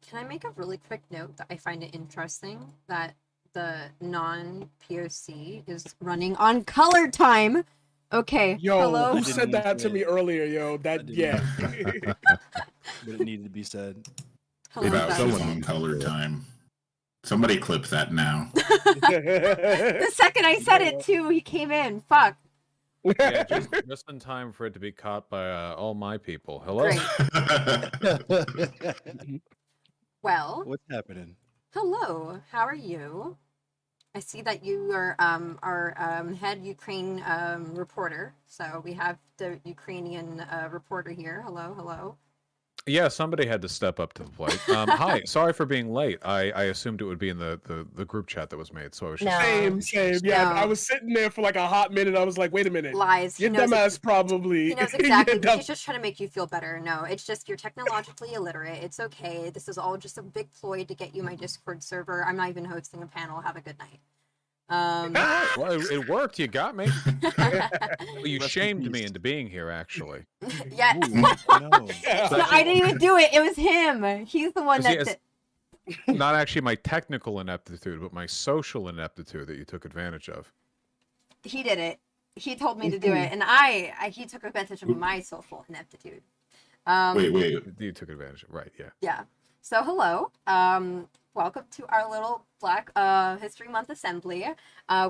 Can I make a really quick note that I find it interesting that the non-POC is running on color time? Okay, Yo, hello. who said that to me earlier, yo? That, yeah. But it needed to be said. Hello, Vaush is Vaush. on color time. Somebody clip that now. The second I said it too, he came in. Fuck. Yeah, just in time for it to be caught by all my people. Hello. Great. Well, What's happening? hello. How are you? I see that you are our head Ukraine reporter. So we have the Ukrainian reporter here. Hello, hello. Yeah, somebody had to step up to the plate. Hi, sorry for being late. I assumed it would be in the group chat that was made, so I was just Same. Yeah, No. I was sitting there for like a hot minute. I was like, wait a minute. Lies. Your dumbass probably. He knows exactly. He's just trying to make you feel better. No, it's just you're technologically illiterate. It's okay. This is all just a big ploy to get you my Discord server. I'm not even hosting a panel. Have a good night. Well, it worked. You got me. Well, you shamed me into being here, actually. Yeah. Ooh, no. No, I didn't even do it. It was him. He's the one that did. Not actually my technical ineptitude, but my social ineptitude that you took advantage of. He did it. He told me to do it, and he took advantage of my social ineptitude. Wait. You took advantage of right? Yeah. Yeah. So hello. Welcome to our little Black History Month assembly.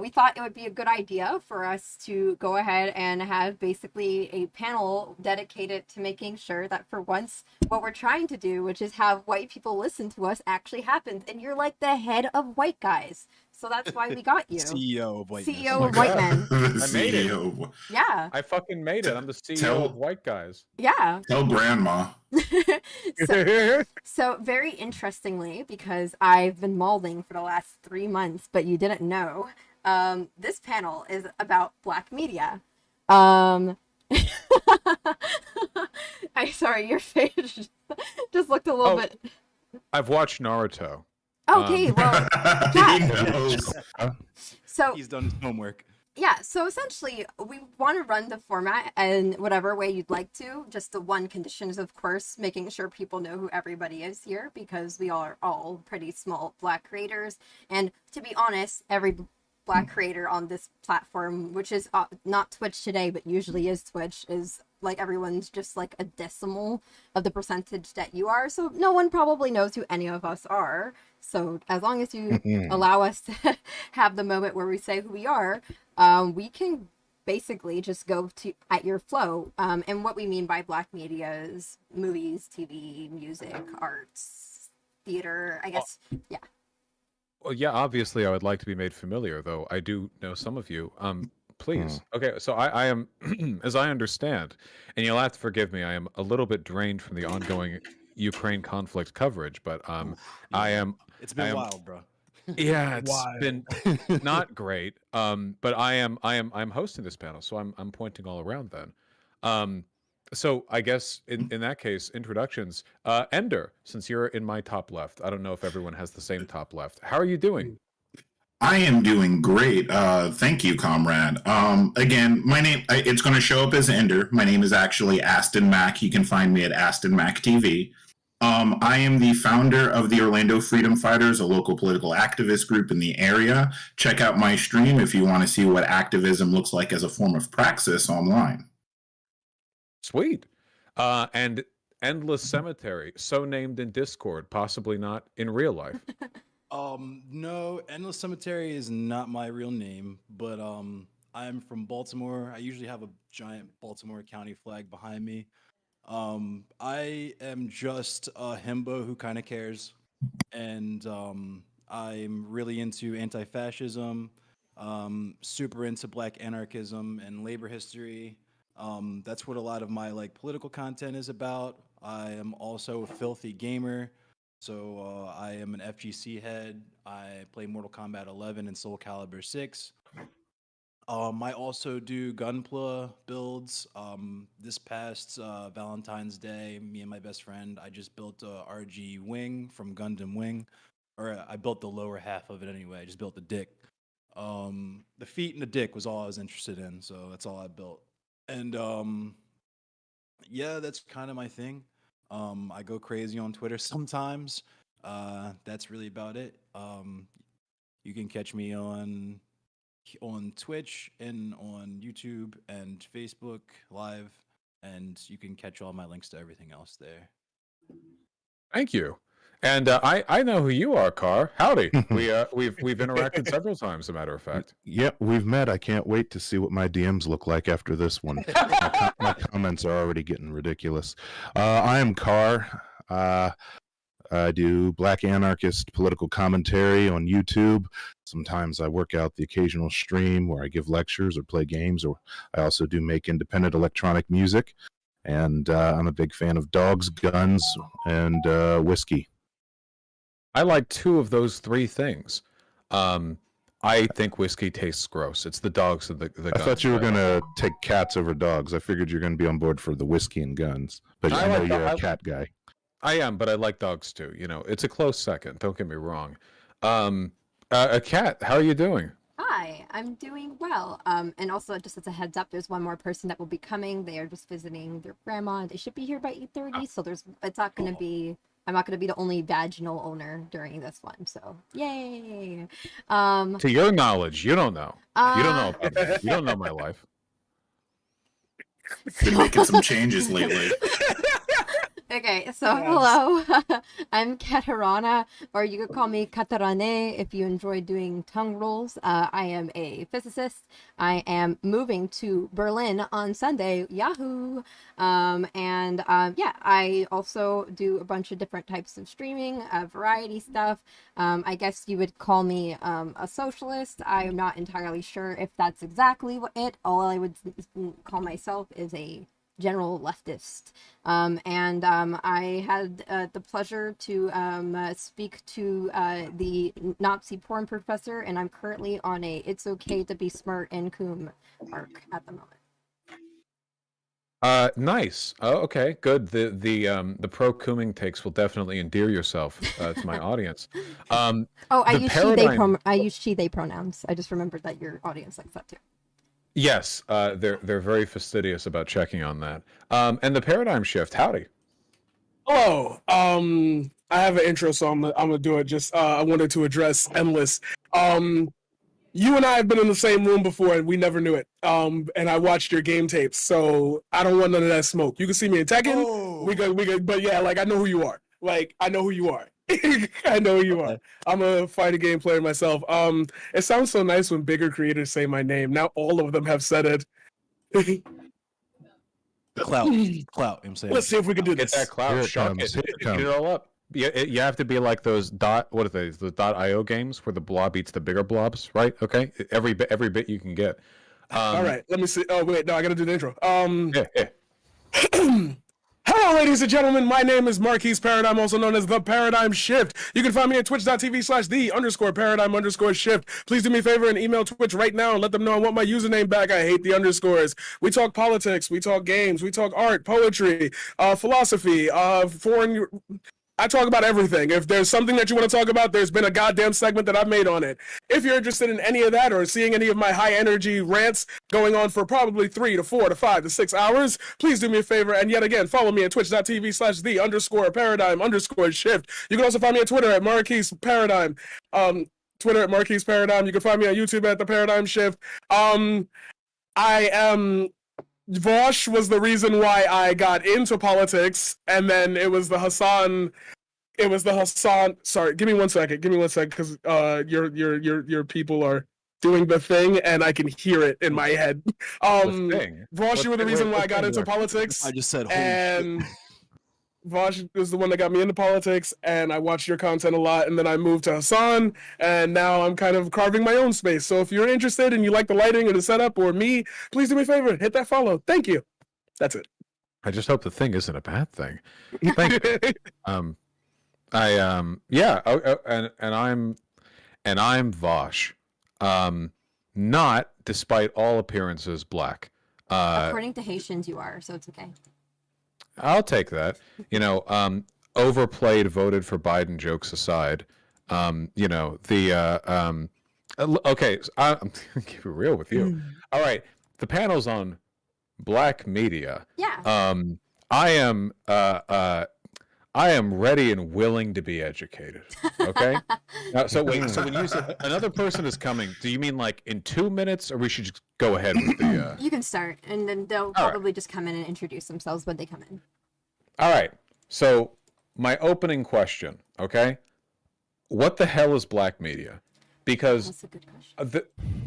We thought it would be a good idea for us to go ahead and have basically a panel dedicated to making sure that for once what we're trying to do, which is have white people listen to us, actually happens. And you're like the head of white guys. So that's why we got you. CEO of white CEO of white men. I made it. CEO. Yeah. I fucking made it. I'm the CEO of white guys. Yeah. Tell grandma. So very interestingly, because I've been molding for the last 3 months, but you didn't know, this panel is about Black media. I sorry, your face just looked a little bit. I've watched Naruto. Okay, well, He yeah. knows. So he's done his homework. Yeah, so essentially, we want to run the format in whatever way you'd like to. Just the one condition is, of course, making sure people know who everybody is here, because we are all pretty small Black creators. And to be honest, every Black creator on this platform, which is not Twitch today, but usually is Twitch, is like everyone's just like a decimal of the percentage that you are. So no one probably knows who any of us are. So as long as you allow us to have the moment where we say who we are, we can basically just go to at your flow. And what we mean by Black media is movies, TV, music, arts, theater, I guess. Yeah. Well, yeah, obviously I would like to be made familiar, though I do know some of you. Please. Okay, so I am, as I understand, and you'll have to forgive me, I am a little bit drained from the ongoing Ukraine conflict coverage, but I am... It's been wild, bro. Yeah, it's been not great. But I'm hosting this panel, so I'm pointing all around then. So I guess in that case, introductions. Ender, since you're in my top left, I don't know if everyone has the same top left. How are you doing? I am doing great. Thank you, comrade. Again, my name, it's going to show up as Ender. My name is actually Aston Mack. You can find me at Aston Mack TV. I am the founder of the Orlando Freedom Fighters, a local political activist group in the area. Check out my stream if you want to see what activism looks like as a form of praxis online. Sweet. And Endless Cemetery, so named in Discord, possibly not in real life. No, Endless Cemetery is not my real name, but I'm from Baltimore. I usually have a giant Baltimore County flag behind me. I am just a himbo who kind of cares, and I'm really into anti-fascism, super into Black anarchism and labor history. That's what a lot of my like political content is about. I am also a filthy gamer, so I am an FGC head. I play Mortal Kombat 11 and Soul Calibur 6. I also do Gunpla builds. This past Valentine's Day, me and my best friend, I just built a RG wing from Gundam Wing, or I built the lower half of it anyway. I just built the dick. The feet and the dick was all I was interested in, so that's all I built. And yeah, that's kind of my thing. I go crazy on Twitter sometimes. That's really about it. You can catch me on Twitch and on YouTube and Facebook Live, and you can catch all my links to everything else there. Thank you. And I know who you are, Kar. Howdy. We've interacted several times, as a matter of fact. Yep, we've met. I can't wait to see what my DMs look like after this one. My comments are already getting ridiculous. I am Kar. I do Black Anarchist political commentary on YouTube. Sometimes I work out the occasional stream where I give lectures or play games, or I also do make independent electronic music. And I'm a big fan of dogs, guns, and whiskey. I like 2 of those 3 things. I think whiskey tastes gross. It's the dogs and the guns. I thought you were going to take cats over dogs. I figured you're going to be on board for the whiskey and guns. But I know you're a cat guy. I am, but I like dogs too. You know, it's a close second. Don't get me wrong. A cat, how are you doing? Hi, I'm doing well. And also, just as a heads up, there's one more person that will be coming. They are just visiting their grandma. They should be here by 8:30. So it's not going to be. I'm not going to be the only vaginal owner during this one. So yay! To your knowledge, you don't know. You don't know about me. You don't know my life. Been making some changes lately. Okay, so hello, I'm Katarana, or you could call me Katarane if you enjoy doing tongue rolls. I am a physicist. I am moving to Berlin on Sunday, yahoo! I also do a bunch of different types of streaming, variety stuff. I guess you would call me a socialist. I'm not entirely sure if that's exactly it. All I would call myself is a general leftist. I had the pleasure to speak to the Nazi porn professor, and I'm currently on a It's Okay to Be Smart and Coom arc at the moment. Nice. Oh, okay, good. The pro cooming takes will definitely endear yourself to my audience. I use she they pronouns. I just remembered that your audience likes that too. Yes, they're very fastidious about checking on that. And the paradigm shift, howdy. Hello. I have an intro, so I'm gonna do it. Just I wanted to address Endless. You and I have been in the same room before, and we never knew it. And I watched your game tapes, so I don't want none of that smoke. You can see me in Tekken. Oh. We good. But yeah, like I know who you are. I know who you are. I'm a fighting game player myself. It sounds so nice when bigger creators say my name. Now all of them have said it. Clout. I'm saying. Let's see if we can do Get this. that clout. Get it all up. You have to be like those what are they? The .io games where the blob eats the bigger blobs, right? Okay, every bit you can get. All right, let me see. Oh wait, no, I gotta do the intro. Yeah. Hello, ladies and gentlemen. My name is Marquise Paradigm, also known as The Paradigm Shift. You can find me at twitch.tv/the_paradigm_shift. Please do me a favor and email Twitch right now and let them know I want my username back. I hate the underscores. We talk politics, we talk games, we talk art, poetry, philosophy, foreign... I talk about everything. If there's something that you want to talk about, there's been a goddamn segment that I've made on it. If you're interested in any of that or seeing any of my high energy rants going on for probably 3 to 4 to 5 to 6 hours, please do me a favor and yet again, follow me at twitch.tv/the_paradigm_shift. You can also find me on Twitter at Marquise Paradigm. Twitter at Marquise Paradigm. You can find me on YouTube at The Paradigm Shift. I am... Vaush was the reason why I got into politics, and then it was the Hassan. Sorry, give me one second, because your people are doing the thing, and I can hear it in my head. Vaush, you were the reason why I got into politics. I just said, holy and shit. Vaush is the one that got me into politics, and I watched your content a lot, and then I moved to Hassan, and now I'm kind of carving my own space. So if you're interested and you like the lighting or the setup or me, please do me a favor, hit that follow. Thank you. That's it. I just hope the thing isn't a bad thing. Thank you. And I'm Vaush. Not, despite all appearances, black. According to Haitians, you are, so it's okay. I'll take that. Overplayed, voted for Biden jokes aside. Okay, so I'm gonna keep it real with you. All right, the panel's on black media. Yeah. I am I am ready and willing to be educated. Okay. So wait. So when you said another person is coming, do you mean like in 2 minutes, or we should just go ahead with the? You can start, and then they'll probably just come in and introduce themselves when they come in. All right. So my opening question. Okay. What the hell is black media? Because That's a good question.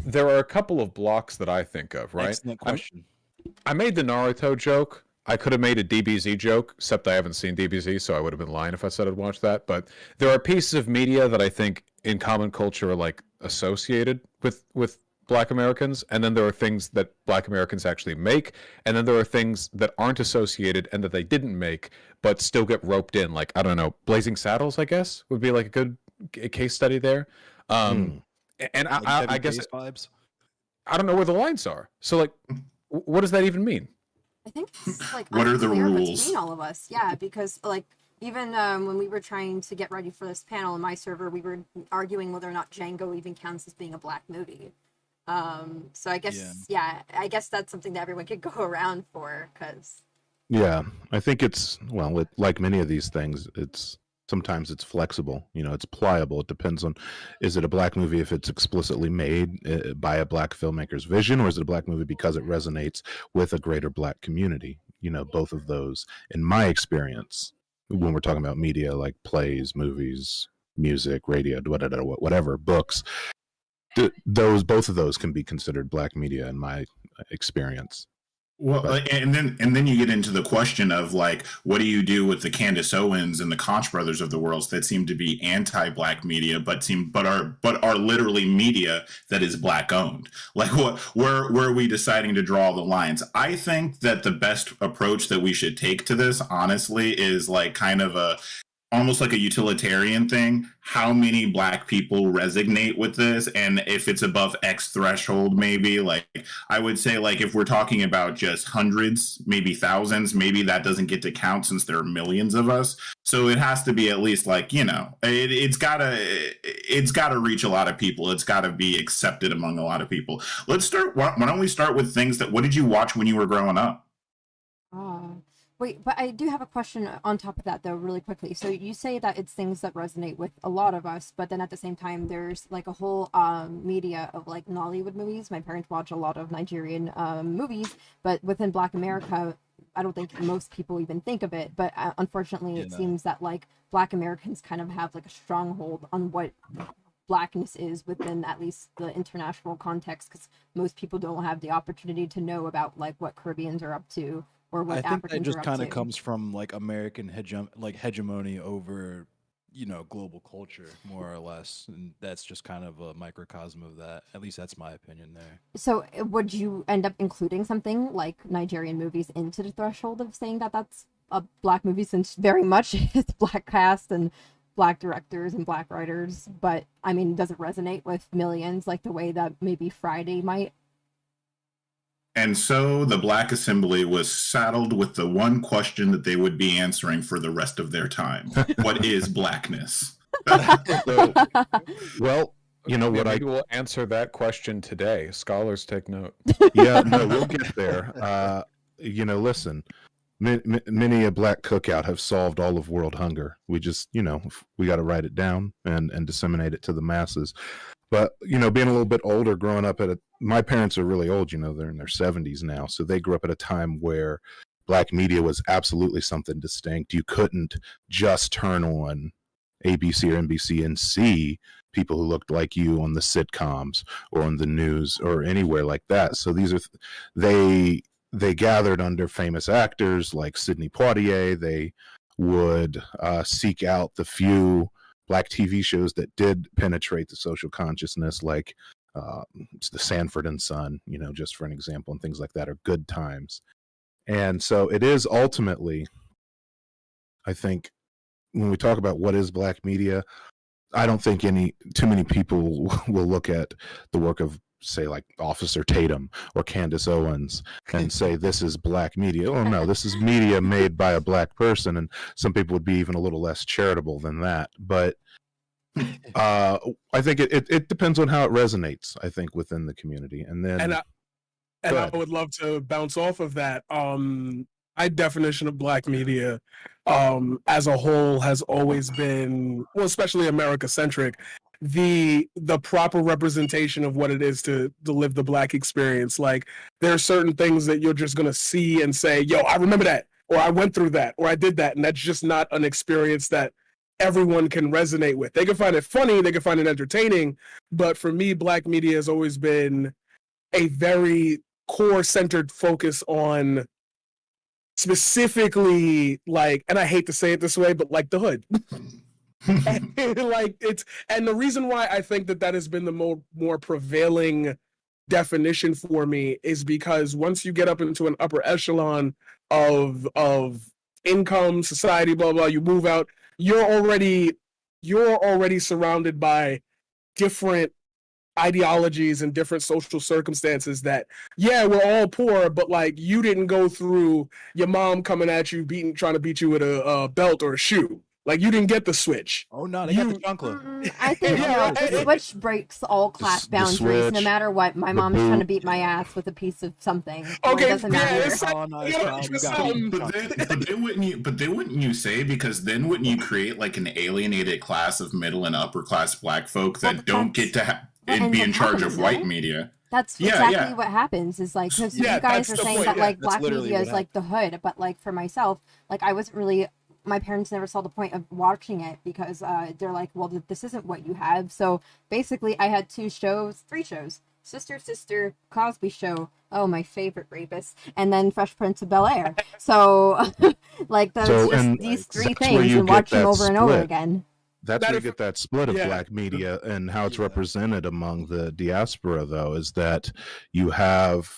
there are a couple of blocks that I think of. Right. Excellent question. I made the Naruto joke. I could have made a DBZ joke, except I haven't seen DBZ, so I would have been lying if I said I'd watched that. But there are pieces of media that I think in common culture are like associated with Black Americans, and then there are things that Black Americans actually make, and then there are things that aren't associated and that they didn't make, but still get roped in. Like, I don't know, Blazing Saddles, I guess, would be like a good case study there. And Like I guess vibes. I don't know where the lines are. So like, what does that even mean? I think it's like What are the unclear rules? between all of us. Yeah, because like even when we were trying to get ready for this panel in my server, we were arguing whether or not Django even counts as being a black movie. So I guess I guess that's something that everyone could go around for, because Yeah, I think it's like many of these things, sometimes it's flexible. It's pliable. It depends on, is it a black movie if it's explicitly made by a black filmmaker's vision, or is it a black movie because it resonates with a greater black community? Both of those, in my experience, when we're talking about media like plays, movies, music, radio, whatever, books, both of those can be considered black media in my experience. Well, and then you get into the question of like, what do you do with the Candace Owens and the Koch brothers of the world that seem to be anti-black media, but are literally media that is black owned? Like, where are we deciding to draw the lines? I think that the best approach that we should take to this, honestly, is like kind of almost like a utilitarian thing. How many black people resonate with this, and if it's above X threshold, maybe, like, I would say, like, if we're talking about just hundreds, maybe thousands, maybe that doesn't get to count since there are millions of us. So it has to be at least like, it's gotta reach a lot of people. It's gotta be accepted among a lot of people. Let's start. Why don't we start with things what did you watch when you were growing up? Wait, but I do have a question on top of that, though, really quickly. So you say that it's things that resonate with a lot of us, but then at the same time, there's like a whole media of like Nollywood movies. My parents watch a lot of Nigerian movies, but within Black America, I don't think most people even think of it. But unfortunately, it seems that like Black Americans kind of have like a stronghold on what blackness is within at least the international context, because most people don't have the opportunity to know about like what Caribbeans are up to. Or what I think Africans that just kind of comes from like American hegemony over, global culture, more or less, and that's just kind of a microcosm of that. At least that's my opinion there. So would you end up including something like Nigerian movies into the threshold of saying that that's a black movie, since very much it's black cast and black directors and black writers, but I mean, does it resonate with millions like the way that maybe Friday might? And so the Black Assembly was saddled with the one question that they would be answering for the rest of their time. What is blackness? Well, maybe we'll answer that question today. Scholars take note. Yeah, no, we'll get there. Listen, many a black cookout have solved all of world hunger. We just, we got to write it down and disseminate it to the masses. But, being a little bit older, growing up my parents are really old, they're in their 70s now. So they grew up at a time where black media was absolutely something distinct. You couldn't just turn on ABC or NBC and see people who looked like you on the sitcoms or on the news or anywhere like that. So they gathered under famous actors like Sidney Poitier. They would seek out the few black TV shows that did penetrate the social consciousness, like the Sanford and Son, just for an example, and things like that are good times. And so it is ultimately, I think, when we talk about what is black media, I don't think too many people will look at the work of, say, like Officer Tatum or Candace Owens and say this is black media. Oh no, this is media made by a black person. And some people would be even a little less charitable than that. But I think it depends on how it resonates, I think, within the community. And then I would love to bounce off of that. my definition of black media as a whole has always been, well, especially America centric, the proper representation of what it is to live the black experience. Like, there are certain things that you're just gonna see and say, yo, I remember that, or I went through that, or I did that, and that's just not an experience that everyone can resonate with. They can find it funny, they can find it entertaining, but for me, black media has always been a very core centered focus on specifically, like, and I hate to say it this way, but like the hood. Like, it's, and the reason why I think that has been the more prevailing definition for me is because once you get up into an upper echelon of income, society, blah blah, you move out, you're already surrounded by different ideologies and different social circumstances that, yeah, we're all poor, but like, you didn't go through your mom coming at you trying to beat you with a belt or a shoe. Like, you didn't get the switch. Oh no, they got the chunkler. I think the switch breaks all class boundaries. No matter what, my mom is trying to beat my ass with a piece of something. Okay, it doesn't matter. But then wouldn't you say, because then wouldn't you create like an alienated class of middle and upper class black folk that don't get to be in charge of white media? That's exactly what happens. Is like, because you guys are saying that like black media is like the hood, but like for myself, like I wasn't really. My parents never saw the point of watching it because they're like, well, this isn't what you have. So basically, I had three shows: Sister, Cosby Show. Oh, my favorite rapist, and then Fresh Prince of Bel-Air. So, like, these three things and watch them over and over again. That's where you get that split of black media and how it's represented among the diaspora, though, is that you have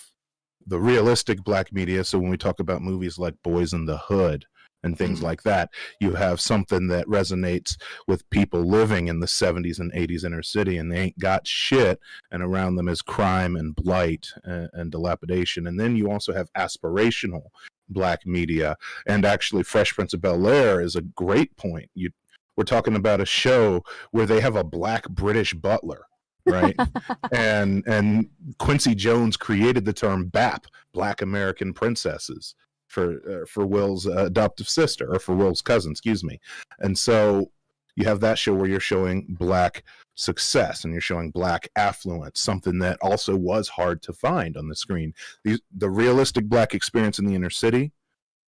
the realistic black media. So when we talk about movies like Boys in the Hood and things like that, you have something that resonates with people living in the 70s and 80s inner city, and they ain't got shit, and around them is crime and blight and dilapidation. And then you also have aspirational black media, and actually Fresh Prince of Bel-Air is a great point. We're talking about a show where they have a black British butler, right? and Quincy Jones created the term BAP, Black American Princesses, for Will's adoptive sister, or for Will's cousin, excuse me. And so you have that show where you're showing black success and you're showing black affluence, something that also was hard to find on the screen. The realistic black experience in the inner city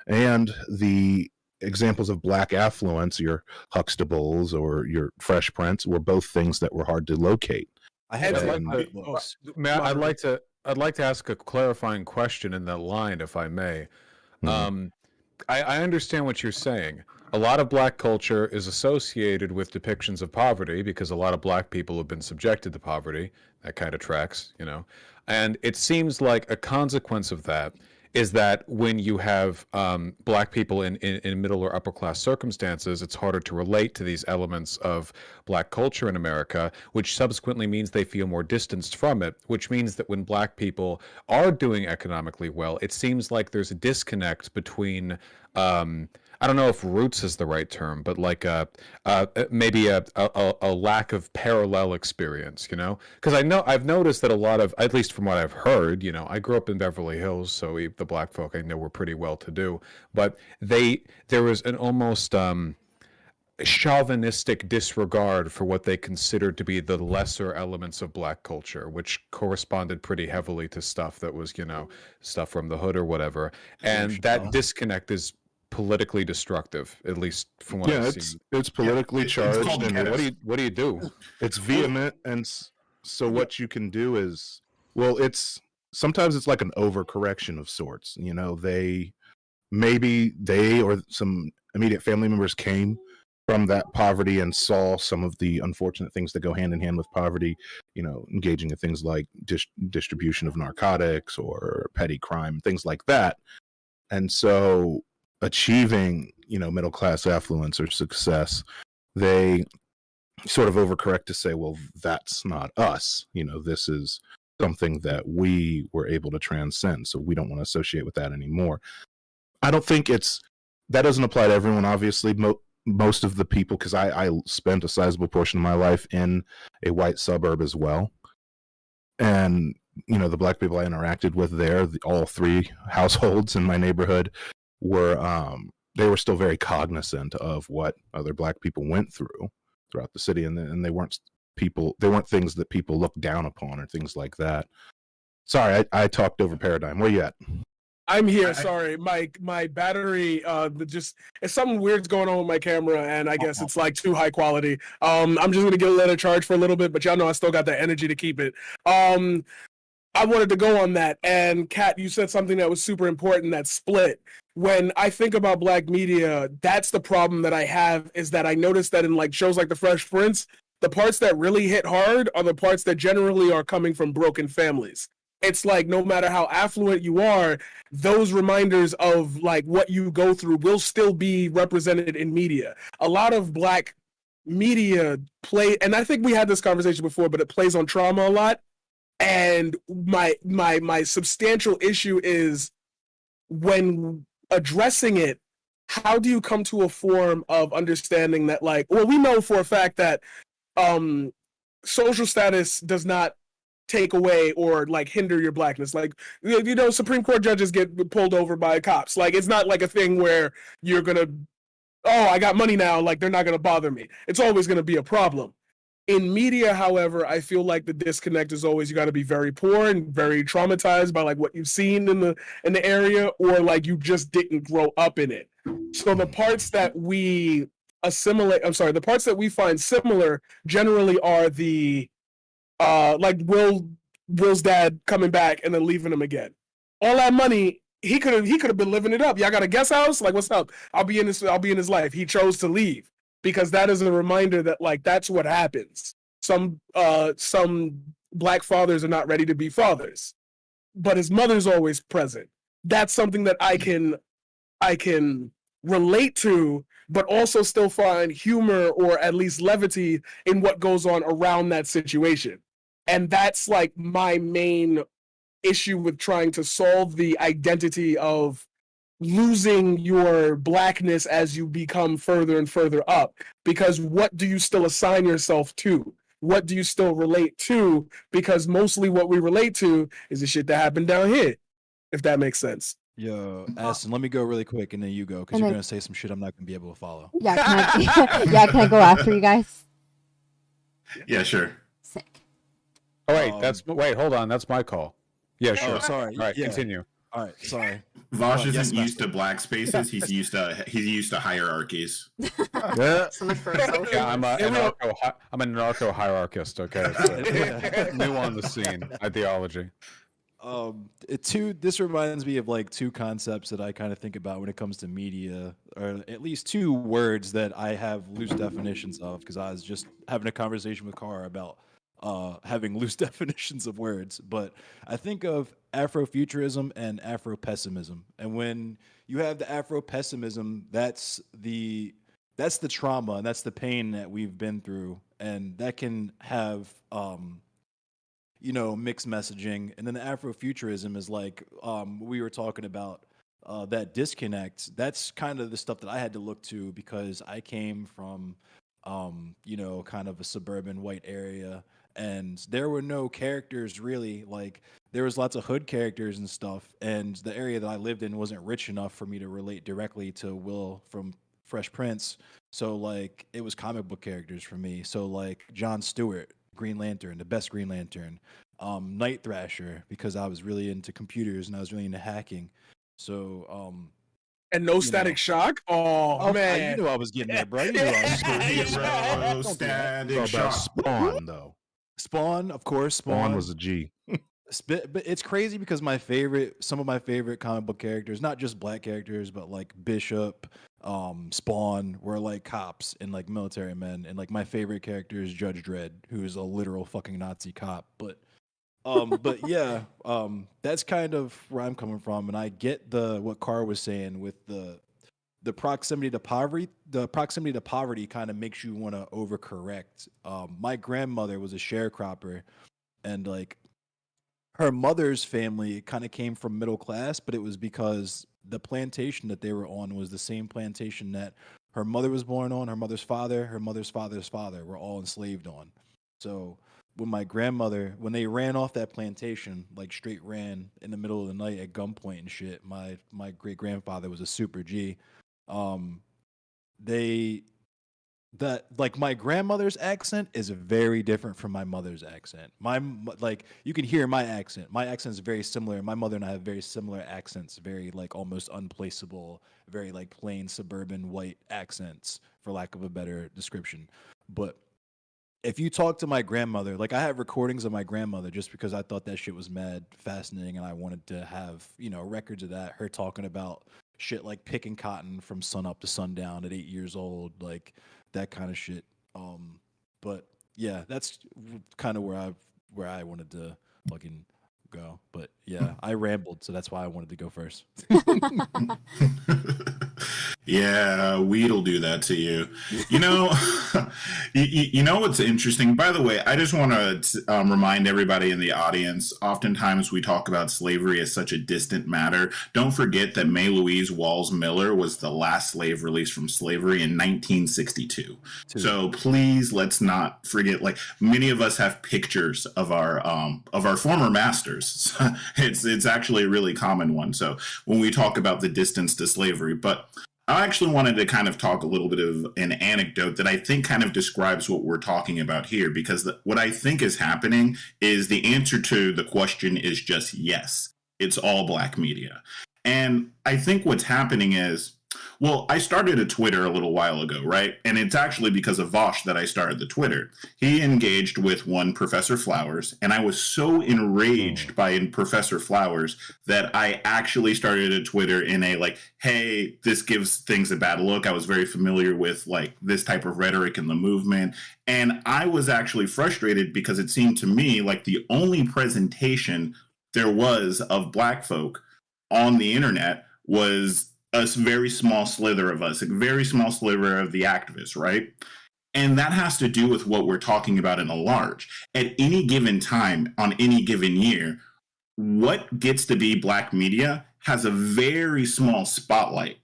and the examples of black affluence, your Huxtables or your Fresh Prince, were both things that were hard to locate. I'd like to ask a clarifying question in that line, if I may. I understand what you're saying. A lot of black culture is associated with depictions of poverty because a lot of black people have been subjected to poverty. That kind of tracks, you know. And it seems like a consequence of that is that when you have black people in middle or upper class circumstances, it's harder to relate to these elements of black culture in America, which subsequently means they feel more distanced from it, which means that when black people are doing economically well, it seems like there's a disconnect between I don't know if roots is the right term, but like maybe a lack of parallel experience, you know? Because I've noticed that a lot of, at least from what I've heard, you know, I grew up in Beverly Hills, so the black folk I know were pretty well to do, but there was an almost chauvinistic disregard for what they considered to be the lesser elements of black culture, which corresponded pretty heavily to stuff that was, you know, stuff from the hood or whatever. And that disconnect is politically destructive, at least from what I've seen. It's politically charged, and what do you do? It's vehement, and so what you can do is, well, sometimes it's like an overcorrection of sorts. You know, maybe they or some immediate family members came from that poverty and saw some of the unfortunate things that go hand in hand with poverty, you know, engaging in things like distribution of narcotics or petty crime, things like that. And so achieving, you know, middle class affluence or success, they sort of overcorrect to say, well, that's not us. You know, this is something that we were able to transcend, so we don't want to associate with that anymore. I don't think that doesn't apply to everyone, obviously. Most of the people, because I spent a sizable portion of my life in a white suburb as well, and you know, the black people I interacted with there, all three households in my neighborhood they were still very cognizant of what other Black people went through throughout the city, and they weren't things that people looked down upon or things like that. Sorry, I talked over Paradigm. Where you at? I'm here. Sorry, my battery just it's something weird's going on with my camera, and I guess it's like too high quality. I'm just gonna let it charge for a little bit, but y'all know I still got the energy to keep it. I wanted to go on that, and Kat, you said something that was super important. That split. When I think about Black media, that's the problem that I have, is that I noticed that in like shows like The Fresh Prince, the parts that really hit hard are the parts that generally are coming from broken families. It's like no matter how affluent you are, those reminders of like what you go through will still be represented in media. A lot of Black media play, and I think we had this conversation before, but it plays on trauma a lot. And my substantial issue is when addressing it, how do you come to a form of understanding that, like, well, we know for a fact that social status does not take away or like hinder your Blackness. Like, you know, Supreme Court judges get pulled over by cops. Like, it's not like a thing where you're gonna, oh, I got money now, like they're not gonna bother me. It's always gonna be a problem. In media, however, I feel like the disconnect is always you got to be very poor and very traumatized by like what you've seen in the area, or like you just didn't grow up in it. So the parts that we the parts that we find similar generally are the like Will's dad coming back and then leaving him again. All that money, he could have been living it up. Y'all got a guest house? Like, what's up? I'll be in his life. He chose to leave. Because that is a reminder that like that's what happens. Some Black fathers are not ready to be fathers, but his mother's always present. That's something that I can relate to, but also still find humor or at least levity in what goes on around that situation. And that's like my main issue with trying to solve the identity of losing your Blackness as you become further and further up. Because what do you still assign yourself to? What do you still relate to? Because mostly what we relate to is the shit that happened down here, if that makes sense. Yo, Aston, let me go really quick and then you go, because you're going to say some shit I'm not going to be able to follow. Yeah, can I go after you guys? Yeah, sure. Sick. Oh, wait, hold on. That's my call. Yeah, sure. Oh, sorry. All right, continue. All right, sorry. Vaush isn't used to Black spaces. He's used to hierarchies. Yeah. I'm a narco hierarchist. Okay, so new on the scene ideology. This reminds me of like two concepts that I kind of think about when it comes to media, or at least two words that I have loose definitions of, because I was just having a conversation with Kara about having loose definitions of words. But I think of Afrofuturism and Afro-pessimism. And when you have the Afro-pessimism, that's the trauma and that's the pain that we've been through. And that can have, mixed messaging. And then the Afrofuturism is like, we were talking about that disconnect. That's kind of the stuff that I had to look to, because I came from, kind of a suburban white area. And there were no characters really. Like, there was lots of hood characters and stuff, and the area that I lived in wasn't rich enough for me to relate directly to Will from Fresh Prince. So like, it was comic book characters for me. So like Jon Stewart, Green Lantern, the best Green Lantern, Night Thrasher, because I was really into computers and I was really into hacking. So and no Static Shock. Oh man, you knew I was getting there, bro. You knew I was getting there. Static Shock. Spawn though. Spawn, of course. Spawn was a G. But it's crazy because some of my favorite comic book characters, not just Black characters, but like Bishop, Spawn, were like cops and like military men. And like my favorite character is Judge Dredd, who is a literal fucking Nazi cop. But yeah, that's kind of where I'm coming from. And I get what Carr was saying with the proximity to poverty. The proximity to poverty kind of makes you want to overcorrect. My grandmother was a sharecropper, and like, her mother's family kind of came from middle class, but it was because the plantation that they were on was the same plantation that her mother was born on, her mother's father's father were all enslaved on. So when my grandmother, when they ran off that plantation, like straight ran in the middle of the night at gunpoint and shit. My great grandfather was a super G. They that like my grandmother's accent is very different from my mother's accent. Like you can hear my accent. My accent is very similar. My mother and I have very similar accents, very like almost unplaceable, very like plain suburban white accents, for lack of a better description. But if you talk to my grandmother, like I have recordings of my grandmother just because I thought that shit was mad fascinating and I wanted to have, records of that. Her talking about shit like picking cotton from sun up to sundown at 8 years old, like that kind of shit. But yeah, that's kind of where I wanted to fucking go. But yeah, I rambled, so that's why I wanted to go first. Yeah, weed'll do that to you. You know, you know what's interesting? By the way, I just want to remind everybody in the audience, oftentimes we talk about slavery as such a distant matter. Don't forget that May Louise Walls Miller was the last slave released from slavery in 1962. So please, let's not forget, like many of us have pictures of our former masters. It's actually a really common one. So when we talk about the distance to slavery, but I actually wanted to kind of talk a little bit of an anecdote that I think kind of describes what we're talking about here, because what I think is happening is the answer to the question is just yes. It's all Black media. And I think what's happening is, well, I started a Twitter a little while ago, right? And it's actually because of Vaush that I started the Twitter. He engaged with one Professor Flowers, and I was so enraged by Professor Flowers that I actually started a Twitter in a like, hey, this gives things a bad look. I was very familiar with like this type of rhetoric in the movement. And I was actually frustrated because it seemed to me like the only presentation there was of Black folk on the internet was a very small slither of us, a very small sliver of the activists, right? And that has to do with what we're talking about in a large. At any given time, on any given year, what gets to be Black media has a very small spotlight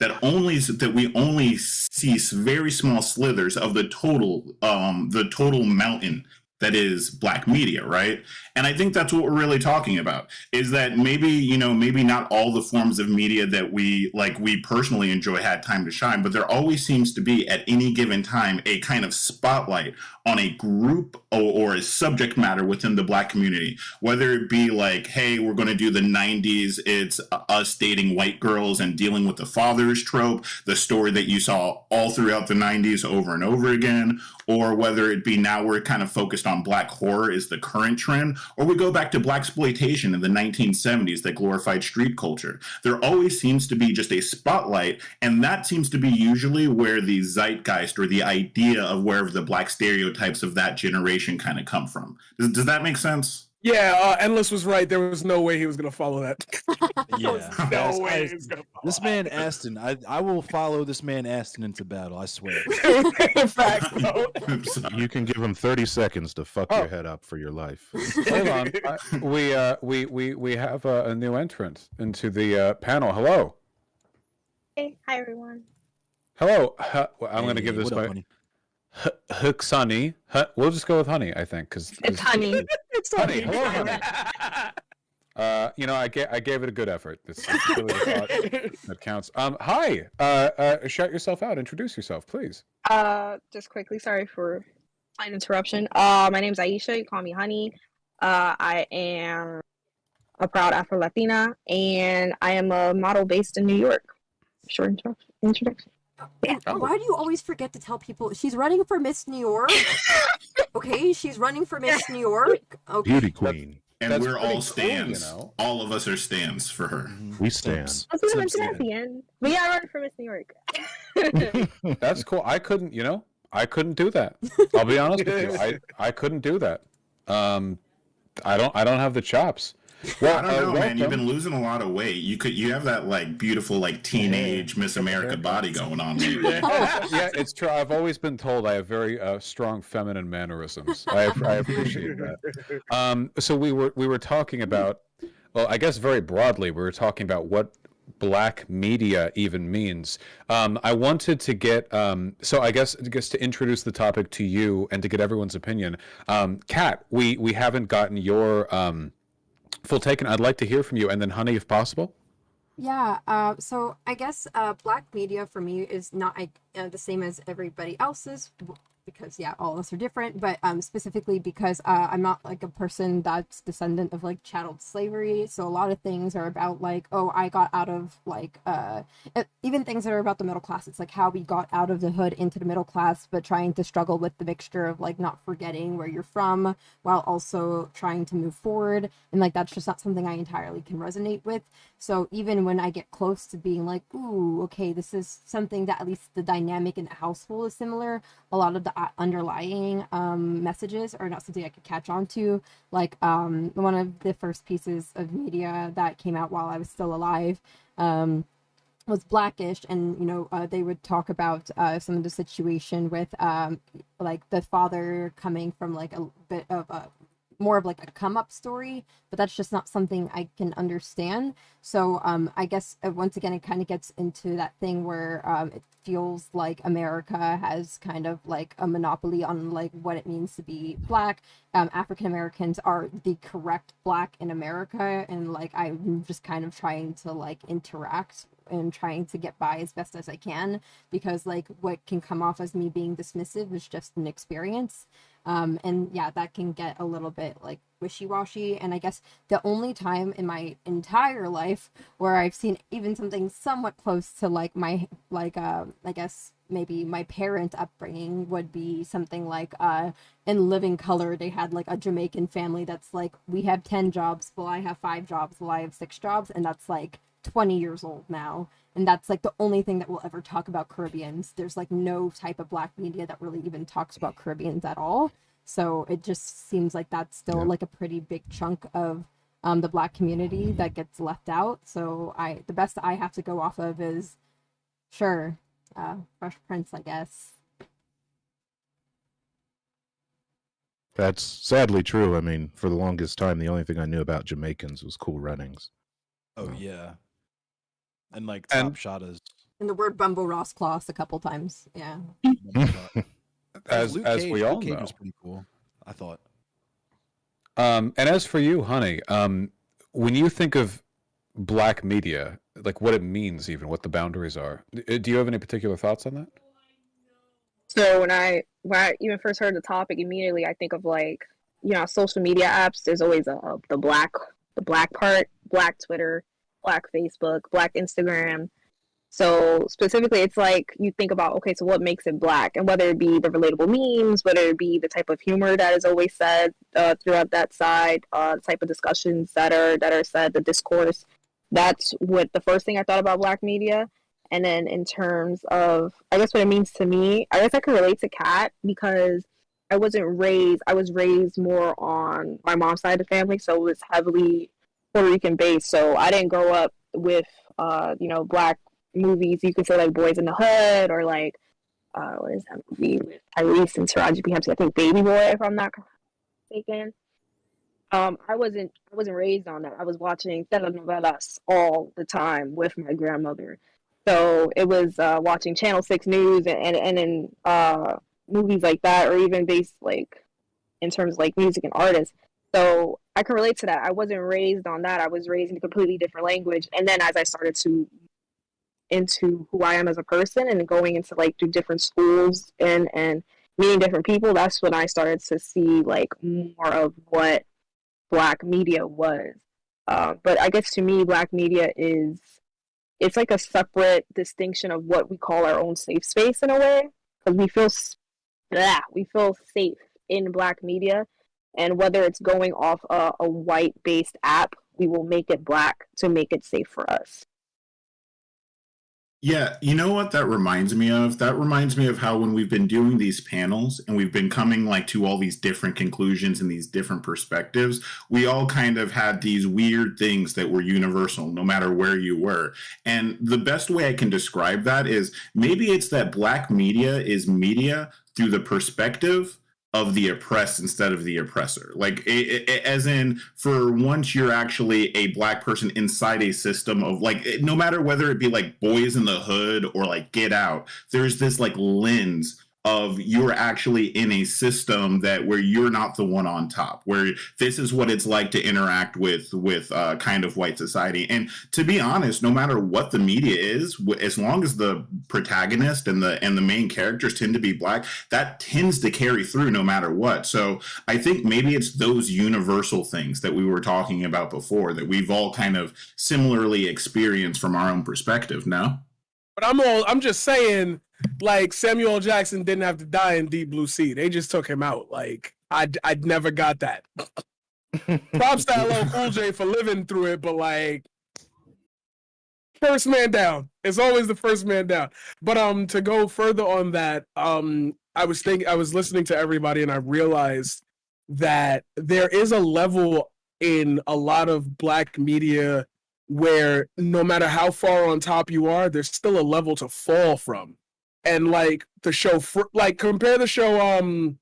that we only see very small slithers of the total mountain that is Black media, right? And I think that's what we're really talking about, is that maybe not all the forms of media that we personally enjoy had time to shine, but there always seems to be at any given time a kind of spotlight on a group or a subject matter within the Black community, whether it be like, hey, we're going to do the 90s, it's us dating white girls and dealing with the fathers trope, the story that you saw all throughout the 90s over and over again, or whether it be now we're kind of focused on Black horror is the current trend, or we go back to Blaxploitation in the 1970s that glorified street culture. There always seems to be just a spotlight, and that seems to be usually where the zeitgeist or the idea of wherever the Black stereotypes of that generation kind of come from. Does that make sense? Yeah, Endless was right. There was no way he was going to follow that. Yeah. No way he was going to follow this man Aston, I will follow this man Aston into battle, I swear. In fact, no. You can give him 30 seconds to fuck your head up for your life. Hold on. We have a new entrant into the panel. Hello. Hey, hi everyone. Hello. I'm going to give this my Huxani. We'll just go with Honey, I think, because It's Honey. It's Honey. Hello, Honey. I gave it a good effort. It's really the thought that counts. Hi. Shout yourself out. Introduce yourself, please. Just quickly, sorry for slight interruption. My name's Aisha. You call me Honey. I am a proud Afro-Latina, and I am a model based in New York. Short introduction. Why do you always forget to tell people she's running for Miss New York? Okay, she's running for Miss New York. Okay. Beauty queen. And we're all stands. Cool, All of us are stands for her. We stand. I was going to mention at the end. But yeah, I run for Miss New York. That's cool. I couldn't do that. I'll be honest with you. I couldn't do that. I don't have the chops. Well, I don't know, man. You've been losing a lot of weight. You have that like beautiful like teenage Miss America body going on lately. Yeah, it's true. I've always been told I have very strong feminine mannerisms. I appreciate that. So we were talking about, well, I guess very broadly, we were talking about what black media even means. I wanted to get, so I guess to introduce the topic to you and to get everyone's opinion. Kat, we haven't gotten your full take, and I'd like to hear from you, and then Honey, if possible. Yeah, so I guess black media for me is not the same as everybody else's, because yeah, all of us are different, but specifically because I'm not like a person that's descendant of like chattel slavery, so a lot of things are about like, oh, I got out of like even things that are about the middle class. It's like how we got out of the hood into the middle class, but trying to struggle with the mixture of like not forgetting where you're from while also trying to move forward, and like that's just not something I entirely can resonate with. So even when I get close to being like, ooh, okay, this is something that at least the dynamic in the household is similar, a lot of the underlying messages are not something I could catch on to. Like one of the first pieces of media that came out while I was still alive was Blackish, and they would talk about some of the situation with like the father coming from like a bit of a more of like a come up story, but that's just not something I can understand. So I guess once again it kind of gets into that thing where it feels like America has kind of like a monopoly on like what it means to be black. African Americans are the correct black in America, and like I'm just kind of trying to like interact and trying to get by as best as I can, because like what can come off as me being dismissive is just an experience. And yeah, that can get a little bit like wishy-washy. And I guess the only time in my entire life where I've seen even something somewhat close to like my I guess maybe my parent upbringing would be something like in Living Color, they had like a Jamaican family that's like, we have 10 jobs, well I have 5 jobs, well I have 6 jobs, and that's like 20 years old now, and that's like the only thing that will ever talk about Caribbeans. There's like no type of black media that really even talks about Caribbeans at all, so it just seems like that's still like a pretty big chunk of the black community that gets left out. So the best I have to go off of is Fresh Prince, I guess. That's sadly true. I mean, for the longest time, the only thing I knew about Jamaicans was Cool Runnings. Oh yeah. And like Top Shot is, and the word Bumbo Ross Claus a couple times. Yeah. as Luke as Cage, we all Luke Cage know. was pretty cool, I thought. And as for you, Honey, when you think of black media, like what it means, even what the boundaries are, do you have any particular thoughts on that? So when I even first heard the topic, immediately I think of like, social media apps. There's always the black part, black Twitter, black Facebook, black Instagram. So specifically, it's like you think about, okay, so what makes it black? And whether it be the relatable memes, whether it be the type of humor that is always said throughout that side, the type of discussions that are said, the discourse. That's what the first thing I thought about black media. And then in terms of, I guess what it means to me, I guess I can relate to Kat because I was raised more on my mom's side of the family, so it was heavily Puerto Rican based. So I didn't grow up with, black movies. You could say like Boys in the Hood or like, what is that movie with KarYZ and Taraji P. Henson? I think Baby Boy, if I'm not mistaken. I wasn't raised on that. I was watching telenovelas all the time with my grandmother. So it was watching Channel 6 News and movies like that, or even based like in terms of like music and artists. So I can relate to that. I wasn't raised on that. I was raised in a completely different language. And then as I started to into who I am as a person and going into like through different schools and meeting different people, that's when I started to see like more of what black media was. But I guess to me, black media it's like a separate distinction of what we call our own safe space in a way, because we feel safe in black media, and whether it's going off a white based app, we will make it black to make it safe for us. Yeah, you know what that reminds me of? That reminds me of how when we've been doing these panels and we've been coming like to all these different conclusions and these different perspectives, we all kind of had these weird things that were universal no matter where you were. And the best way I can describe that is maybe it's that black media is media through the perspective of the oppressed instead of the oppressor. Like, as in, for once you're actually a Black person inside a system of, like, no matter whether it be like Boys in the Hood or like Get Out, there's this like lens of you're actually in a system that where you're not the one on top, where this is what it's like to interact with kind of white society. And to be honest, no matter what the media is, as long as the protagonist and the main characters tend to be Black, that tends to carry through no matter what. So I think maybe it's those universal things that we were talking about before that we've all kind of similarly experienced from our own perspective. No? But I'm just saying, like, Samuel L. Jackson didn't have to die in Deep Blue Sea. They just took him out. Like, I'd never got that. Props to LL Cool J for living through it, but like, first man down. It's always the first man down. But to go further on that, I was listening to everybody and I realized that there is a level in a lot of Black media where no matter how far on top you are, there's still a level to fall from. And like the show, compare the show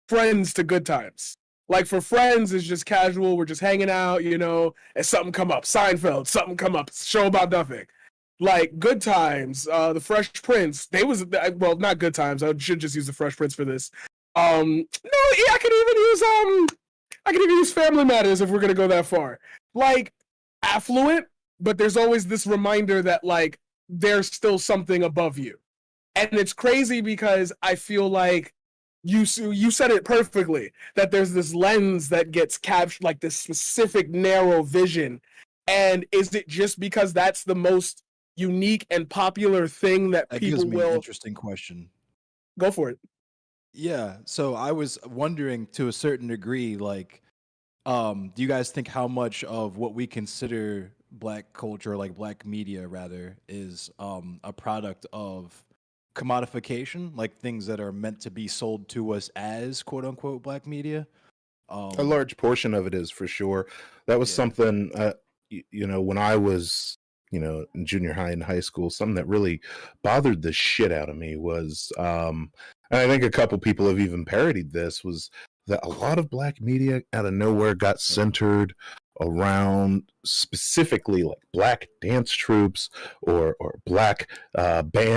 Friends to Good Times. Like for Friends, it's just casual. We're just hanging out, you know, and something come up. Seinfeld, something come up. Show about nothing. Like Good Times, The Fresh Prince. Not Good Times. I should just use The Fresh Prince for this. I could even use Family Matters if we're gonna go that far. Like affluent, but there's always this reminder that like there's still something above you. And it's crazy because I feel like you said it perfectly, that there's this lens that gets captured, like this specific narrow vision. And is it just because that's the most unique and popular thing that people gives me will... an interesting question. Go for it. Yeah, so I was wondering to a certain degree, like, do you guys think how much of what we consider Black culture, like Black media rather, is a product of commodification, like things that are meant to be sold to us as quote unquote Black media? A large portion of it is, for sure. That was something, when I was, in junior high and high school, something that really bothered the shit out of me was, and I think a couple people have even parodied this, was that a lot of Black media out of nowhere got centered around specifically like Black dance troops or Black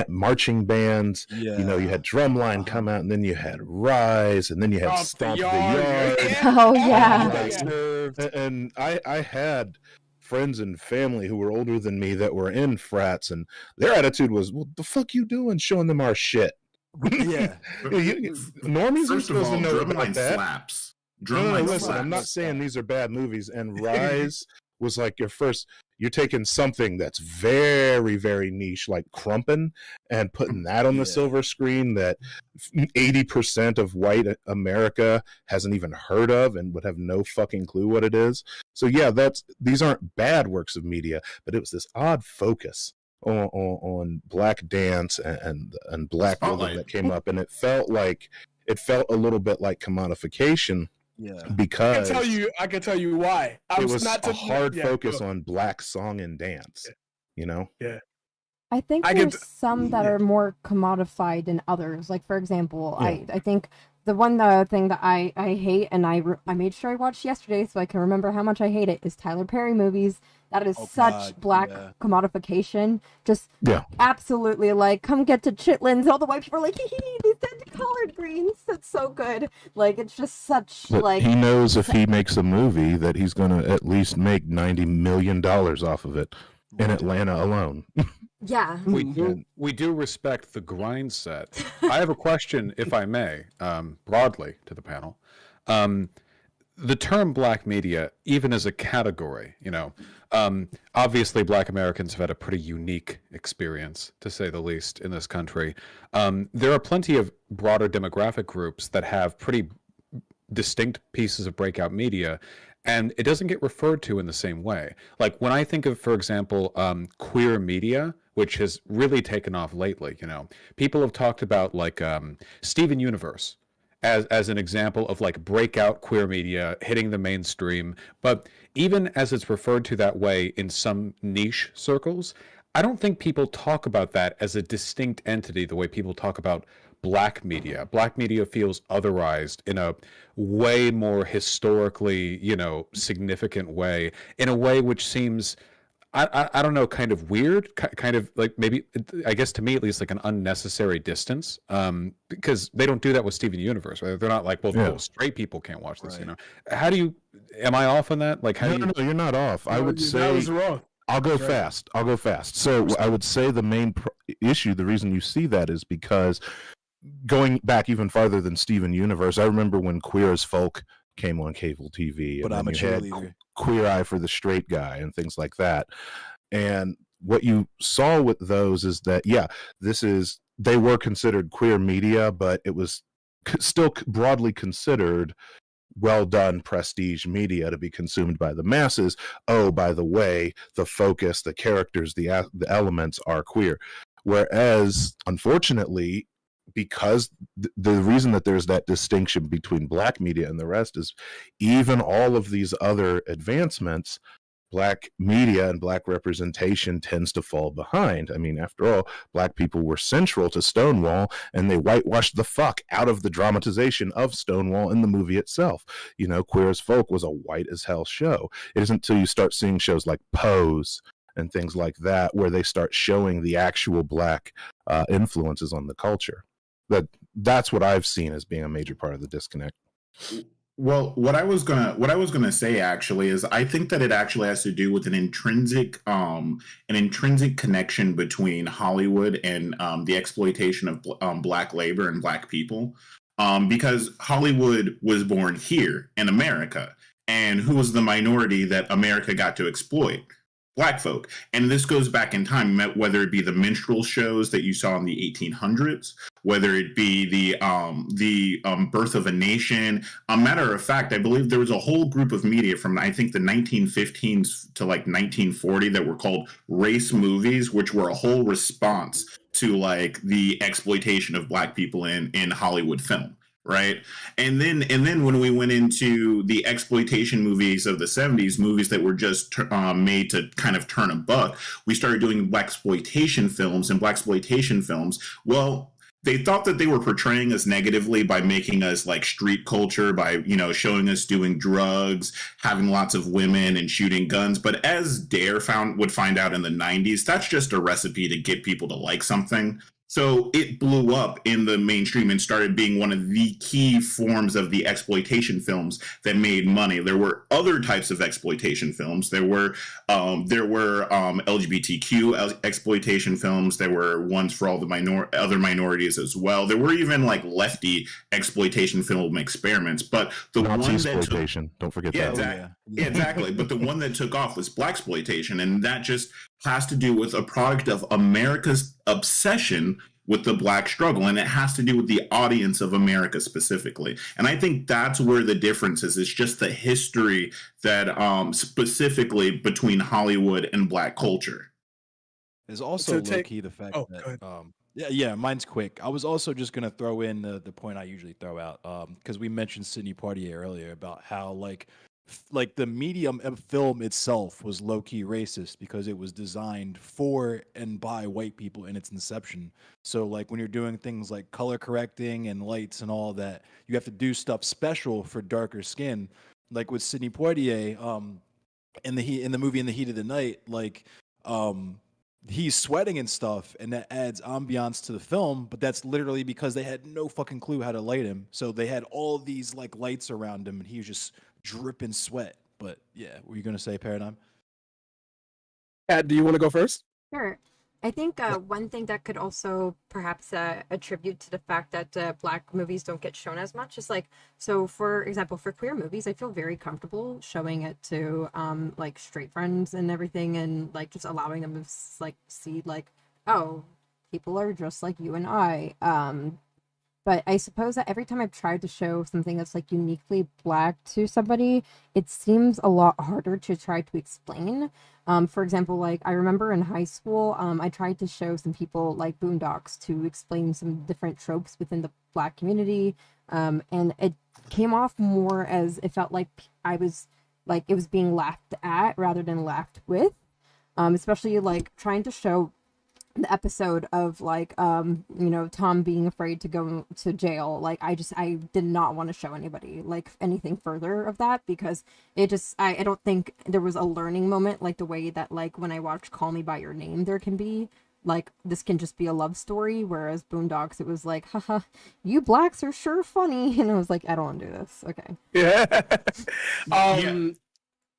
marching bands. Yeah. You had Drumline come out, and then you had Rise, and then you had Stomp the Yard. Oh yeah. And I had friends and family who were older than me that were in frats, and their attitude was, "What the fuck you doing showing them our shit?" Yeah. Normies are supposed to know about that. Slaps. No, listen, I'm not saying these are bad movies, and Rise was like you're taking something that's very, very niche, like Crumpin', and putting that on the silver screen that 80% of white America hasn't even heard of and would have no fucking clue what it is. So yeah, these aren't bad works of media, but it was this odd focus on Black dance and Black rhythm that came up, and it felt a little bit like commodification. Yeah, because I can tell you why. It was a hard focus on Black song and dance. Yeah. I think there's some that are more commodified than others. Like for example, I think the thing that I hate, and I made sure I watched yesterday so I can remember how much I hate it, is Tyler Perry movies. That is such Black commodification. Just absolutely, like, come get to chitlins. All the white people are like, hee, these dead collard greens. That's so good. Like, it's just such, but like... he knows if he makes a movie that he's going to at least make $90 million off of it in Atlanta alone. Yeah. We do respect the grind set. I have a question, if I may, broadly to the panel. The term Black media, even as a category, obviously Black Americans have had a pretty unique experience, to say the least, in this country. There are plenty of broader demographic groups that have pretty distinct pieces of breakout media, and it doesn't get referred to in the same way. Like when I think of, for example, queer media, which has really taken off lately, people have talked about like Steven Universe as an example of like breakout queer media hitting the mainstream. But even as it's referred to that way in some niche circles, I don't think people talk about that as a distinct entity the way people talk about black media. Black media feels otherized in a way more historically, significant way, in a way which seems, I don't know, kind of weird, kind of like, maybe, I guess to me at least, like an unnecessary distance, because they don't do that with Steven Universe, right? They're not like, well, straight people can't watch this, Right. How do you, am I off on that? Like, how do you? No, you're not off. I would say that was wrong. I'll go fast. I'll go fast. So I would say the main issue, the reason you see that is because going back even farther than Steven Universe, I remember when Queer as Folk came on cable TV, But and I'm a then you had cheerleader. Queer Eye for the Straight Guy and things like that. And what you saw with those is that, they were considered queer media, but it was still broadly considered well done prestige media to be consumed by the masses. Oh, by the way, the focus, the characters, the elements are queer. Whereas, unfortunately, because the reason that there's that distinction between black media and the rest is even all of these other advancements, black media and black representation tends to fall behind. I mean, after all, black people were central to Stonewall, and they whitewashed the fuck out of the dramatization of Stonewall in the movie itself. Queer as Folk was a white as hell show. It isn't until you start seeing shows like Pose and things like that where they start showing the actual black influences on the culture. That's what I've seen as being a major part of the disconnect. Well, what I was gonna say actually is I think that it actually has to do with an intrinsic connection between Hollywood and the exploitation of black labor and black people, because Hollywood was born here in America, and who was the minority that America got to exploit? Black folk. And this goes back in time, whether it be the minstrel shows that you saw in the 1800s, whether it be the birth of a nation. A matter of fact, I believe there was a whole group of media from, I think, the 1915s to like 1940 that were called race movies, which were a whole response to like the exploitation of black people in Hollywood film. Right. And then when we went into the exploitation movies of the 70s, movies that were just made to kind of turn a buck, we started doing blaxploitation films and blaxploitation films. Well, they thought that they were portraying us negatively by making us like street culture, by, showing us doing drugs, having lots of women and shooting guns. But as Dare would find out in the 90s, that's just a recipe to get people to like something. So it blew up in the mainstream and started being one of the key forms of the exploitation films that made money. There were other types of exploitation films. There were LGBTQ exploitation films. There were ones for all the other minorities as well. There were even like lefty exploitation film experiments. But the Nazi one that exploitation, don't forget that. Yeah, exactly. But the one that took off was blaxploitation, and that just has to do with a product of America's obsession with the black struggle, and it has to do with the audience of America specifically. And I think that's where the difference is. It's just the history that specifically between Hollywood and black culture. There's also low-key the fact that mine's quick. I was also just gonna throw in the point I usually throw out, because we mentioned Sidney Poitier earlier about how like the medium of film itself was low-key racist because it was designed for and by white people in its inception. So like when you're doing things like color correcting and lights and all that, you have to do stuff special for darker skin. Like with Sidney Poitier, in the movie In the Heat of the Night, like he's sweating and stuff, and that adds ambiance to the film, but that's literally because they had no fucking clue how to light him. So they had all these like lights around him and he was just dripping sweat. But yeah, were you gonna say, Paradigm? Pat, do you want to go first? Sure. I think one thing that could also perhaps attribute to the fact that black movies don't get shown as much is like, so for example, for queer movies, I feel very comfortable showing it to like straight friends and everything, and like just allowing them to like see like, oh, people are just like you and I. But I suppose that every time I've tried to show something that's like uniquely black to somebody, it seems a lot harder to try to explain. For example, like I remember in high school, I tried to show some people like Boondocks to explain some different tropes within the black community. And it came off more as it felt like I was like it was being laughed at rather than laughed with. Especially like trying to show the episode of like Tom being afraid to go to jail, like I did not want to show anybody like anything further of that, because I don't think there was a learning moment like the way that like when I watched Call Me by Your Name there can be. Like, this can just be a love story, whereas Boondocks, it was like, haha, you blacks are sure funny. And I was like, I don't want to do this. Okay. Yeah.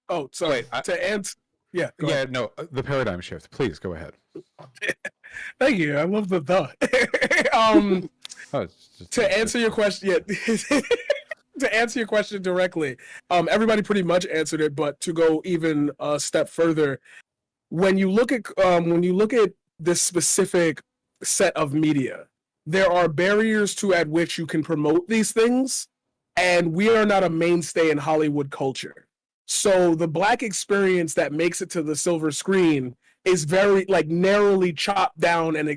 Oh, sorry. To answer. Yeah. No, the paradigm shift. Please go ahead. Thank you. I love the to answer your question, to answer your question directly, everybody pretty much answered it, but to go even a step further, when you look at this specific set of media, there are barriers at which you can promote these things, and we are not a mainstay in Hollywood culture. So the Black experience that makes it to the silver screen is very like narrowly chopped down, and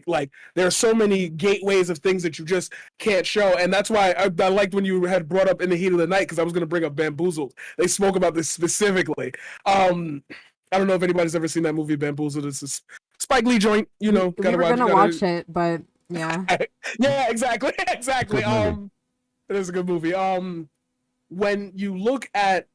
there are so many gateways of things that you just can't show. And that's why I liked when you had brought up In the Heat of the Night, because I was going to bring up Bamboozled. They spoke about this specifically. I don't know if anybody's ever seen that movie Bamboozled. It's a Spike Lee joint, we were gonna watch it, but yeah. Yeah, exactly. It is a good movie. When you look at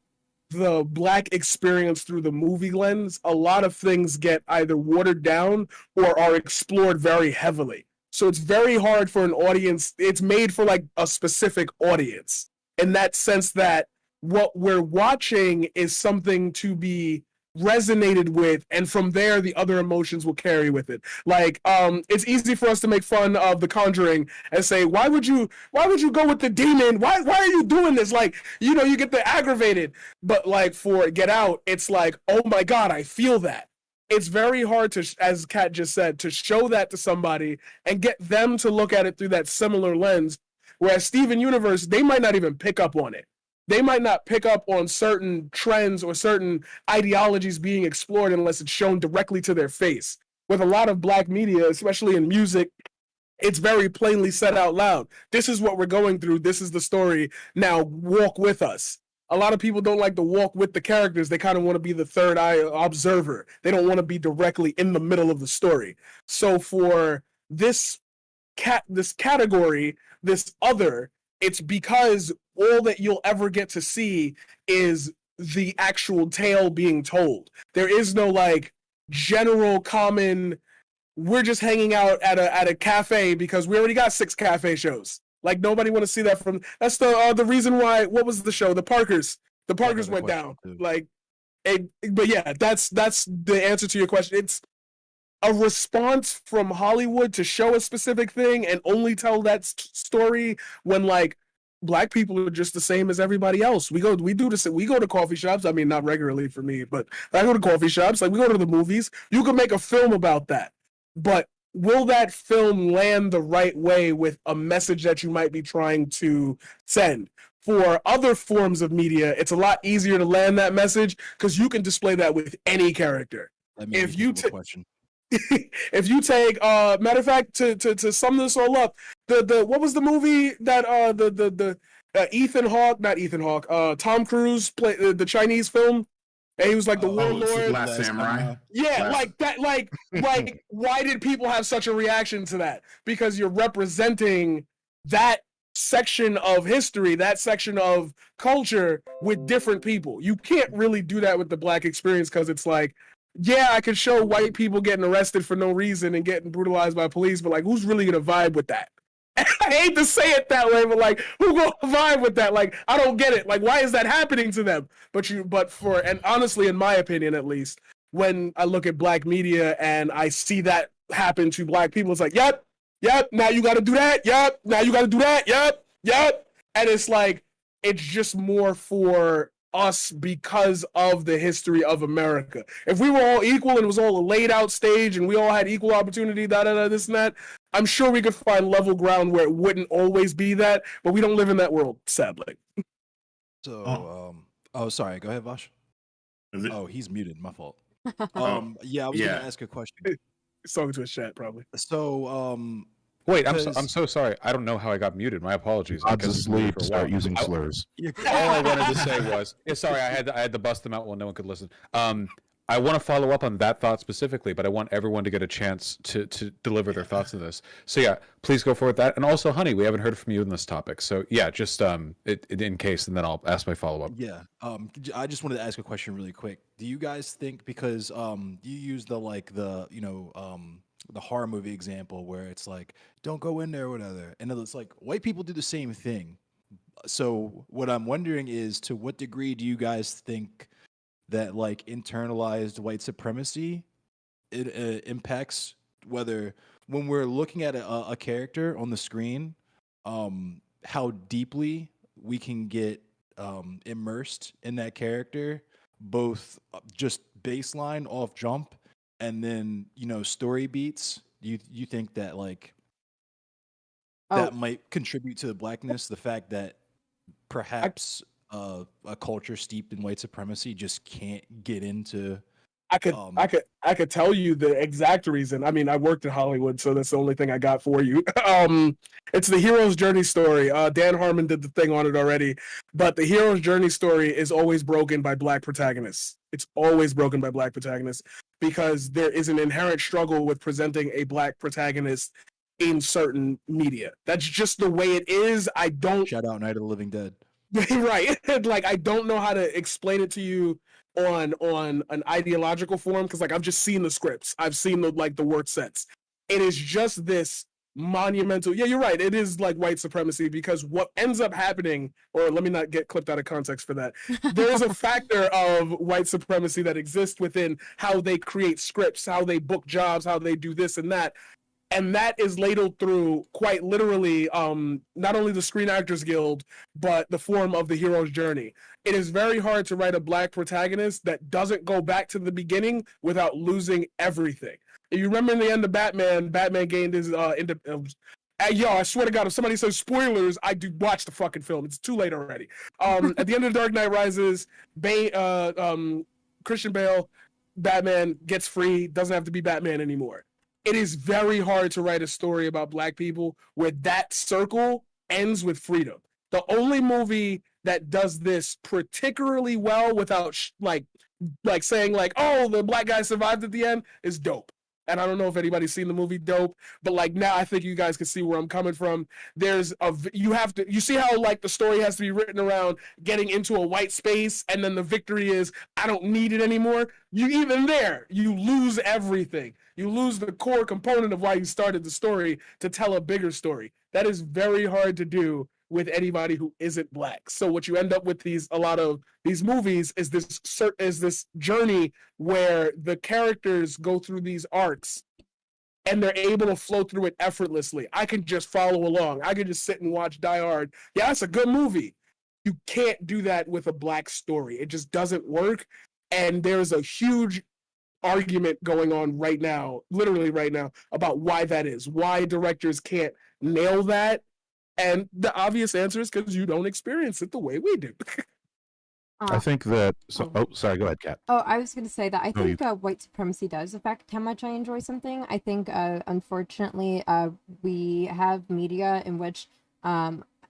the Black experience through the movie lens, a lot of things get either watered down or are explored very heavily. So it's very hard for an audience. It's made for like a specific audience, in that sense that what we're watching is something to be resonated with, and from there the other emotions will carry with it. Like it's easy for us to make fun of The Conjuring and say, why would you go with the demon, why are you doing this, like, you get the aggravated. But like for Get Out, it's like, oh my god, I feel that. It's very hard to, as Kat just said, to show that to somebody and get them to look at it through that similar lens, whereas Steven Universe, they might not even pick up on it. They might not pick up on certain trends or certain ideologies being explored unless it's shown directly to their face. With a lot of Black media, especially in music, it's very plainly said out loud. This is what we're going through. This is the story. Now walk with us. A lot of people don't like to walk with the characters. They kind of want to be the third eye observer. They don't want to be directly in the middle of the story. So for this category, this other, it's because all that you'll ever get to see is the actual tale being told. There is no like general common, we're just hanging out at a cafe because we already got 6 cafe shows. Like, nobody want to see that from. That's the reason why. What was the show? The Parkers went down. Like, but yeah, that's the answer to your question. It's a response from Hollywood to show a specific thing and only tell that story when like Black people are just the same as everybody else. We go to coffee shops. I mean, not regularly for me, but I go to coffee shops. Like, we go to the movies. You can make a film about that, but will that film land the right way with a message that you might be trying to send? For other forms of media, it's a lot easier to land that message because you can display that with any character. If you if you take matter of fact, to sum this all up, the what was the movie that Tom Cruise played, the Chinese film, and he was like the warlord. Last Samurai. Yeah, like that. Like why did people have such a reaction to that? Because you're representing that section of history, that section of culture with different people. You can't really do that with the Black experience because it's like, yeah, I could show white people getting arrested for no reason and getting brutalized by police, but like, who's really gonna vibe with that? I hate to say it that way, but like, who gonna vibe with that? Like, I don't get it. Like, why is that happening to them? And honestly, in my opinion, at least, when I look at Black media and I see that happen to Black people, it's like, yep, now you gotta do that, yep, now you gotta do that, yep. And it's like, it's just more for us because of the history of America. If we were all equal and it was all a laid out stage and we all had equal opportunity, this and that, I'm sure we could find level ground where it wouldn't always be that, but we don't live in that world, sadly. So, sorry, go ahead, Vaush. Oh, he's muted, my fault. Yeah, I was gonna ask a question. He's talking to his chat, probably. So, wait, I'm so sorry. I don't know how I got muted. My apologies. I'll just leave to start using slurs. All I wanted to say was, sorry, I had to bust them out while no one could listen. I want to follow up on that thought specifically, but I want everyone to get a chance to deliver their thoughts on this. So yeah, please go forward with that. And also, Honey, we haven't heard from you in this topic. So yeah, just in case, and then I'll ask my follow up. Yeah. I just wanted to ask a question really quick. Do you guys think, because you use the horror movie example where it's like, don't go in there or whatever, and it's like white people do the same thing. So what I'm wondering is, to what degree do you guys think that like internalized white supremacy impacts whether, when we're looking at a character on the screen, how deeply we can get immersed in that character, both just baseline off jump and then story beats? You think that like that might contribute to the blackness, the fact that perhaps a culture steeped in white supremacy just can't get into? I could tell you the exact reason. I mean, I worked in Hollywood, so that's the only thing I got for you. It's the hero's journey story. Dan Harmon did the thing on it already, but the hero's journey story is always broken by black protagonists. It's always broken by black protagonists because there is an inherent struggle with presenting a black protagonist in certain media. That's just the way it is. I don't shout out Night of the Living Dead. Right. Like, I don't know how to explain it to you on an ideological form, because like I've just seen the scripts. I've seen the word sets. It is just this monumental. Yeah, you're right. It is like white supremacy, because what ends up happening, or let me not get clipped out of context for that. There's a factor of white supremacy that exists within how they create scripts, how they book jobs, how they do this and that. And that is ladled through, quite literally, not only the Screen Actors Guild, but the form of the hero's journey. It is very hard to write a black protagonist that doesn't go back to the beginning without losing everything. If you remember in the end of Batman gained his I swear to God, if somebody says spoilers, I do watch the fucking film. It's too late already. At the end of Dark Knight Rises, Christian Bale, Batman gets free, doesn't have to be Batman anymore. It is very hard to write a story about black people where that circle ends with freedom. The only movie that does this particularly well without like saying like, oh, the black guy survived at the end is Dope. And I don't know if anybody's seen the movie Dope, but like now I think you guys can see where I'm coming from. You see how like the story has to be written around getting into a white space, and then the victory is I don't need it anymore. You lose everything. You lose the core component of why you started the story to tell a bigger story. That is very hard to do with anybody who isn't black. So what you end up with a lot of these movies is this journey where the characters go through these arcs and they're able to flow through it effortlessly. I can just follow along. I can just sit and watch Die Hard. Yeah, that's a good movie. You can't do that with a black story. It just doesn't work. And there's a huge argument going on right now, literally right now, about why that is, why directors can't nail that. And the obvious answer is because you don't experience it the way we do. I think that. Sorry. Go ahead, Kat. Oh, I was going to say that I think white supremacy does affect how much I enjoy something. I think, unfortunately, we have media in which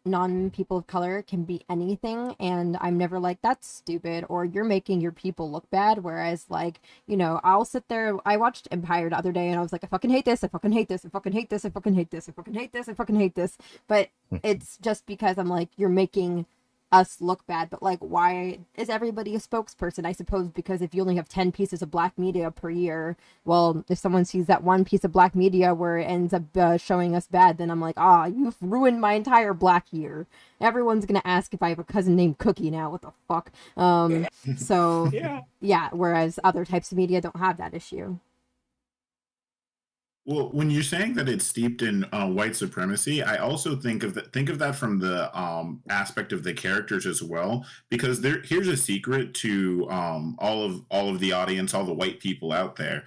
non-people of color can be anything, and I'm never like, that's stupid, or you're making your people look bad. Whereas, like, I'll sit there. I watched Empire the other day, and I was like, I fucking hate this. I fucking hate this. I fucking hate this. I fucking hate this. I fucking hate this. I fucking hate this. But it's just because I'm like, you're making us look bad. But like, why is everybody a spokesperson? I suppose because if you only have 10 pieces of black media per year, well, if someone sees that one piece of black media where it ends up showing us bad, then I'm like, you've ruined my entire black year. Everyone's gonna ask if I have a cousin named Cookie now. What the fuck? So yeah, whereas other types of media don't have that issue. Well, when you're saying that it's steeped in white supremacy, I also think of that from the aspect of the characters as well. Because here's a secret to all of the audience, all the white people out there.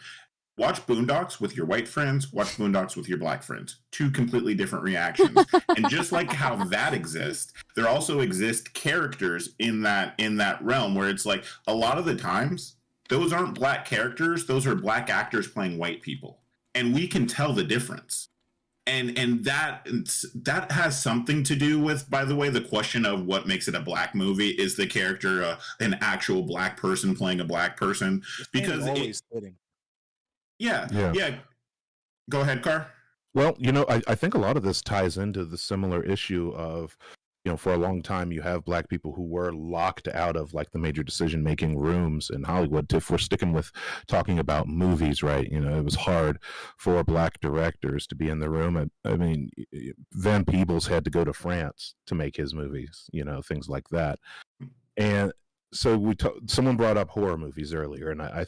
Watch Boondocks with your white friends. Watch Boondocks with your black friends. Two completely different reactions. And just like how that exists, there also exist characters in that realm where it's like a lot of the times those aren't black characters; those are black actors playing white people. And we can tell the difference. and that has something to do with, by the way, the question of what makes it a black movie. Is the character an actual black person playing a black person? Because yeah. Go ahead, Kar. Well, I think a lot of this ties into the similar issue of, for a long time you have black people who were locked out of like the major decision-making rooms in Hollywood. If we're sticking with talking about movies, right? It was hard for black directors to be in the room. I mean, Van Peebles had to go to France to make his movies, things like that. And so someone brought up horror movies earlier, and I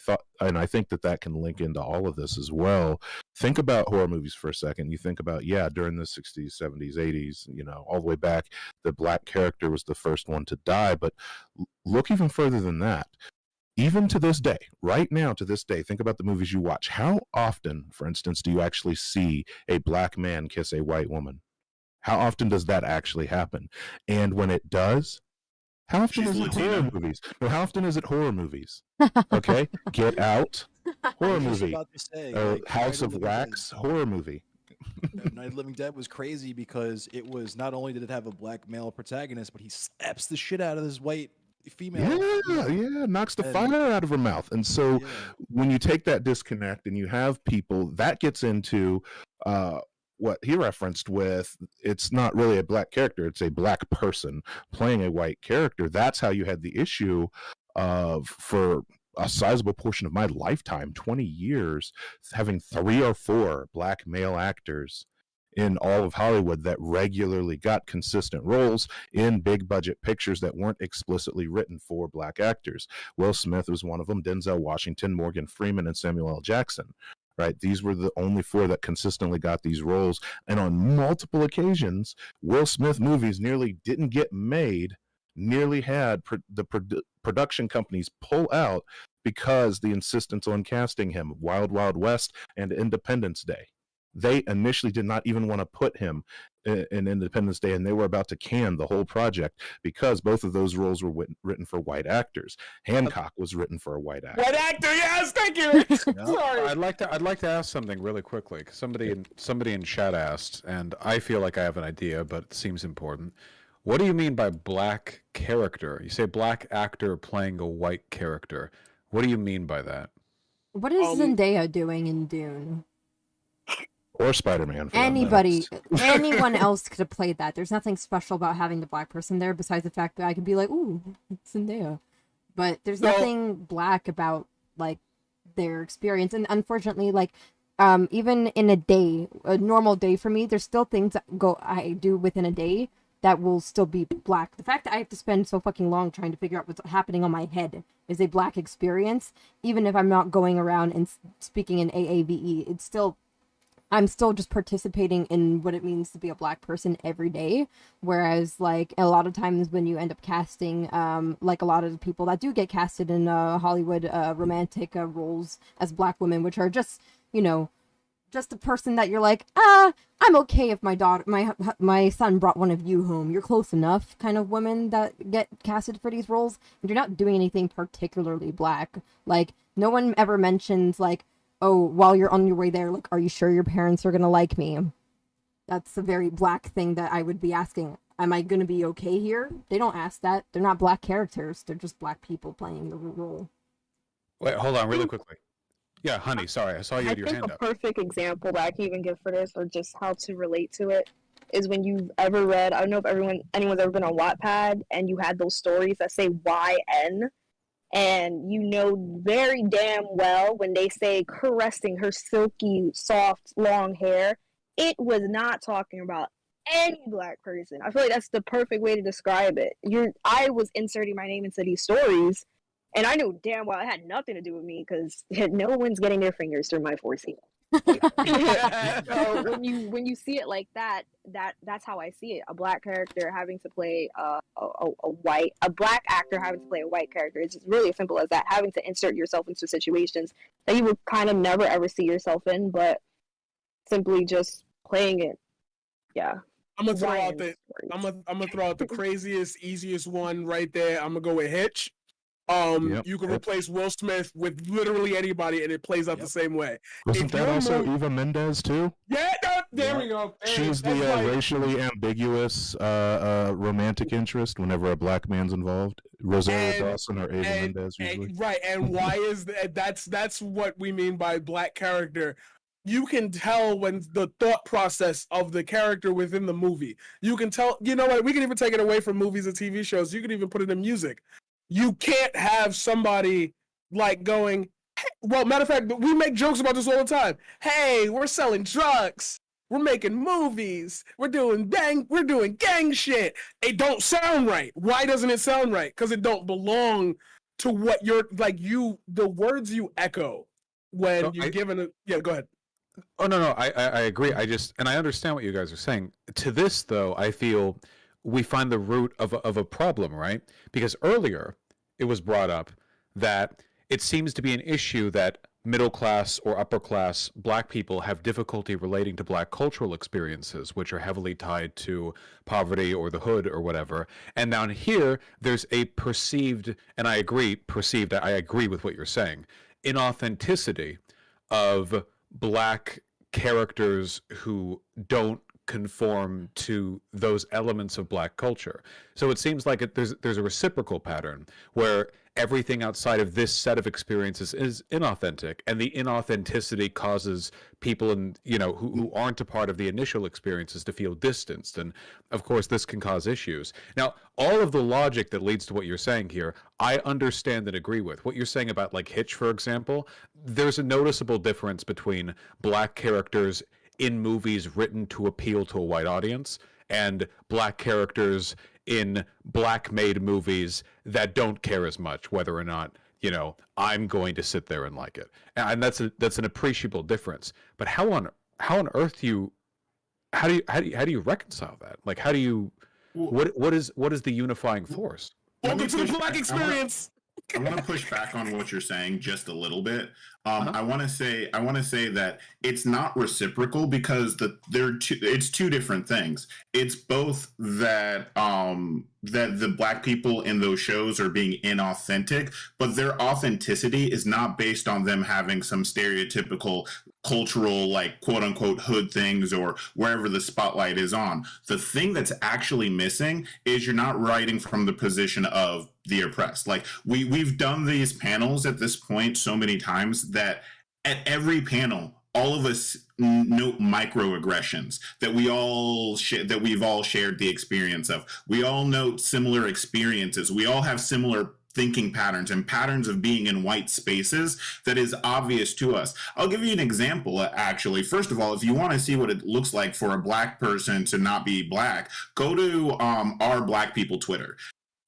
think that can link into all of this as well. Think about horror movies for a second. You think about, during the 60s, 70s, 80s, all the way back, the black character was the first one to die. But look even further than that. Even to this day, right now to this day, think about the movies you watch. How often, for instance, do you actually see a black man kiss a white woman? How often does that actually happen? And when it does, how often is it horror movies? No, how often is it horror movies? Okay, Get Out, horror movie. House of Wax, horror movie. Night of the Living Dead was crazy because it was not only did it have a black male protagonist, but he slaps the shit out of this white female. Yeah, knocks the fire out of her mouth. And so when you take that disconnect and you have people, that gets into what he referenced with, it's not really a black character, it's a black person playing a white character. That's how you had the issue of, for a sizable portion of my lifetime, 20 years, having 3 or 4 black male actors in all of Hollywood that regularly got consistent roles in big budget pictures that weren't explicitly written for black actors. Will Smith was one of them, Denzel Washington, Morgan Freeman, and Samuel L. Jackson. Right, these were the only 4 that consistently got these roles, and on multiple occasions, Will Smith movies nearly didn't get made, nearly had the production companies pull out because the insistence on casting him, Wild Wild West and Independence Day. They initially did not even want to put him in Independence Day, and they were about to can the whole project because both of those roles were written for white actors. Hancock was written for a white actor. White actor, yes, thank you. Sorry. I'd like to ask something really quickly. Somebody in chat asked, and I feel like I have an idea, but it seems important. What do you mean by black character? You say black actor playing a white character. What do you mean by that? What is Zendaya doing in Dune? Or Spider-Man. Anyone else could have played that. There's nothing special about having the black person there besides the fact that I could be like, ooh, it's Zendaya. But there's nothing black about, like, their experience. And unfortunately, like, even in a normal day for me, there's still things that I do within a day that will still be black. The fact that I have to spend so fucking long trying to figure out what's happening on my head is a black experience. Even if I'm not going around and speaking in AAVE, I'm still just participating in what it means to be a black person every day. Whereas, like, a lot of times when you end up casting, like a lot of the people that do get casted in Hollywood romantic roles as black women, which are just, just a person that you're like, I'm okay if my son brought one of you home. You're close enough kind of women that get casted for these roles. And you're not doing anything particularly black. Like, no one ever mentions, like, oh, while you're on your way there, like, are you sure your parents are going to like me? That's a very black thing that I would be asking. Am I going to be okay here? They don't ask that. They're not black characters. They're just black people playing the role. Wait, hold on really quickly. Yeah, honey, sorry. I saw you had your hand up. I think a perfect example that I can even give for this, or just how to relate to it, is when you've ever read, I don't know if anyone's ever been on Wattpad, and you had those stories that say YN, and you know very damn well when they say caressing her silky, soft, long hair, it was not talking about any black person. I feel like that's the perfect way to describe it. I was inserting my name into these stories, and I knew damn well it had nothing to do with me because no one's getting their fingers through my foreskin. So when you see it like that's how I see it. A black character having to play a black actor having to play a white character. It's just really as simple as that, having to insert yourself into situations that you would kind of never ever see yourself in, but simply just playing it. Yeah. I'm gonna throw out the craziest, easiest one right there. I'm gonna go with Hitch. You can replace Will Smith with literally anybody, and it plays out the same way. Wasn't that also Eva Mendes too? Yeah, There we go. She's the racially ambiguous romantic interest whenever a black man's involved. Rosario Dawson or Ava Mendez usually. Right, and why is that? That's what we mean by black character. You can tell when the thought process of the character within the movie. You can tell. You know what? We can even take it away from movies and TV shows. You can even put it in music. You can't have somebody like going. Well, matter of fact, we make jokes about this all the time. Hey, we're selling drugs. We're making movies. We're doing gang shit. It don't sound right. Why doesn't it sound right? Because it don't belong to what you're like. The words you echo when you're given a. Yeah, go ahead. Oh no, I agree. And I understand what you guys are saying. To this though, I feel we find the root of a problem, right? Because earlier it was brought up that it seems to be an issue that middle class or upper class black people have difficulty relating to black cultural experiences, which are heavily tied to poverty or the hood or whatever. And down here, there's a perceived, and I agree with what you're saying, inauthenticity of black characters who don't conform to those elements of black culture. So it seems like there's a reciprocal pattern where everything outside of this set of experiences is inauthentic, and the inauthenticity causes people who aren't a part of the initial experiences to feel distanced. And of course this can cause issues. Now, all of the logic that leads to what you're saying here, I understand and agree with. What you're saying about like Hitch, for example, there's a noticeable difference between black characters in movies written to appeal to a white audience and black characters in black made movies that don't care as much whether or not I'm going to sit there and like it. And that's an appreciable difference. But how on earth how do you reconcile that? Like, how do you what is the unifying force? Welcome to the black experience. I want to push back on what you're saying just a little bit. I want to say that it's not reciprocal because it's two different things. It's both that that the black people in those shows are being inauthentic, but their authenticity is not based on them having some stereotypical cultural, like, quote unquote hood things or wherever the spotlight is on. The thing that's actually missing is you're not writing from the position of the oppressed. Like we've done these panels at this point so many times that at every panel, all of us note microaggressions that we've all shared the experience of. We all note similar experiences. We all have similar thinking patterns and patterns of being in white spaces that is obvious to us. I'll give you an example, actually. First of all, if you want to see what it looks like for a black person to not be black, go to our Black People Twitter.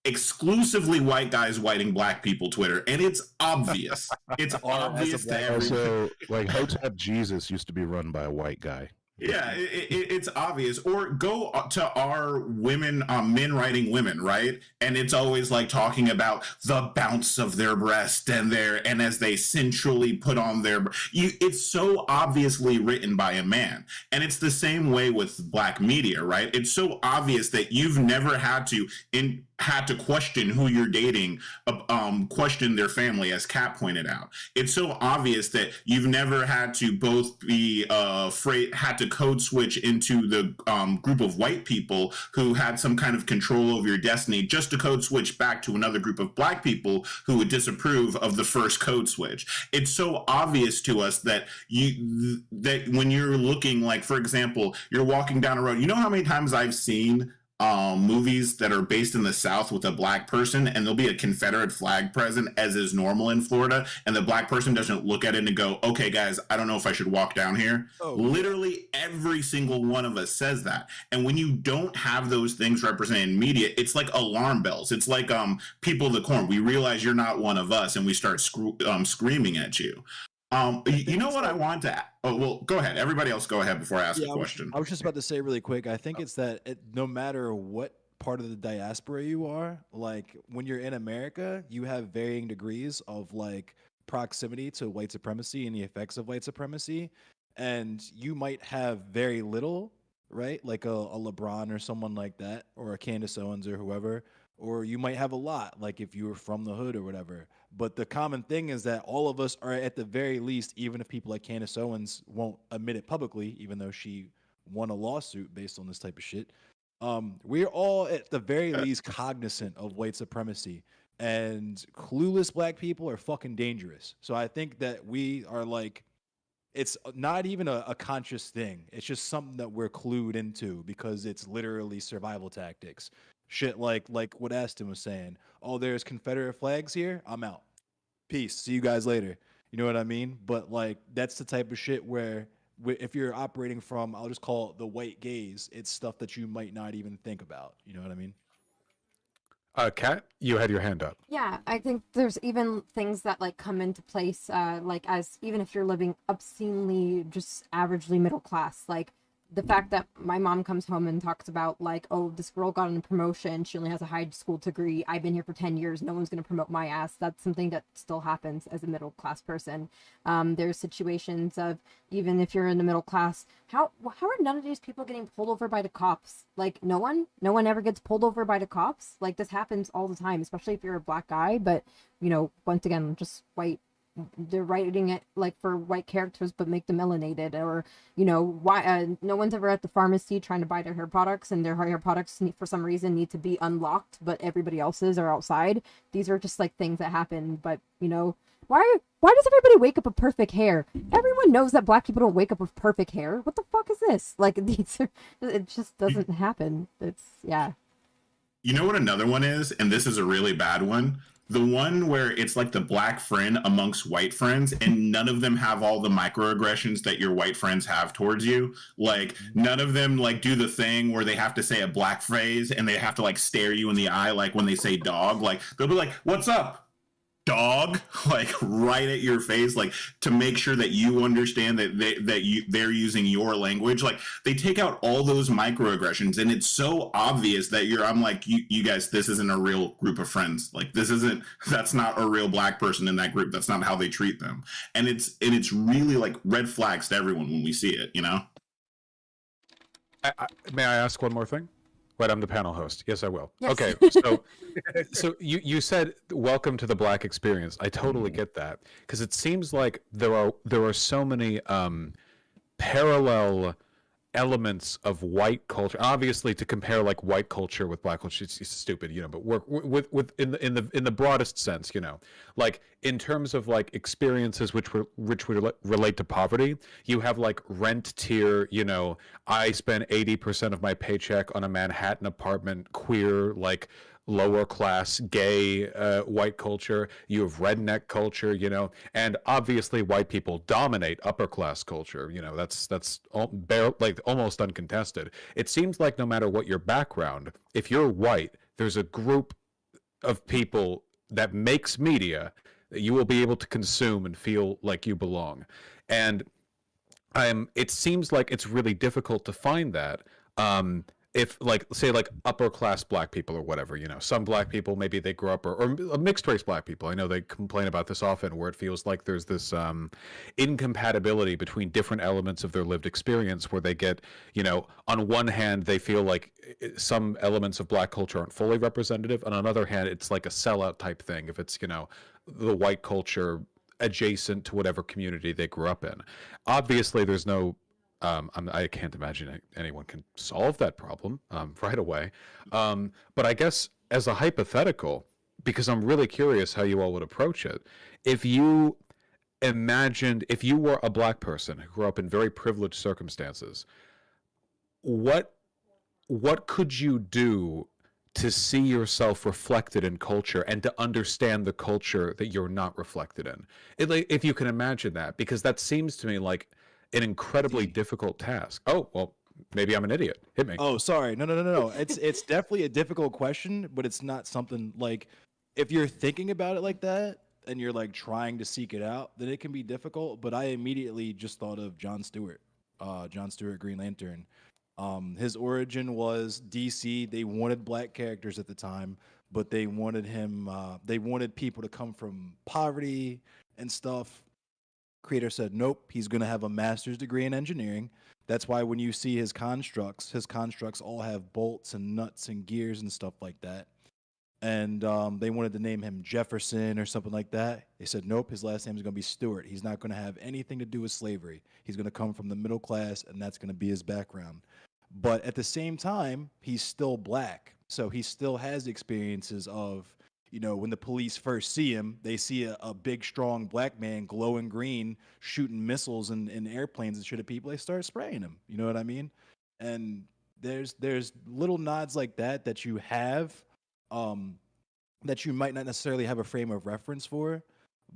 Exclusively white guys whiting black people Twitter, and it's obvious. It's obvious to everyone. So, like, Hotep Jesus used to be run by a white guy. Yeah, it's obvious. Or go to our women, men writing women, right? And it's always like talking about the bounce of their breast and as they sensually put on their. It's so obviously written by a man, and it's the same way with black media, right? It's so obvious that you've never had to question who you're dating, question their family, as Kat pointed out. It's so obvious that you've never had to both be had to code switch into the group of white people who had some kind of control over your destiny just to code switch back to another group of black people who would disapprove of the first code switch. It's so obvious to us that when you're looking, like, for example, you're walking down a road, you know how many times I've seen movies that are based in the South with a black person and there'll be a Confederate flag present, as is normal in Florida, and the black person doesn't look at it and go, okay guys, I don't know if I should walk down here. Literally every single one of us says that. And when you don't have those things represented in media, it's like alarm bells. It's like people of the corn. We realize you're not one of us and we start screaming at you. You know what I want to. Oh, well, go ahead. Everybody else, go ahead before I ask a question. I was just about to say really quick. I think it's that no matter what part of the diaspora you are, like when you're in America, you have varying degrees of like proximity to white supremacy and the effects of white supremacy, and you might have very little, right? Like a LeBron or someone like that, or a Candace Owens or whoever. Or you might have a lot, like if you were from the hood or whatever. But the common thing is that all of us are, at the very least, even if people like Candace Owens won't admit it publicly, even though she won a lawsuit based on this type of shit. We're all at the very least cognizant of white supremacy, and clueless black people are fucking dangerous. So I think that we are like, it's not even a conscious thing. It's just something that we're clued into because it's literally survival tactics. Shit like what Aston was saying. Oh, there's Confederate flags here. I'm out. Peace. See you guys later. You know what I mean? But like that's the type of shit where if you're operating from, I'll just call it the white gaze, it's stuff that you might not even think about. You know what I mean? Kat, you had your hand up. Yeah, I think there's even things that like come into place, like as even if you're living obscenely just averagely middle class, like the fact that my mom comes home and talks about like, oh, this girl got a promotion, she only has a high school degree, I've been here for 10 years, no one's going to promote my ass. That's something that still happens as a middle class person. There's situations of, even if you're in the middle class, how are none of these people getting pulled over by the cops? Like no one ever gets pulled over by the cops. Like this happens all the time, especially if you're a black guy. But you know, once again, just they're writing it like for white characters but make them melanated, or you know, why no one's ever at the pharmacy trying to buy their hair products, and their hair products for some reason need to be unlocked but everybody else's are outside. These are just like things that happen. But you know, why does everybody wake up with perfect hair? Everyone knows that black people don't wake up with perfect hair. What the fuck is this? Like these are, it just doesn't happen. It's yeah. You know what another one is, and this is a really bad one? The one where it's like the black friend amongst white friends, and none of them have all the microaggressions that your white friends have towards you. Like none of them like do the thing where they have to say a black phrase and they have to like stare you in the eye, like when they say dog. Like they'll be like, "What's up, dog?" Like right at your face, like to make sure that you understand that they're using your language. Like they take out all those microaggressions, and it's so obvious that I'm like, you guys, this isn't a real group of friends. Like that's not a real black person in that group. That's not how they treat them. And it's really like red flags to everyone when we see it, you know? May I ask one more thing? Wait, I'm the panel host. Yes, I will. Yes. Okay, so you said welcome to the black experience. I totally get that, because it seems like there are so many parallel elements of white culture. Obviously, to compare like white culture with black culture, it's stupid, you know. But we're with in the broadest sense, you know, like in terms of like experiences which relate to poverty, you have like rent tier. You know, I spend 80% of my paycheck on a Manhattan apartment. Queer, like lower class gay white culture. You have redneck culture, you know, and obviously white people dominate upper class culture. You know, that's like almost uncontested. It seems like no matter what your background, if you're white, there's a group of people that makes media that you will be able to consume and feel like you belong. And it seems like it's really difficult to find that. If like say like upper class black people or whatever, you know, some black people, maybe they grew up, or mixed race black people, I know they complain about this often, where it feels like there's this incompatibility between different elements of their lived experience, where they get, you know, on one hand they feel like some elements of black culture aren't fully representative, and on the other hand it's like a sellout type thing if it's, you know, the white culture adjacent to whatever community they grew up in. Obviously there's no I can't imagine anyone can solve that problem right away. But I guess as a hypothetical, because I'm really curious how you all would approach it, if you were a black person who grew up in very privileged circumstances, what could you do to see yourself reflected in culture and to understand the culture that you're not reflected in? If you can imagine that, because that seems to me like an incredibly difficult task. Oh, well, maybe I'm an idiot. Hit me. Oh, sorry. No. It's definitely a difficult question, but it's not something like, if you're thinking about it like that and you're like trying to seek it out, then it can be difficult. But I immediately just thought of Jon Stewart, Green Lantern. His origin was DC. They wanted black characters at the time, but they wanted people to come from poverty and stuff. Creator said, nope, he's going to have a master's degree in engineering. That's why when you see his constructs all have bolts and nuts and gears and stuff like that. and they wanted to name him Jefferson or something like that. They said, nope, his last name is going to be Stewart. He's not going to have anything to do with slavery. He's going to come from the middle class, and that's going to be his background. But at the same time, he's still black. So he still has experiences of, you know, when the police first see him, they see a big, strong black man glowing green, shooting missiles and airplanes and shit at people. They start spraying him. You know what I mean? And there's little nods like that you have, that you might not necessarily have a frame of reference for,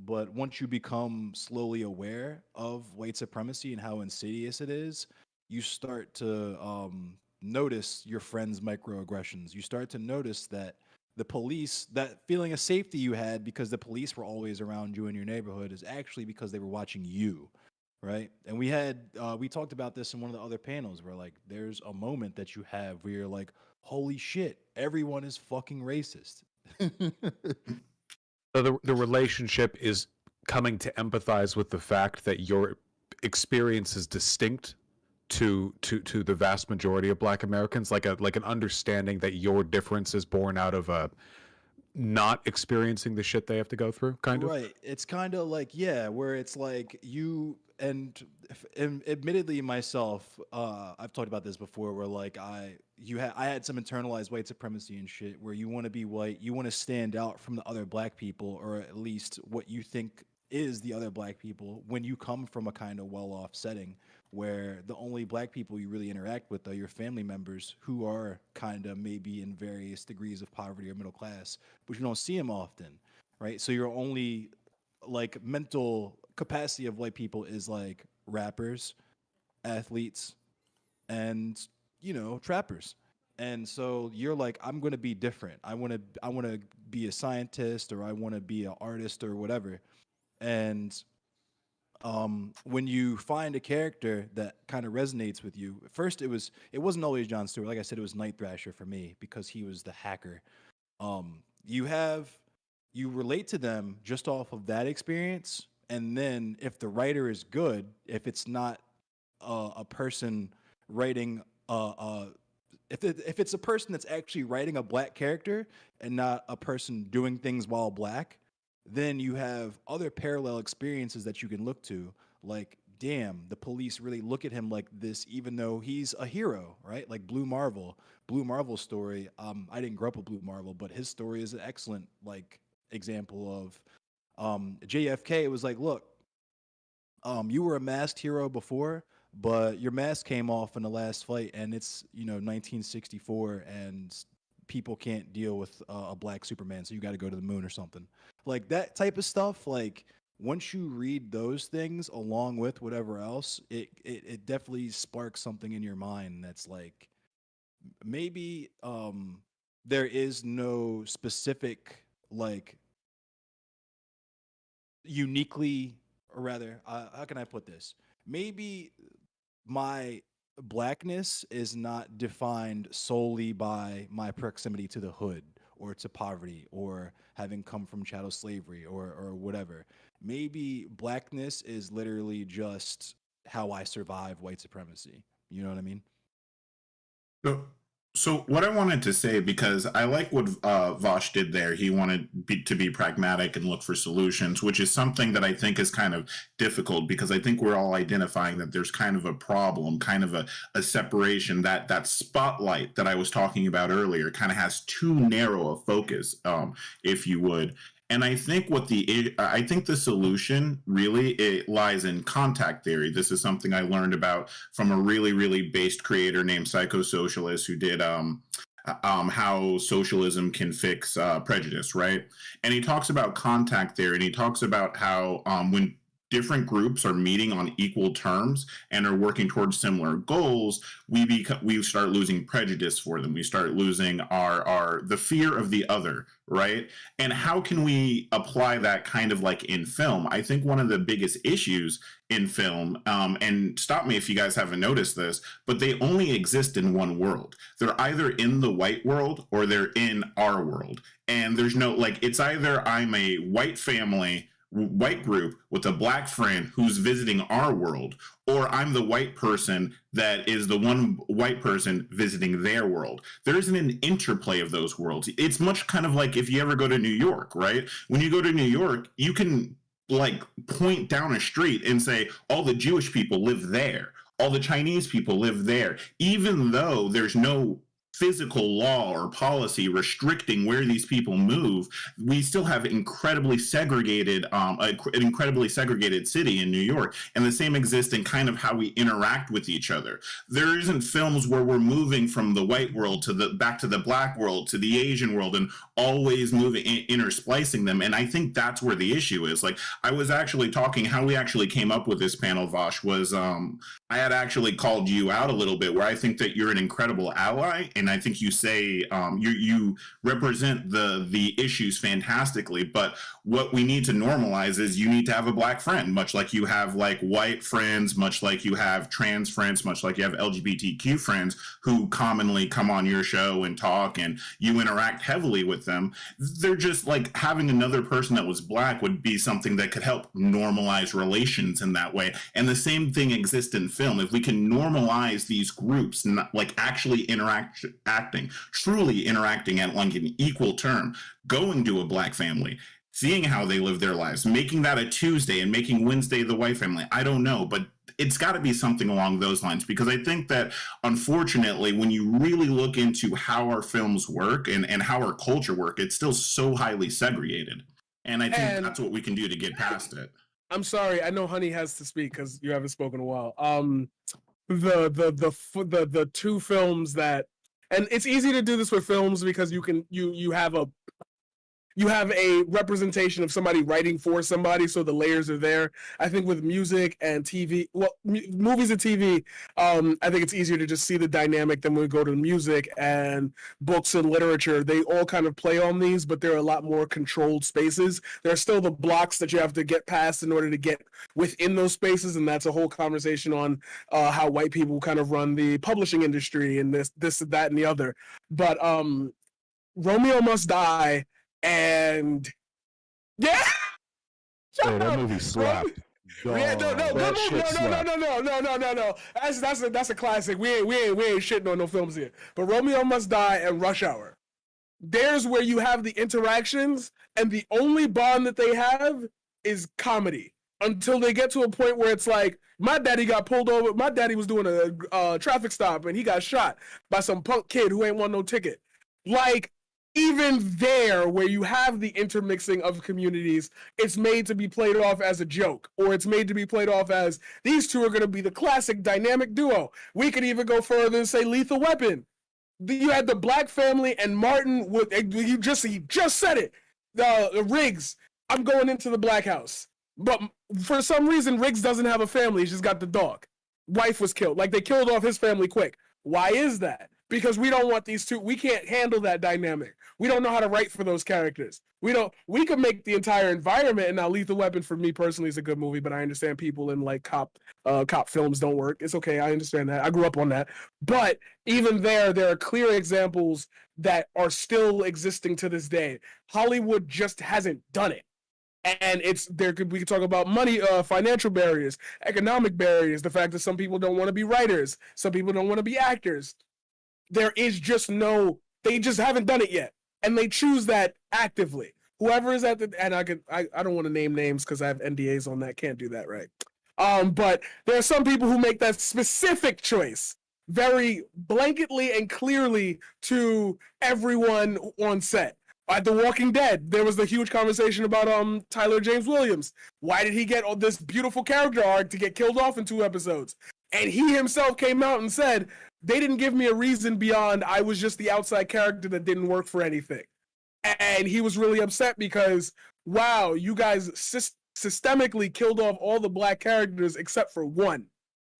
but once you become slowly aware of white supremacy and how insidious it is, you start to notice your friends' microaggressions. You start to notice that the police, that feeling of safety you had because the police were always around you in your neighborhood, is actually because they were watching you. Right. And we talked about this in one of the other panels where, like, there's a moment that you have where you're like, holy shit, everyone is fucking racist. So the relationship is coming to empathize with the fact that your experience is distinct to the vast majority of Black Americans, like an understanding that your difference is born out of not experiencing the shit they have to go through, kind of. Right. It's kind of like, yeah, where it's like you, and admittedly myself, I've talked about this before, where like I had some internalized white supremacy and shit, where you want to be white, you want to stand out from the other black people, or at least what you think is the other black people, when you come from a kind of well-off setting where the only black people you really interact with are your family members, who are kind of maybe in various degrees of poverty or middle class, but you don't see them often, right? So your only like mental capacity of white people is like rappers, athletes, and, you know, trappers. And so you're like, I'm going to be different. I want to be a scientist, or I want to be an artist or whatever. And when you find a character that kind of resonates with you, at first it wasn't always Jon Stewart. Like I said, it was Night Thrasher for me because he was the hacker. You relate to them just off of that experience, and then if the writer is good, if it's not a person writing if it's a person that's actually writing a black character and not a person doing things while black, then you have other parallel experiences that you can look to, like, damn, the police really look at him like this, even though he's a hero, right? Like Blue Marvel's story. I didn't grow up with Blue Marvel, but his story is an excellent like example of JFK. It was like, look, you were a masked hero before, but your mask came off in the last fight, and it's 1964, and people can't deal with a black Superman, so you got to go to the moon or something. Like that type of stuff, like once you read those things along with whatever else, it definitely sparks something in your mind that's like, maybe there is no specific, like, uniquely, or rather, how can I put this? Maybe my blackness is not defined solely by my proximity to the hood or to poverty or having come from chattel slavery or whatever. Maybe blackness is literally just how I survive white supremacy. You know what I mean? So what I wanted to say, because I like what Vaush did there. He wanted to be pragmatic and look for solutions, which is something that I think is kind of difficult, because I think we're all identifying that there's kind of a problem, kind of a separation, that spotlight that I was talking about earlier kind of has too narrow a focus, if you would. And I think the solution really, it lies in contact theory. This is something I learned about from a really, really based creator named Psychosocialist, who did how socialism can fix prejudice, right? And he talks about contact theory, and he talks about how when different groups are meeting on equal terms and are working towards similar goals, we start losing prejudice for them. We start losing the fear of the other, right? And how can we apply that kind of like in film? I think one of the biggest issues in film, and stop me if you guys haven't noticed this, but they only exist in one world. They're either in the white world or they're in our world. And there's no, like, it's either I'm a white family white group with a black friend who's visiting our world, or I'm the white person that is the one white person visiting their world. There isn't an interplay of those worlds. It's much kind of like if you ever go to New York, right? When you go to New York, you can like point down a street and say all the Jewish people live there, all the Chinese people live there, even though there's no physical law or policy restricting where these people move. We still have an incredibly segregated city in New York, and the same exists in kind of how we interact with each other. There isn't films where we're moving from the white world to back to the black world to the Asian world and always moving intersplicing them. And I think that's where the issue is. Like, I was actually talking, how we actually came up with this panel, Vaush, was I had actually called you out a little bit, where I think that you're an incredible ally, and I think you say you represent the issues fantastically. But what we need to normalize is you need to have a black friend, much like you have like white friends, much like you have trans friends, much like you have LGBTQ friends who commonly come on your show and talk, and you interact heavily with them. They're just like, having another person that was black would be something that could help normalize relations in that way. And the same thing exists in film. If we can normalize these groups, not like actually truly interacting at like an equal term, going to a black family, seeing how they live their lives, making that a Tuesday and making Wednesday the white family. I don't know, but it's got to be something along those lines, because I think that unfortunately, when you really look into how our films work and how our culture work, it's still so highly segregated. And I think that's what we can do to get past it. I'm sorry, I know Honey has to speak because you haven't spoken in a while. The two films that, and it's easy to do this with films because you have a representation of somebody writing for somebody, so the layers are there. I think with music and TV, movies and TV, I think it's easier to just see the dynamic than when we go to music and books and literature. They all kind of play on these, but there are a lot more controlled spaces. There are still the blocks that you have to get past in order to get within those spaces, and that's a whole conversation on how white people kind of run the publishing industry and this, that, and the other. But Romeo Must Die. And yeah, hey, that movie slapped. Yeah, no. That's a classic. We ain't shitting on no films here. But Romeo Must Die and Rush Hour. There's where you have the interactions, and the only bond that they have is comedy. Until they get to a point where it's like, my daddy got pulled over. My daddy was doing a traffic stop, and he got shot by some punk kid who ain't won no ticket. Like, even there, where you have the intermixing of communities, it's made to be played off as a joke, or it's made to be played off as, these two are going to be the classic dynamic duo. We could even go further and say Lethal Weapon. You had the black family and Martin, he just said it, Riggs, I'm going into the black house. But for some reason, Riggs doesn't have a family, he's just got the dog. Wife was killed. Like, they killed off his family quick. Why is that? Because we don't want these two, we can't handle that dynamic. We don't know how to write for those characters. We could make the entire environment, and now Lethal Weapon for me personally is a good movie, but I understand people in like cop films don't work. It's okay, I understand that. I grew up on that. But even there are clear examples that are still existing to this day. Hollywood just hasn't done it. And we could talk about money, financial barriers, economic barriers, the fact that some people don't want to be writers, some people don't want to be actors. There is just they just haven't done it yet. And they choose that actively. Whoever is at and I don't want to name names because I have NDAs on that. Can't do that, right? But there are some people who make that specific choice very blanketly and clearly to everyone on set. At The Walking Dead, there was the huge conversation about Tyler James Williams. Why did he get all this beautiful character arc to get killed off in 2 episodes? And he himself came out and said, they didn't give me a reason beyond I was just the outside character that didn't work for anything. And he was really upset because, wow, you guys systemically killed off all the black characters except for one.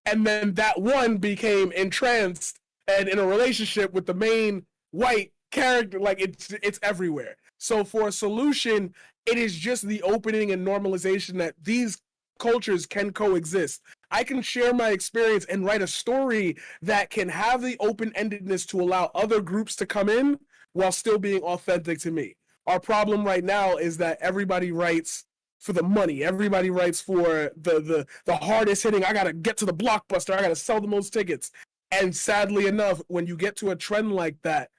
And then that one became entranced and in a relationship with the main white character. Like, it's everywhere. So for a solution, it is just the opening and normalization that these cultures can coexist. I can share my experience and write a story that can have the open-endedness to allow other groups to come in while still being authentic to me. Our problem right now is that everybody writes for the money. Everybody writes for the hardest hitting. I gotta get to the blockbuster. I gotta sell the most tickets. And sadly enough, when you get to a trend like that,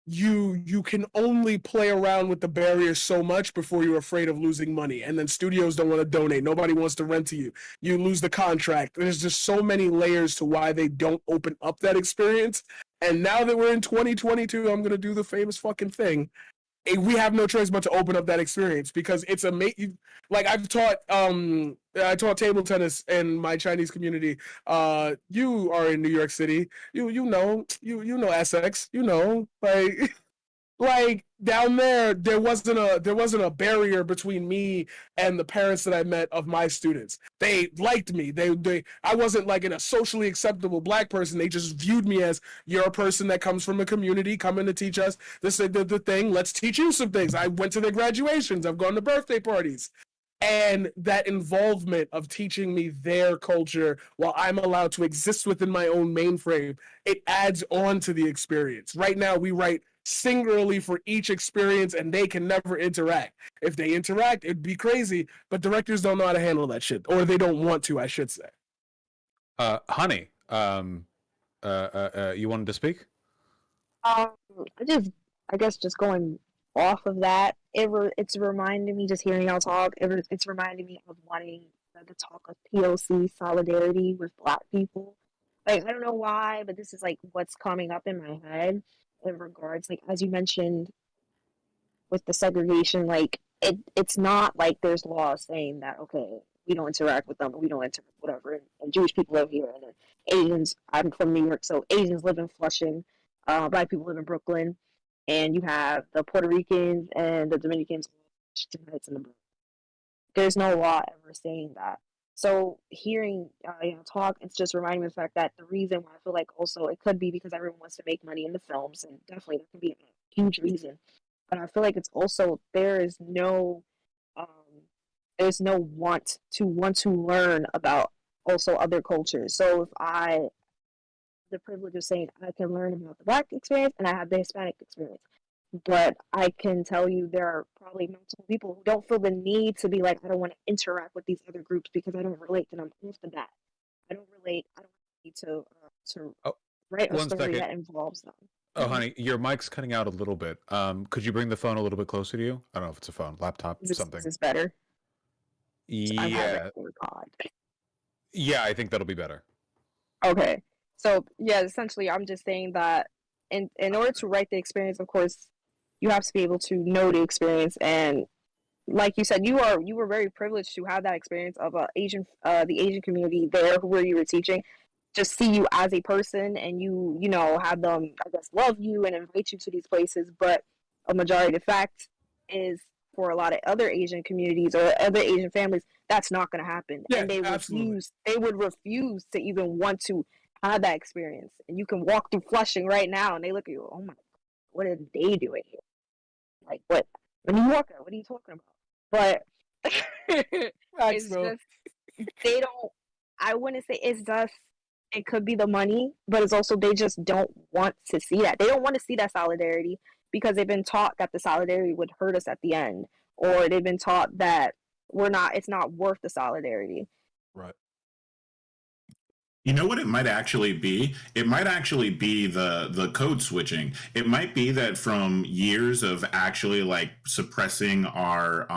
you can only play around with the barriers so much before you're afraid of losing money. And then studios don't want to donate. Nobody wants to rent to you. You lose the contract. There's just so many layers to why they don't open up that experience. And now that we're in 2022, I'm going to do the famous fucking thing. We have no choice but to open up that experience because it's amazing. Like I taught table tennis in my Chinese community. You are in New York City. You know Essex. You know, like down there wasn't a barrier between me and the parents that I met of my students. They liked me. I wasn't like in a socially acceptable black person. They just viewed me as, you're a person that comes from a community coming to teach us this the thing. Let's teach you some things. I went to their graduations. I've gone to birthday parties. And that involvement of teaching me their culture while I'm allowed to exist within my own mainframe, it adds on to the experience. Right now, we write singularly for each experience, and they can never interact. If they interact, it'd be crazy, but directors don't know how to handle that shit, or they don't want to, I should say. Honey, you wanted to speak? I guess just going off of that, it's reminding me, just hearing y'all talk, it's reminding me of wanting the talk of POC solidarity with Black people. Like, I don't know why, but this is like what's coming up in my head in regards, like, as you mentioned with the segregation, like it's not like there's laws saying that, okay, we don't interact with them, we don't interact whatever, and Jewish people live here, and then Asians, I'm from New York, so Asians live in Flushing, Black people live in Brooklyn, and you have the Puerto Ricans and the Dominicans in the Bronx. There's no law ever saying that. So hearing talk, it's just reminding me of the fact that the reason why I feel like also it could be because everyone wants to make money in the films, and definitely that can be a huge reason. But I feel like it's also there's no want to learn about also other cultures. So if I have the privilege of saying I can learn about the Black experience and I have the Hispanic experience, but I can tell you there are probably multiple people who don't feel the need to be like, I don't want to interact with these other groups because I don't relate to them off the bat. I don't need to write a story that involves them. Oh, honey, your mic's cutting out a little bit. Could you bring the phone a little bit closer to you? I don't know if it's a phone, laptop, something. Is this better? Yeah. Yeah, I think that'll be better. Okay. So, yeah, essentially, I'm just saying that in order to write the experience, of course, you have to be able to know the experience. And like you said, you were very privileged to have that experience of the Asian community there where you were teaching. Just see you as a person, and you have them, I guess, love you and invite you to these places. But a majority of the fact is, for a lot of other Asian communities or other Asian families, that's not going to happen. Yeah, and they would refuse to even want to have that experience. And you can walk through Flushing right now and they look at you, oh my God, what are they doing here? Like, what? When you walk out, what are you talking about? But it's just, they don't, I wouldn't say it's just, it could be the money, but it's also they just don't want to see that. They don't want to see that solidarity because they've been taught that the solidarity would hurt us at the end, or they've been taught that it's not worth the solidarity. Right. You know what it might actually be? It might actually be the code switching. It might be that from years of actually like suppressing our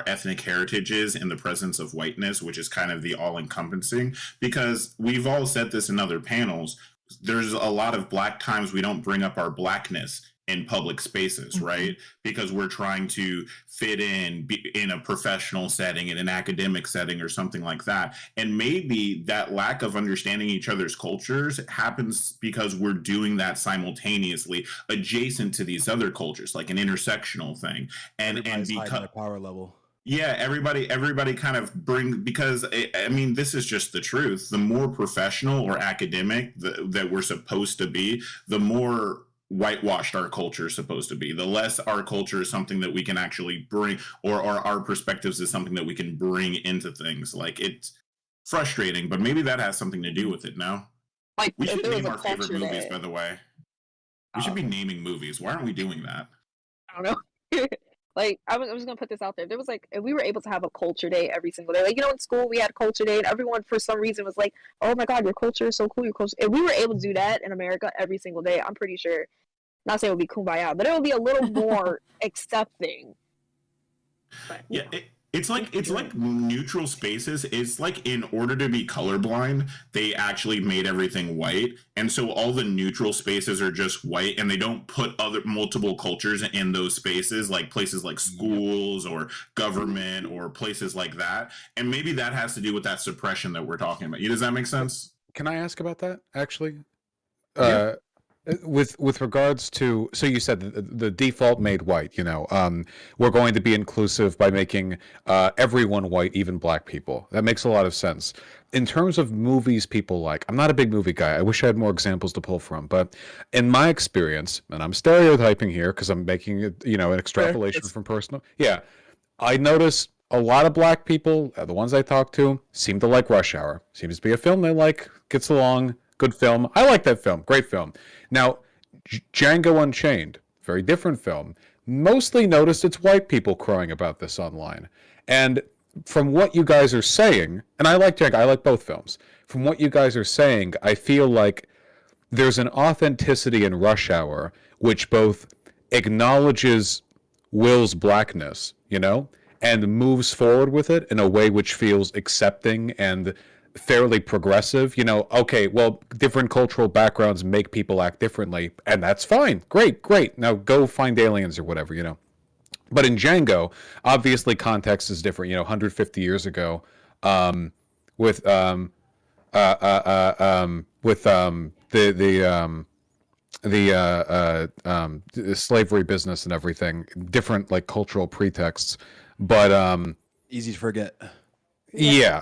ethnic heritages in the presence of whiteness, which is kind of the all-encompassing, because we've all said this in other panels, there's a lot of Black times we don't bring up our Blackness in public spaces, right? Because we're trying to fit in a professional setting, in an academic setting or something like that. And maybe that lack of understanding each other's cultures happens because we're doing that simultaneously adjacent to these other cultures, like an intersectional thing. And because power level. Yeah, everybody kind of because I mean, this is just the truth. The more professional or academic that we're supposed to be, the more whitewashed our culture is supposed to be, the less our culture is something that we can actually bring, or our perspectives is something that we can bring into things. Like, it's frustrating, but maybe that has something to do with it. No, like, we should name our favorite movies, by the way. We should be naming movies. Why aren't we doing that? I don't know. Like, I was gonna put this out there. There was like, if we were able to have a culture day every single day, like, you know, in school we had culture day, and everyone for some reason was like, "Oh my God, your culture is so cool, your culture." If we were able to do that in America every single day, I'm pretty sure, not saying it would be kumbaya, but it would be a little more accepting. But, yeah, it's like neutral spaces. It's like in order to be colorblind, they actually made everything white, and so all the neutral spaces are just white, and they don't put other multiple cultures in those spaces, like places like schools or government or places like that. And maybe that has to do with that suppression that we're talking about. Does that make sense? Can I ask about that actually? Yeah. With regards to, so you said the default made white, you know, we're going to be inclusive by making everyone white, even black people. That makes a lot of sense. In terms of movies people like, I'm not a big movie guy. I wish I had more examples to pull from, but in my experience, and I'm stereotyping here because I'm making it, you know, an extrapolation from personal. Yeah, I notice a lot of black people, the ones I talk to, seem to like Rush Hour. Seems to be a film they like, gets along. Good film. I like that film. Great film. Now, Django Unchained, very different film. Mostly noticed it's white people crowing about this online. And from what you guys are saying, and I like Django, I like both films. From what you guys are saying, I feel like there's an authenticity in Rush Hour which both acknowledges Will's blackness, you know, and moves forward with it in a way which feels accepting and fairly progressive. You know, okay, well, different cultural backgrounds make people act differently, and that's fine. Great. Now go find aliens or whatever, you know. But in Django, obviously context is different. You know, 150 years ago, with the slavery business and everything, different like cultural pretexts, but easy to forget. Yeah.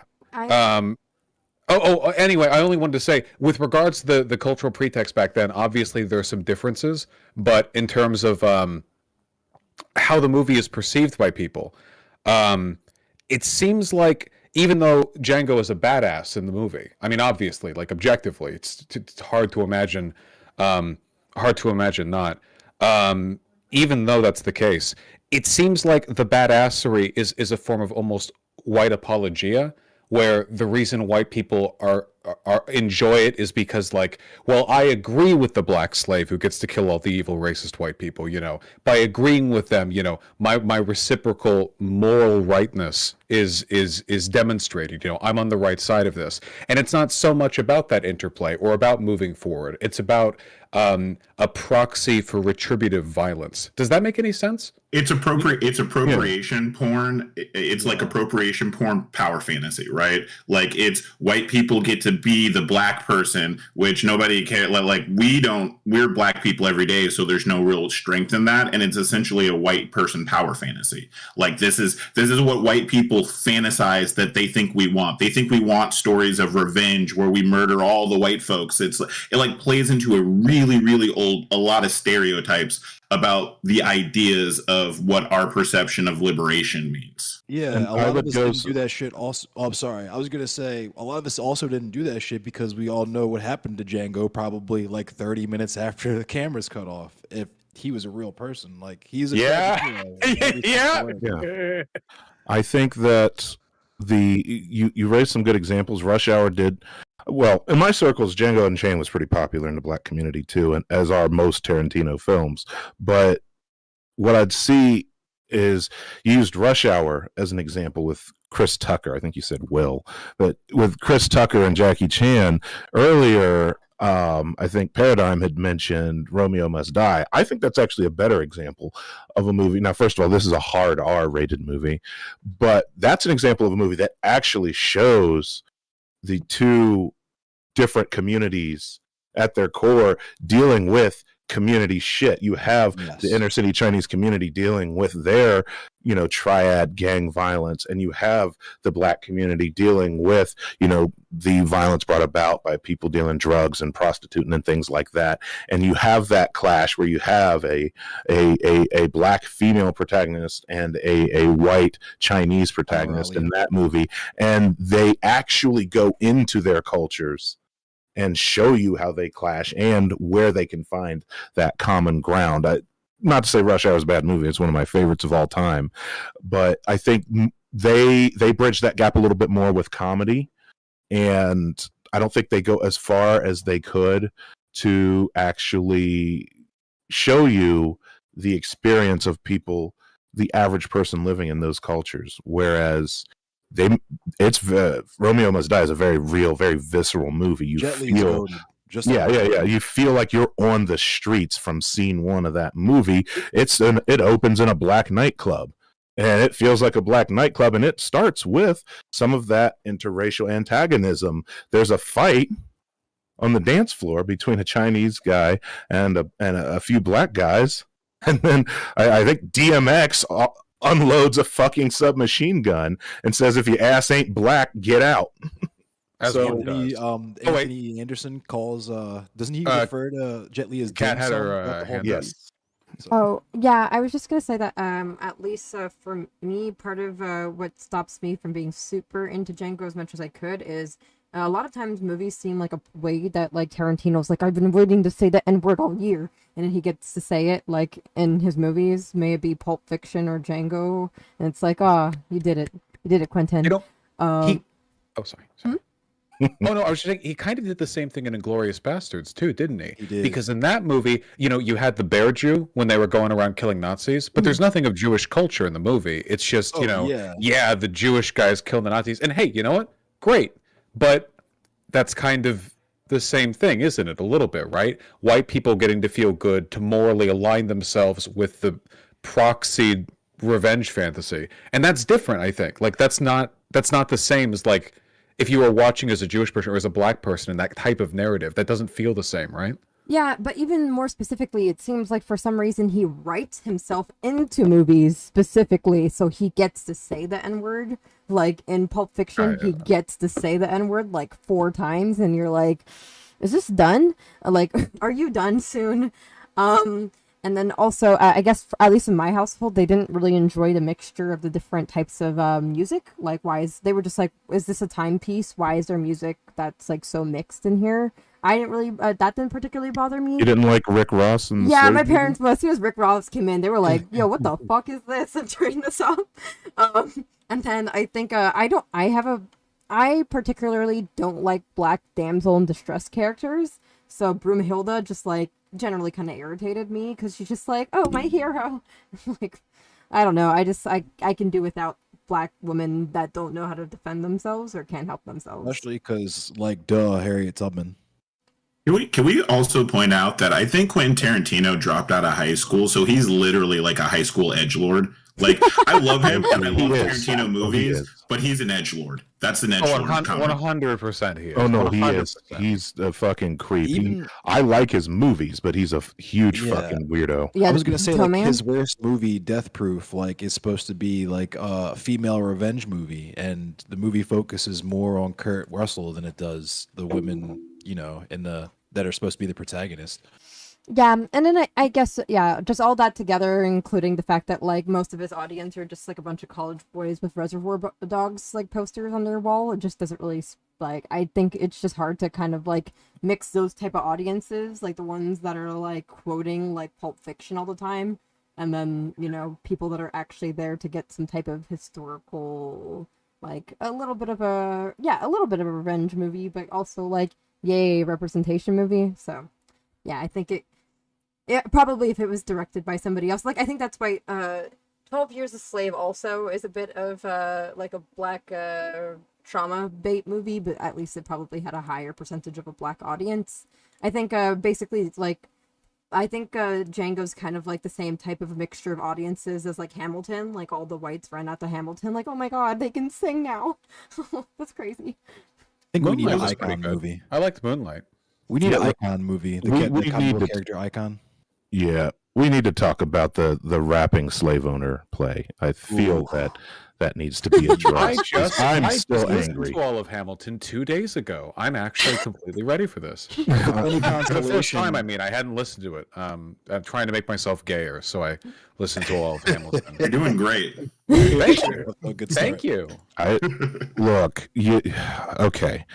Anyway, I only wanted to say, with regards to the cultural pretext back then, obviously there are some differences, but in terms of how the movie is perceived by people, it seems like, even though Django is a badass in the movie, I mean, obviously, like objectively, it's hard to imagine not. Even though that's the case, it seems like the badassery is a form of almost white apologia, where the reason white people are enjoy it is because, like, well, I agree with the black slave who gets to kill all the evil racist white people, you know. By agreeing with them, you know, my reciprocal moral rightness is demonstrated. You know, I'm on the right side of this. And it's not so much about that interplay or about moving forward. It's about a proxy for retributive violence. Does that make any sense? It's appropriation porn. It's like appropriation porn power fantasy, right? Like, it's white people get to be the black person, which nobody cares. Like, we're black people every day, so there's no real strength in that, and it's essentially a white person power fantasy. Like, this is what white people fantasize that they think we want. They think we want stories of revenge where we murder all the white folks. It like plays into a lot of stereotypes about the ideas of what our perception of liberation means. Yeah, and a lot of us didn't do that shit also. Oh, I'm sorry. I was going to say, a lot of us also didn't do that shit because we all know what happened to Django probably like 30 minutes after the cameras cut off. If he was a real person, like, he's a yeah. I think that you raised some good examples. Rush Hour did well in my circles. Django Unchained was pretty popular in the black community too, and as are most Tarantino films. But what I'd see is you used Rush Hour as an example with Chris Tucker. I think you said Will, but with Chris Tucker and Jackie Chan earlier. I think Paradigm had mentioned Romeo Must Die. I think that's actually a better example of a movie. Now, first of all, this is a hard R-rated movie, but that's an example of a movie that actually shows the two different communities at their core dealing with community shit. You have the inner city Chinese community dealing with their, you know, triad gang violence, and you have the black community dealing with, you know, the violence brought about by people dealing drugs and prostituting and things like that. And you have that clash where you have a black female protagonist and a white Chinese protagonist in that movie, and they actually go into their cultures and show you how they clash and where they can find that common ground. not to say Rush Hour is a bad movie. It's one of my favorites of all time. But I think they bridge that gap a little bit more with comedy. And I don't think they go as far as they could to actually show you the experience of people, the average person living in those cultures. Whereas Romeo Must Die is a very real, very visceral movie. You feel, you feel like you're on the streets from scene one of that movie. It opens in a black nightclub, and it feels like a black nightclub, and it starts with some of that interracial antagonism. There's a fight on the dance floor between a Chinese guy and a few black guys, and then I think DMX unloads a fucking submachine gun and says, "If your ass ain't black, get out." Anthony Anderson calls. Doesn't he refer to Jet Li as Cat had her yes. So. Oh, yeah, I was just going to say that at least for me, part of what stops me from being super into Django as much as I could is a lot of times movies seem like a way that, like, Tarantino's like, I've been waiting to say the N-word all year, and then he gets to say it, like, in his movies, may it be Pulp Fiction or Django, and it's like, you did it. You did it, Quentin. Sorry. Oh no, I was just saying he kind of did the same thing in Inglourious Bastards too, didn't he? He did. Because in that movie, you had the Bear Jew when they were going around killing Nazis, but there's nothing of Jewish culture in the movie. It's just, the Jewish guys killing the Nazis. And hey, you know what? Great. But that's kind of the same thing, isn't it? A little bit, right? White people getting to feel good to morally align themselves with the proxied revenge fantasy. And that's different, I think. Like that's not the same as like if you were watching as a Jewish person or as a black person in that type of narrative. That doesn't feel the same, right? Yeah, but even more specifically, it seems like for some reason he writes himself into movies specifically so he gets to say the N-word. Like in Pulp Fiction, he gets to say the N-word like 4 times, and you're like, is this done? Like, are you done soon? And then also, I guess, at least in my household, they didn't really enjoy the mixture of the different types of music. Like, they were just like, is this a timepiece? Why is there music that's like so mixed in here? I didn't really, that didn't particularly bother me. You didn't like Rick Ross? And yeah, my parents, as soon as Rick Ross came in, they were like, yo, what the fuck is this? And turning this off. And then I think, I particularly don't like black damsel in distress characters. So Broomhilda just like generally kind of irritated me because she's just like, oh, my hero. Like, I don't know. I can do without black women that don't know how to defend themselves or can't help themselves. Especially because, like, Harriet Tubman. Can we also point out that I think Quentin Tarantino dropped out of high school, so he's literally like a high school edgelord. Like, I love him and I love Tarantino movies, but he's an edgelord. That's an edgelord. 100% he is. Oh no, 100%. he is. He's a fucking creep. I like his movies, but he's a huge fucking weirdo. Yeah, I was gonna say like his worst movie, Death Proof, like is supposed to be like a female revenge movie, and the movie focuses more on Kurt Russell than it does the women, that are supposed to be the protagonist. Yeah, and then I guess, just all that together, including the fact that, like, most of his audience are just, like, a bunch of college boys with Reservoir Dogs, like, posters on their wall. It just doesn't really, like, I think it's just hard to kind of, like, mix those type of audiences, like, the ones that are, like, quoting, like, Pulp Fiction all the time, and then, people that are actually there to get some type of historical, like, a little bit of a revenge movie, but also, like, yay, representation movie. So, yeah, I think probably if it was directed by somebody else. Like, I think that's why 12 Years a Slave also is a bit of like a black trauma bait movie, but at least it probably had a higher percentage of a black audience. I think basically it's like, I think Django's kind of like the same type of a mixture of audiences as like Hamilton. Like all the whites ran out to Hamilton like, oh my god, they can sing now. That's crazy. I think we need an icon movie. I liked Moonlight. We need an icon movie. The comic book character icon. Yeah, we need to talk about the rapping slave owner play. I feel that needs to be addressed. I'm still angry. To all of Hamilton 2 days ago. I'm actually completely ready for this. For the first time, I hadn't listened to it. I'm trying to make myself gayer, so I listened to all of Hamilton. You're doing great. Thank you. Okay.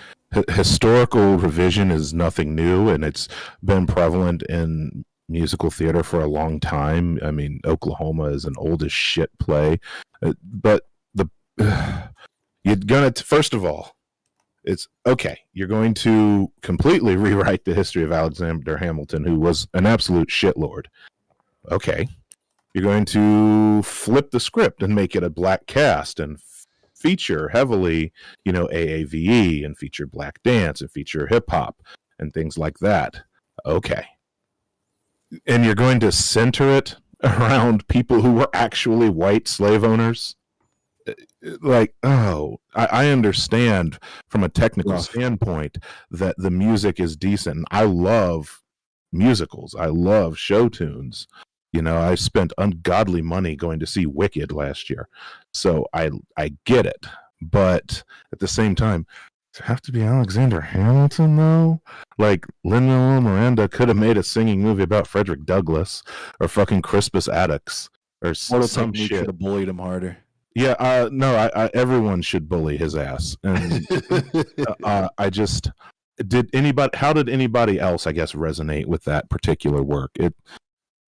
Historical revision is nothing new, and it's been prevalent in musical theater for a long time. I mean, Oklahoma is an old as shit play, but you're gonna first of all, it's okay. You're going to completely rewrite the history of Alexander Hamilton, who was an absolute shitlord. Okay, you're going to flip the script and make it a black cast and feature heavily, AAVE and feature black dance and feature hip hop and things like that. Okay. And you're going to center it around people who were actually white slave owners? Like, I understand from a technical standpoint that the music is decent. I love musicals. I love show tunes. I spent ungodly money going to see Wicked last year. So I get it. But at the same time, does it have to be Alexander Hamilton, though? Like, Lin-Manuel Miranda could have made a singing movie about Frederick Douglass or fucking Crispus Attucks or some shit. Should have bullied him harder. Yeah, no, everyone should bully his ass. And how did anybody else, I guess, resonate with that particular work? It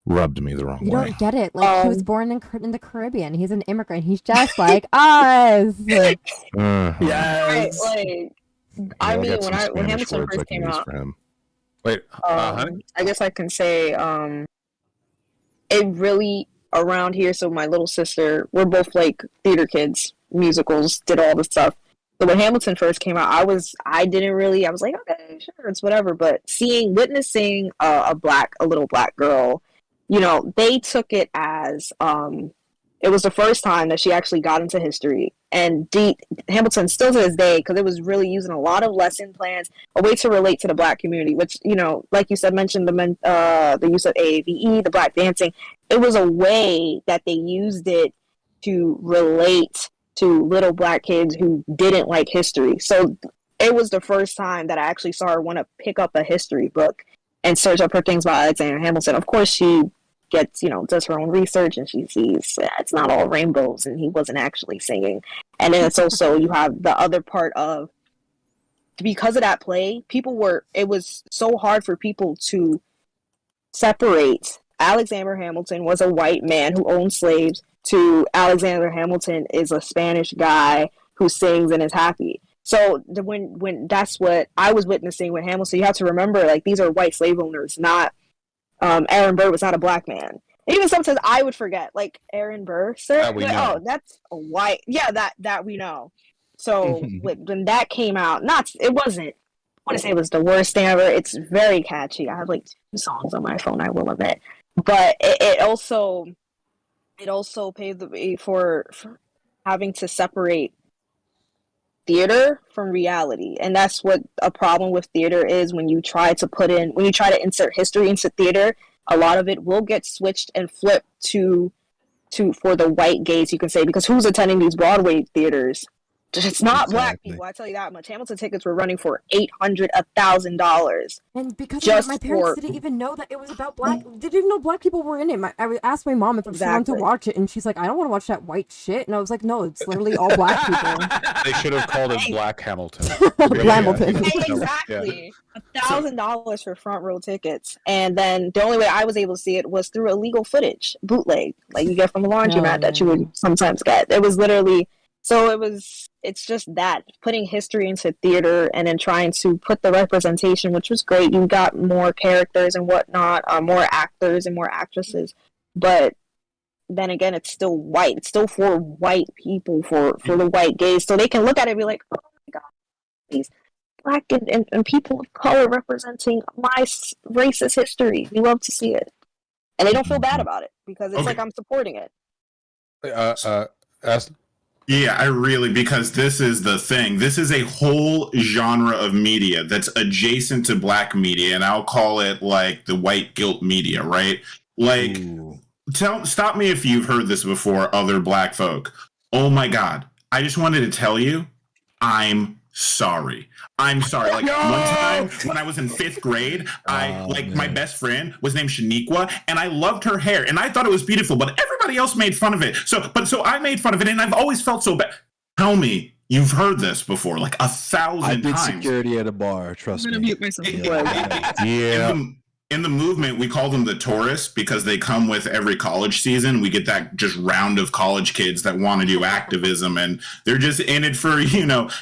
rubbed me the wrong way. You don't get it. Like, he was born in the Caribbean. He's an immigrant. He's just like us. Yes. Right, I mean, when Hamilton first came out, wait, honey? I guess I can say, it really around here. So my little sister, we're both like theater kids, musicals, did all the stuff. So when Hamilton first came out, I was like, okay, sure, it's whatever. But witnessing a little black girl, they took it as it was the first time that she actually got into history. And Hamilton still to this day, because it was really using a lot of lesson plans, a way to relate to the black community, which, like you said, mentioned the use of AAVE, the black dancing. It was a way that they used it to relate to little black kids who didn't like history. So it was the first time that I actually saw her want to pick up a history book and search up her things about Alexander Hamilton. Of course, she gets, does her own research, and she sees it's not all rainbows and he wasn't actually singing. And then it's also, you have the other part of, because of that play, it was so hard for people to separate Alexander Hamilton was a white man who owned slaves to Alexander Hamilton is a Spanish guy who sings and is happy. So when that's what I was witnessing with Hamilton, you have to remember, like, these are white slave owners, not Aaron Burr was not a black man. Even sometimes I would forget, like, Aaron Burr, sir. That's a white. Yeah, that we know. So when that came out, it wasn't. I want to say it was the worst thing ever. It's very catchy. I have like 2 songs on my phone, I will admit. But it also paved the way for having to separate theater from reality. And that's what a problem with theater is. When you try to insert history into theater, a lot of it will get switched and flipped to for the white gaze, you can say, because who's attending these Broadway theaters? It's not black people, I tell you that much. Hamilton tickets were running for $800, $1,000. And because my parents didn't even know that it was about didn't even know black people were in it. I asked my mom if she wanted to watch it, and she's like, I don't want to watch that white shit. And I was like, no, it's literally all black people. They should have called it Black Hamilton. Hamilton. Exactly. $1,000 for front row tickets. And then the only way I was able to see it was through illegal footage, bootleg, like you get from a laundromat that you would sometimes get. It was literally... So it's just that, putting history into theater and then trying to put the representation, which was great. You got more characters and whatnot, more actors and more actresses. But then again, it's still white. It's still for white people, for the white gaze. So they can look at it and be like, oh my God, these black and people of color representing my racist history. We love to see it. And they don't feel bad about it because it's like I'm supporting it. Aston? Yeah, because this is the thing. This is a whole genre of media that's adjacent to black media, and I'll call it like the white guilt media, right? Like, stop me if you've heard this before, other black folk. Oh my God. I just wanted to tell you, I'm sorry. Like, one time when I was in 5th grade, my best friend was named Shaniqua, and I loved her hair, and I thought it was beautiful, but everybody else made fun of it. So I made fun of it, and I've always felt so bad. Tell me, you've heard this before, like 1,000 times. I did security at a bar, trust me. I'm going to mute myself. in the movement, we call them the tourists because they come with every college season. We get that just round of college kids that want to do activism, and they're just in it for,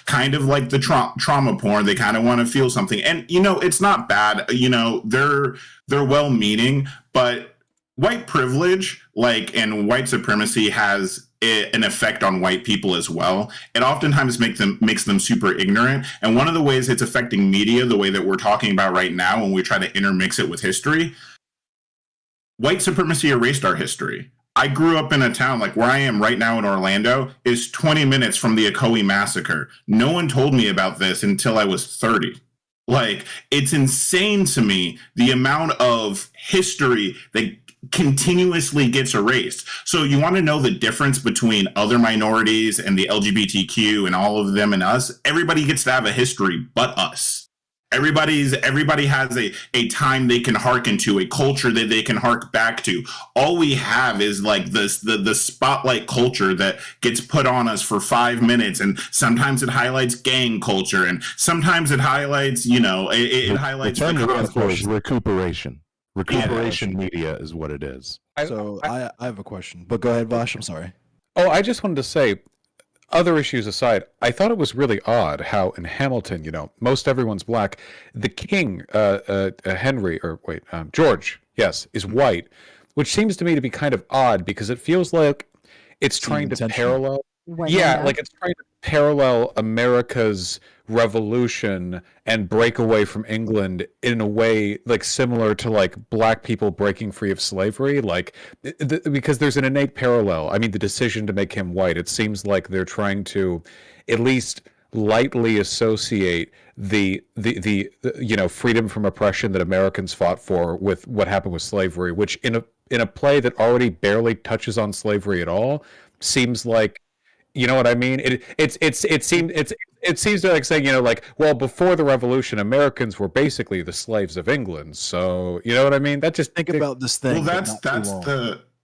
kind of like the trauma porn. They kind of want to feel something, and it's not bad. They're well-meaning, but white privilege, and white supremacy has an effect on white people as well. It oftentimes makes them super ignorant. And one of the ways it's affecting media, the way that we're talking about right now, when we try to intermix it with history, white supremacy erased our history. I grew up in a town like where I am right now in Orlando is 20 minutes from the Ocoee massacre. No one told me about this until I was 30. It's insane to me the amount of history that continuously gets erased. So you want to know the difference between other minorities and the LGBTQ and all of them and us? Everybody gets to have a history but us. Everybody has a time they can hearken to, a culture that they can hark back to. All we have is the spotlight culture that gets put on us for 5 minutes, and sometimes it highlights gang culture, and sometimes it highlights, it highlights the term for is recuperation. Recuperation media is what it is. So I have a question, but go ahead, Vaush. I'm sorry. Oh, I just wanted to say, other issues aside, I thought it was really odd how in Hamilton, most everyone's black. The king, George, yes, is white, which seems to me to be kind of odd because it feels like it's trying to parallel. It's trying to parallel America's revolution and break away from England in a way similar to black people breaking free of slavery, because there's an innate parallel. I mean, the decision to make him white, it seems like they're trying to at least lightly associate the freedom from oppression that Americans fought for with what happened with slavery, which in a play that already barely touches on slavery at all seems like, you know what I mean? It seems to saying, well, before the revolution, Americans were basically the slaves of England. So, you know what I mean? That just think about this thing. Well,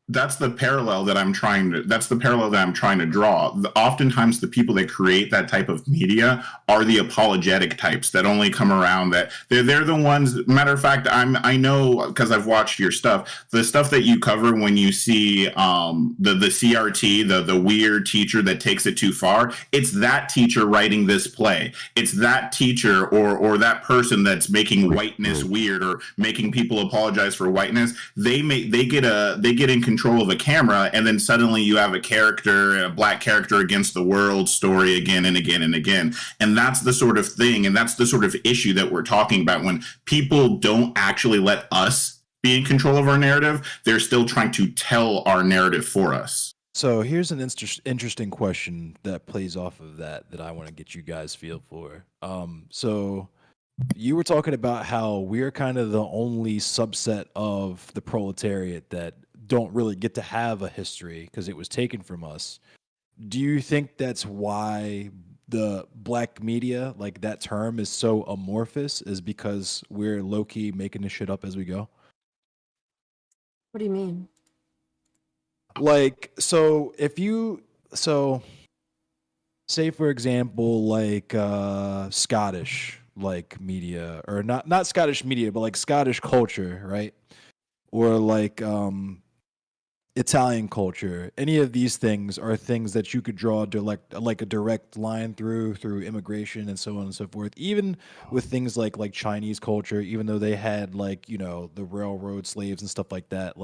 that's the parallel that I'm trying to draw. Oftentimes the people that create that type of media are the apologetic types that only come around, that they're the ones. Matter of fact, I know because I've watched your stuff, the stuff that you cover when you see the CRT, the weird teacher that takes it too far. It's that teacher writing this play. It's that teacher or that person that's making whiteness weird or making people apologize for whiteness. They get in control of a camera, and then suddenly you have a black character against the world story again and again and again. And that's the sort of thing, and that's the sort of issue that we're talking about. When people don't actually let us be in control of our narrative, they're still trying to tell our narrative for us. So here's an interesting question that plays off of that I want to get you guys feel for. So you were talking about how we're kind of the only subset of the proletariat that don't really get to have a history because it was taken from us. Do you think that's why the black media, that term, is so amorphous, is because we're low-key making this shit up as we go? What do you mean? Say for example, Scottish media, or not Scottish media, but Scottish culture, right? Or Italian culture. Any of these things are things that you could draw a direct line through immigration and so on and so forth. Even with things like Chinese culture, even though they had the railroad slaves and stuff like that,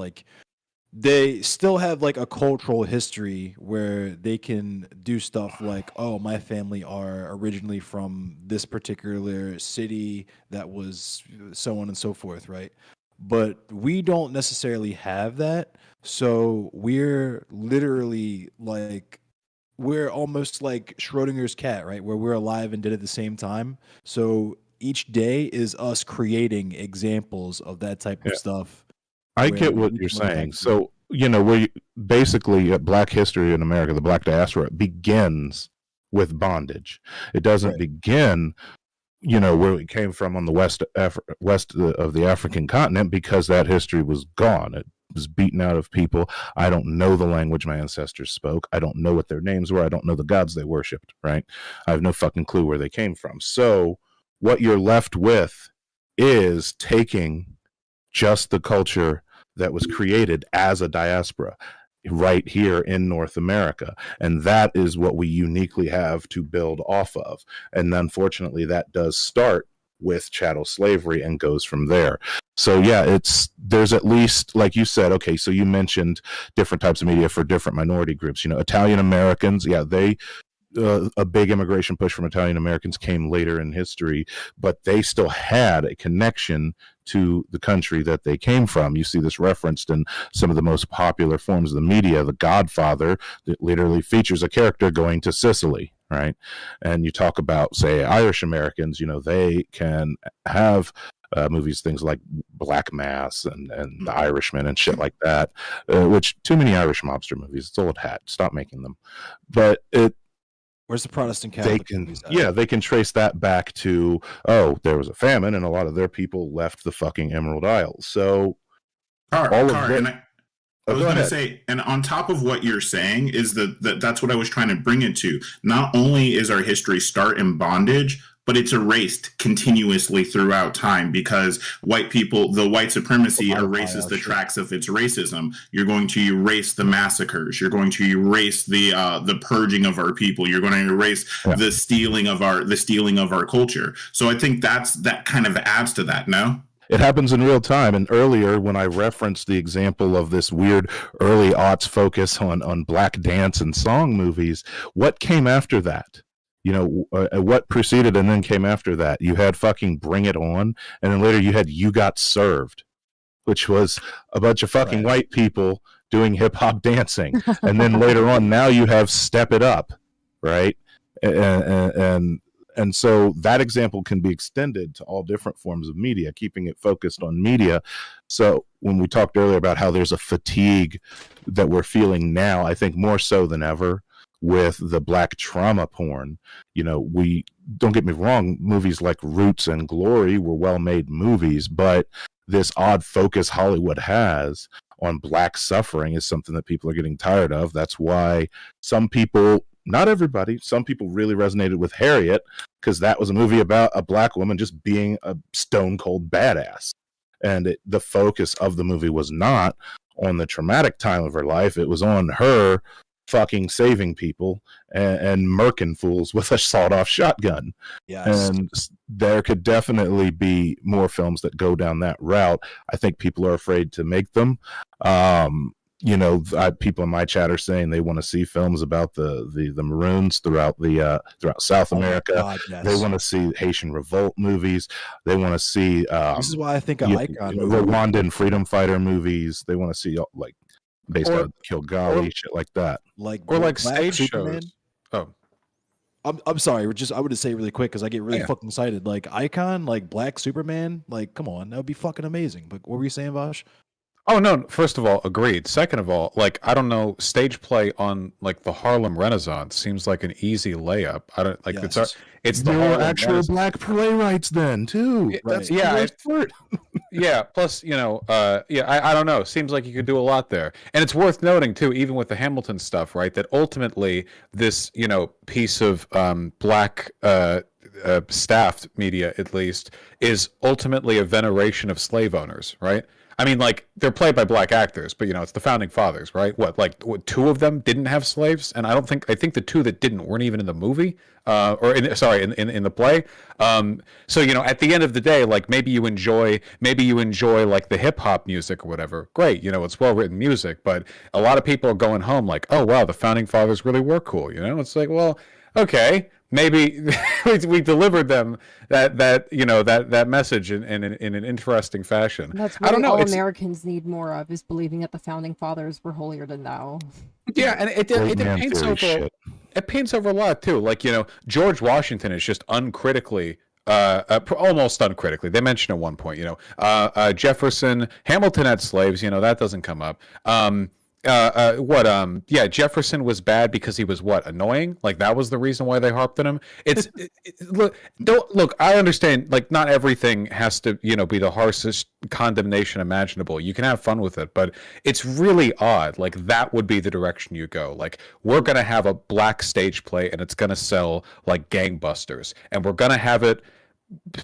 they still have a cultural history where they can do stuff oh, my family are originally from this particular city that was so on and so forth, right? But we don't necessarily have that. So we're literally we're almost like Schrodinger's cat, right? Where we're alive and dead at the same time. So each day is us creating examples of that type of stuff. I get what you're saying. So, we basically, Black history in America, the Black diaspora, begins with bondage. It doesn't begin, where we came from on the west of the African continent, because that history was gone. It was beaten out of people. I don't know the language my ancestors spoke. I don't know what their names were. I don't know the gods they worshipped, right? I have no fucking clue where they came from. So what you're left with is taking just the culture that was created as a diaspora right here in North America. And that is what we uniquely have to build off of. And unfortunately, that does start with chattel slavery and goes from there. So yeah, there's at least, like you said, okay, so you mentioned different types of media for different minority groups. Italian Americans, yeah, they a big immigration push from Italian Americans came later in history, but they still had a connection to the country that they came from. You see this referenced in some of the most popular forms of the media. The Godfather, that literally features a character going to Sicily, right? And you talk about, say, Irish Americans, they can have movies, things like Black Mass and The Irishman and shit like that, which too many Irish mobster movies. It's old hat. Stop making them. But where's the Protestant Catholic? They can trace that back to, there was a famine and a lot of their people left the fucking Emerald Isle. So I was going to say, and on top of what you're saying is that's what I was trying to bring it to. Not only is our history start in bondage, but it's erased continuously throughout time because the white supremacy erases the tracks of its racism. You're going to erase the massacres. You're going to erase the purging of our people. You're going to erase the stealing of our culture. So I think that kind of adds to that. No? It happens in real time. And earlier, when I referenced the example of this weird early aughts focus on black dance and song movies, what came after that? What preceded and then came after that? You had fucking Bring It On, and then later you had You Got Served, which was a bunch of fucking white people doing hip hop dancing. And then later on, now you have Step It Up, right? And so that example can be extended to all different forms of media, keeping it focused on media. So when we talked earlier about how there's a fatigue that we're feeling now, I think more so than ever, with the black trauma porn, we don't get me wrong, movies like Roots and Glory were well-made movies, but this odd focus Hollywood has on black suffering is something that people are getting tired of. That's why some people, not everybody, some people really resonated with Harriet because that was a movie about a black woman just being a stone cold badass. And the focus of the movie was not on the traumatic time of her life. It was on her fucking saving people and murking fools with a sawed-off shotgun. Yes. And there could definitely be more films that go down that route. I think people are afraid to make them. People in my chat are saying they want to see films about the Maroons throughout South America. God, yes. They want to see Haitian revolt movies. They want to see this is why I think Icon Rwandan freedom fighter movies. They want to see based on Kilgali, shit like that. Like stage Superman. shows. Oh. I'm sorry. I would just say really quick because I get really fucking excited. Like Icon, like Black Superman, like come on, that would be fucking amazing. But what were you saying, Vaush? Oh no! First of all, agreed. Second of all, I don't know, stage play on the Harlem Renaissance seems like an easy layup. I don't like it's the there were actual black playwrights then too. Plus I don't know. Seems like you could do a lot there, and it's worth noting too, even with the Hamilton stuff, right? That ultimately this piece of black staffed media, at least, is ultimately a veneration of slave owners, right? I mean, they're played by black actors, but it's the founding fathers, right? What two of them didn't have slaves, and I think the two that didn't weren't even in the movie, in the play. So at the end of the day, maybe you enjoy the hip hop music or whatever. Great, it's well written music, but a lot of people are going home oh wow, the founding fathers really were cool. It's well, okay. Maybe we delivered them that message in an interesting fashion. That's what all Americans need more of, is believing that the founding fathers were holier than thou. Yeah, and it paints over a lot too. George Washington is just uncritically. Almost uncritically, they mentioned at one point, Jefferson, Hamilton had slaves, that doesn't come up. Jefferson was bad because he was annoying, that was the reason why they harped on him. Look, I understand, not everything has to be the harshest condemnation imaginable. You can have fun with it, but it's really odd. That would be the direction you go. We're gonna have a black stage play and it's gonna sell like gangbusters, and we're gonna have it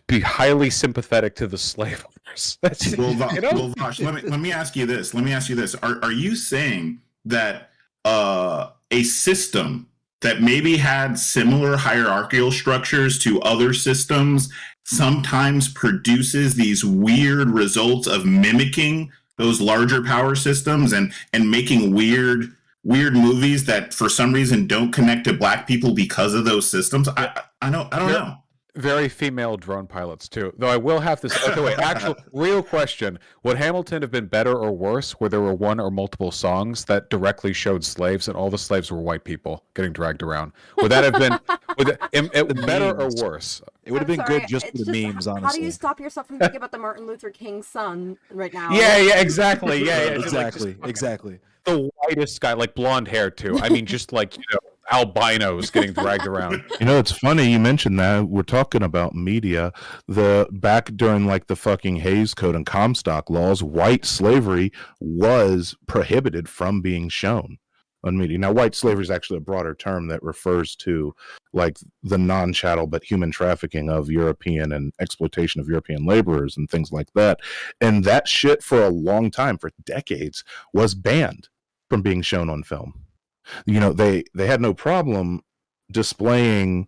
be highly sympathetic to the slave owners. That's, Well, you know? well, Vaush, let me ask you this. Let me ask you this. Are you saying that a system that maybe had similar hierarchical structures to other systems sometimes produces these weird results of mimicking those larger power systems and making weird movies that for some reason don't connect to Black people because of those systems? I don't know. Very female drone pilots too. Though I will have to say, okay, wait, actual real question. Would Hamilton have been better or worse where there were one or multiple songs that directly showed slaves and all the slaves were white people getting dragged around? Would that have been better or worse? It would have been good just for the memes, honestly. How do you stop yourself from thinking about the Martin Luther King's son right now? Yeah, exactly. Yeah, exactly. The whitest guy, like blonde hair too. I mean, just like, albinos getting dragged around. It's funny you mentioned that. We're talking about media. Back during like the fucking Hayes Code and Comstock laws, white slavery was prohibited from being shown on media. Now, white slavery is actually a broader term that refers to like the non-chattel but human trafficking of European and exploitation of European laborers and things like that. And that shit for a long time, for decades, was banned from being shown on film. They had no problem displaying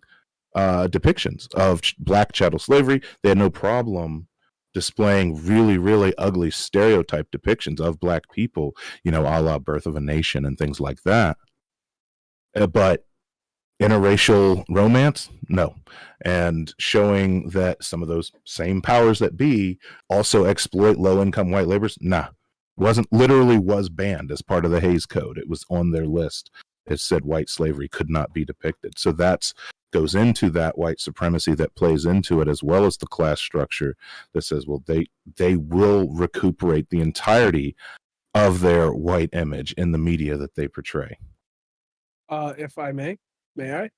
depictions of Black chattel slavery. They had no problem displaying really, really ugly stereotype depictions of Black people, a la Birth of a Nation and things like that. But interracial romance, no. And showing that some of those same powers that be also exploit low-income white laborers, nah. Was banned as part of the Hayes Code. It was on their list. It said white slavery could not be depicted. So that goes into that white supremacy that plays into it, as well as the class structure that says, well, they will recuperate the entirety of their white image in the media that they portray. If I may I?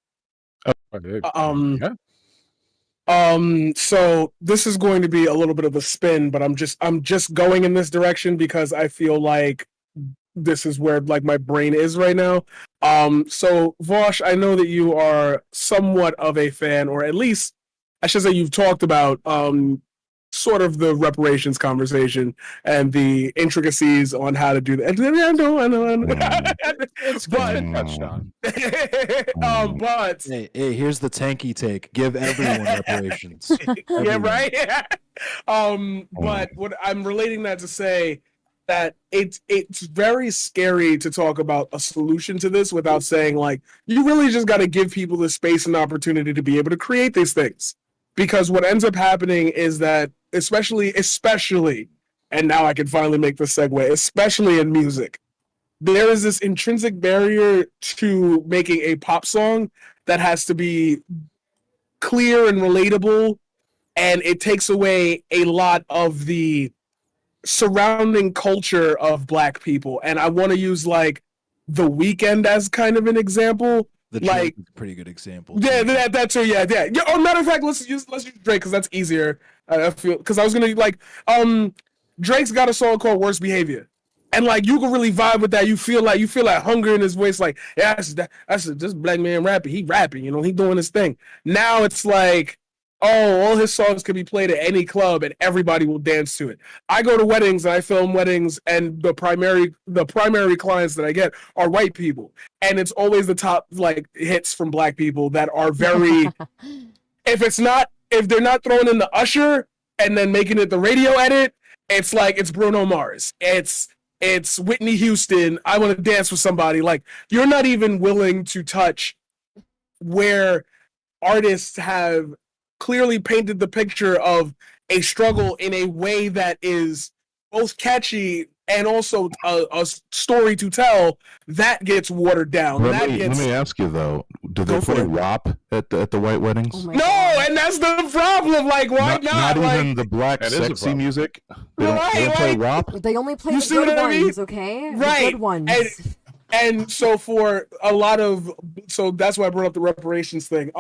Yeah. So this is going to be a little bit of a spin, but I'm just going in this direction because I feel like this is where like my brain is right now. So Vaush, I know that you are somewhat of a fan, or at least I should say you've talked about sort of the reparations conversation and the intricacies on how to do that. I know. It's been touched on. But hey, here's the tanky take. Give everyone reparations. Yeah, right. But what I'm relating that to say that it's very scary to talk about a solution to this without saying like you really just got to give people the space and opportunity to be able to create these things. Because what ends up happening is that, especially, and now I can finally make the segue, especially in music, there is this intrinsic barrier to making a pop song that has to be clear and relatable, and it takes away a lot of the surrounding culture of Black people. And I want to use like The Weeknd as kind of an example. The Drake is a pretty good example. Yeah, that too. Yeah. Oh, matter of fact, let's use Drake because that's easier. I feel because I was gonna like Drake's got a song called "Worst Behavior," and like you can really vibe with that. You feel like hunger in his voice. Like that's this Black man rapping. He rapping. He doing his thing. Now it's like, oh, all his songs can be played at any club and everybody will dance to it. I go to weddings and I film weddings, and the primary clients that I get are white people. And it's always the top like hits from Black people that are very if they're not throwing in the Usher and then making it the radio edit, it's like it's Bruno Mars. It's Whitney Houston, I Want to Dance with Somebody. Like you're not even willing to touch where artists have clearly painted the picture of a struggle in a way that is both catchy and also a story to tell. That gets watered down. Let me ask you though, do they play WAP at the white weddings? Oh no, and that's the problem. Like, why not? Not even the Black sexy music. They don't play WAP. They only play the good ones, okay? Right. The good ones. And so for a lot of, so that's why I brought up the reparations thing.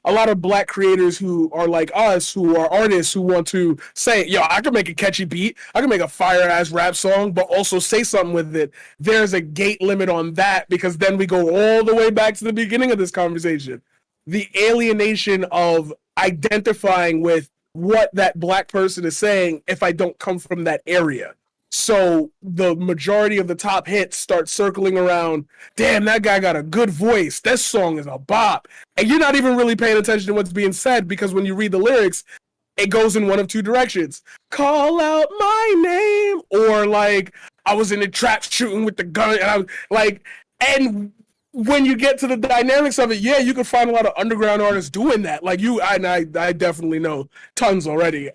A lot of Black creators who are like us, who are artists who want to say, yo, I can make a catchy beat, I can make a fire-ass rap song, but also say something with it. There's a gate limit on that, because then we go all the way back to the beginning of this conversation. The alienation of identifying with what that black person is saying if I don't come from that area. So the majority of the top hits start circling around, damn, that guy got a good voice. That song is a bop. And you're not even really paying attention to what's being said, because when you read the lyrics, it goes in one of two directions. Call out my name, or like, I was in the trap shooting with the gun, and I was like, and when you get to the dynamics of it, yeah, you can find a lot of underground artists doing that. Like I definitely know tons already.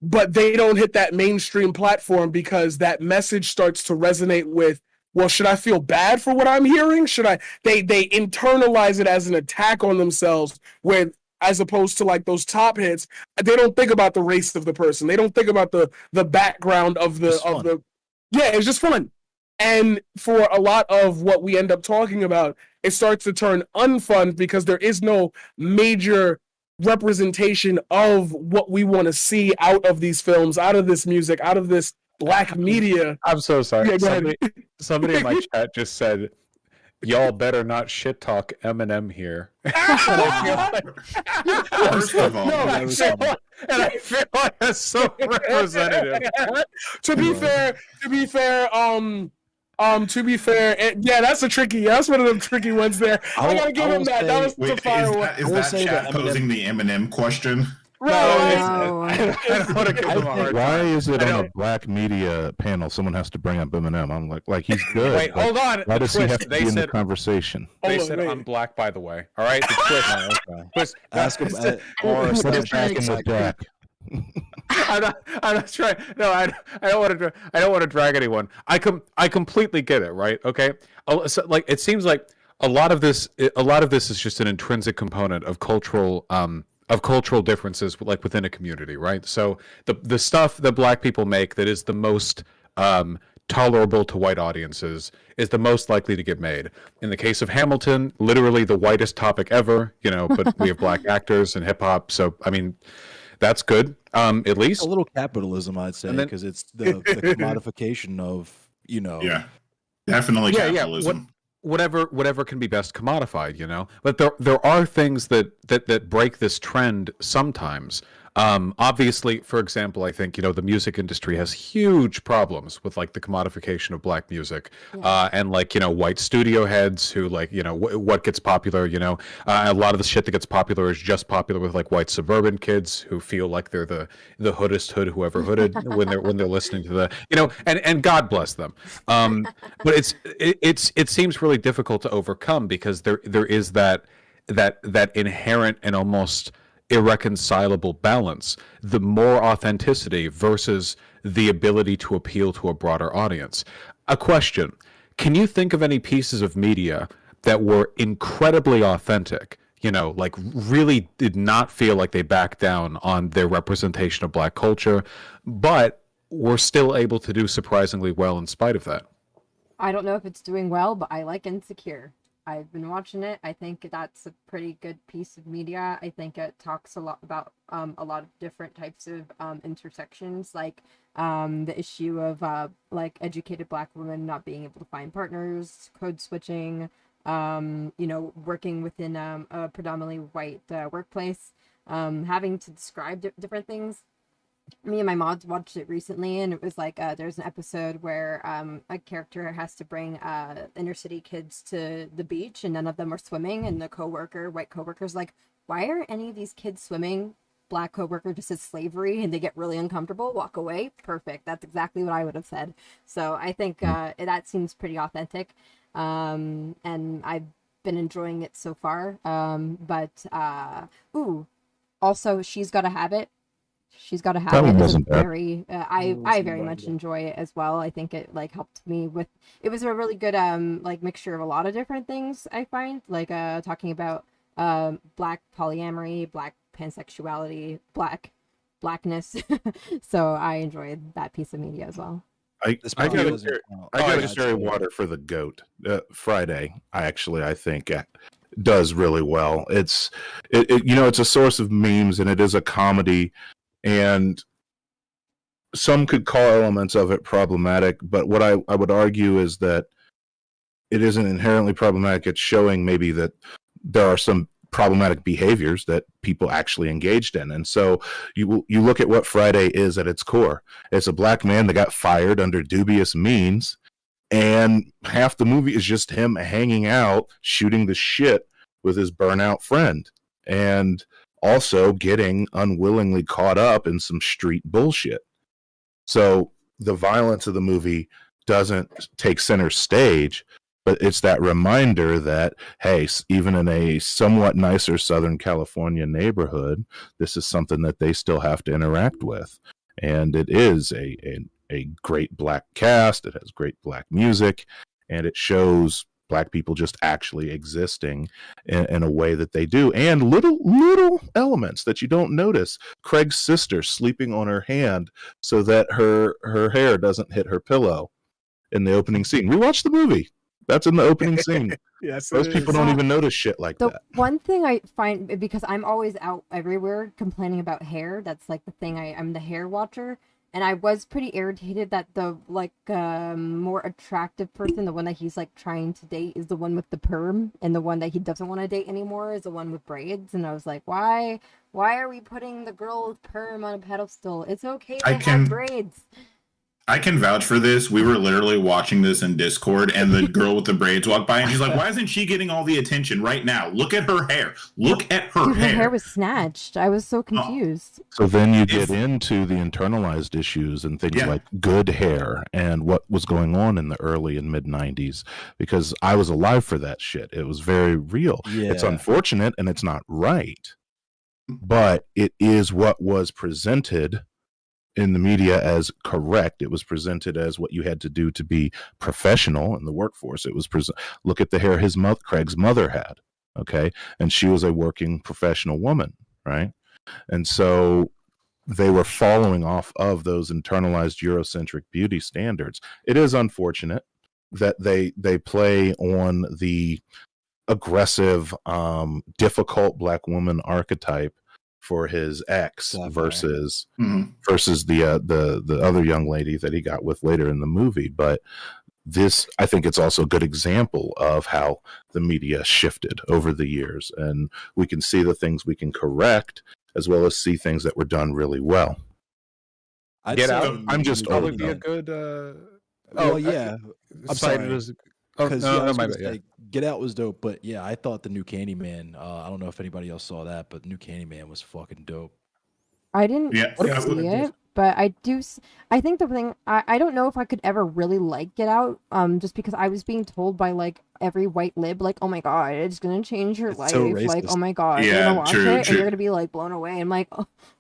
But they don't hit that mainstream platform because that message starts to resonate with, well, should I feel bad for what I'm hearing? Should I? They internalize it as an attack on themselves, where, as opposed to like those top hits, they don't think about the race of the person. They don't think about the background of the. Yeah, it's just fun. And for a lot of what we end up talking about, it starts to turn unfun because there is no major representation of what we want to see out of these films, out of this music, out of this black media. I'm so sorry. Yeah, somebody in my chat just said, y'all better not shit talk Eminem here. First of all, and I feel like that's so representative. To be fair, that's a tricky. That's one of them tricky ones there. I gotta give him that. That was the fire one. Is that chat posing the Eminem question? Right. No, I don't want to give him a hard time. Why is it on a black media panel someone has to bring up Eminem? I'm like he's good. Wait, hold on. Why does he have to be in the conversation? They said I'm black, by the way. All right, the twist. Ask him or back in the deck. I'm not trying. No, I don't want to drag anyone. I completely get it. Right? Okay. So, like, it seems like a lot of this is just an intrinsic component of cultural differences, like within a community, right? So the stuff that black people make that is the most tolerable to white audiences is the most likely to get made. In the case of Hamilton, literally the whitest topic ever, but we have black actors in hip hop, so I mean, that's good. At least a little capitalism, I'd say, because it's the commodification of Yeah, definitely capitalism. Whatever can be best commodified, but there are things that break this trend sometimes. Obviously, for example, I think the music industry has huge problems with like the commodification of black music, and like white studio heads who like what gets popular. A lot of the shit that gets popular is just popular with like white suburban kids who feel like they're the hoodest hood whoever hooded when they're listening to the and God bless them. But it seems really difficult to overcome because there is that inherent and almost irreconcilable balance, the more authenticity versus the ability to appeal to a broader audience. A question: can you think of any pieces of media that were incredibly authentic, like really did not feel like they backed down on their representation of black culture, but were still able to do surprisingly well in spite of that? I don't know if it's doing well, but I like Insecure. I've been watching it. I think that's a pretty good piece of media. I think it talks a lot about a lot of different types of intersections, like the issue of like educated black women not being able to find partners, code switching, working within a predominantly white workplace, having to describe different things. Me and my mom watched it recently, and it was like there's an episode where a character has to bring inner city kids to the beach, and none of them are swimming, and the white coworker's like, why are any of these kids swimming? Black coworker just says slavery, and they get really uncomfortable, walk away. Perfect. That's exactly what I would have said. So I think that seems pretty authentic, and I've been enjoying it so far. Also, She's Gotta Have It. She's Gotta Have It is very I very much enjoy it as well. I think it like helped me with, it was a really good like mixture of a lot of different things. I find like talking about black polyamory, black pansexuality, blackness. So I enjoyed that piece of media as well. I got to carry water for the GOAT. Friday, I think does really well. It's a source of memes, and it is a comedy. And some could call elements of it problematic, but what I would argue is that it isn't inherently problematic. It's showing maybe that there are some problematic behaviors that people actually engaged in. And so you look at what Friday is at its core. It's a black man that got fired under dubious means, and half the movie is just him hanging out, shooting the shit with his burnout friend, and also getting unwillingly caught up in some street bullshit. So the violence of the movie doesn't take center stage, but it's that reminder that, hey, even in a somewhat nicer Southern California neighborhood, this is something that they still have to interact with. And it is a great black cast. It has great black music, and it shows black people just actually existing in a way that they do. And little elements that you don't notice. Craig's sister sleeping on her hand so that her hair doesn't hit her pillow in the opening scene. Rewatch the movie. That's in the opening scene. Yes, most people don't even notice shit like that. One thing I find, because I'm always out everywhere complaining about hair, that's like the thing, I'm the hair watcher, and I was pretty irritated that the more attractive person, the one that he's like trying to date, is the one with the perm, and the one that he doesn't want to date anymore is the one with braids. And I was like, why are we putting the girl with perm on a pedestal? It's okay to have braids. I can vouch for this. We were literally watching this in Discord, and the girl with the braids walked by, and she's like, why isn't she getting all the attention right now? Look at her hair. Look at her hair. Her hair was snatched. I was so confused. So then you get into the internalized issues and things like good hair and what was going on in the early and mid-90s, because I was alive for that shit. It was very real. Yeah. It's unfortunate, and it's not right, but it is what was presented in the media as correct. It was presented as what you had to do to be professional in the workforce. It was look at the hair Craig's mother had, okay? And she was a working professional woman, right? And so they were following off of those internalized Eurocentric beauty standards. It is unfortunate that they play on the aggressive, difficult black woman archetype for his ex versus the other young lady that he got with later in the movie. But this, I think it's also a good example of how the media shifted over the years, and we can see the things we can correct as well as see things that were done really well. Get Out. I'm just probably be a good. I'm sorry. Say, Get Out was dope, but yeah, I thought the new Candyman. I don't know if anybody else saw that, but the new Candyman was fucking dope. I didn't see it, but I do. I think the thing, I don't know if I could ever really like Get Out, just because I was being told by like every white lib, like, oh my god, it's gonna change your life. So like, oh my god, you're gonna watch true. And you're gonna be like blown away. I'm like,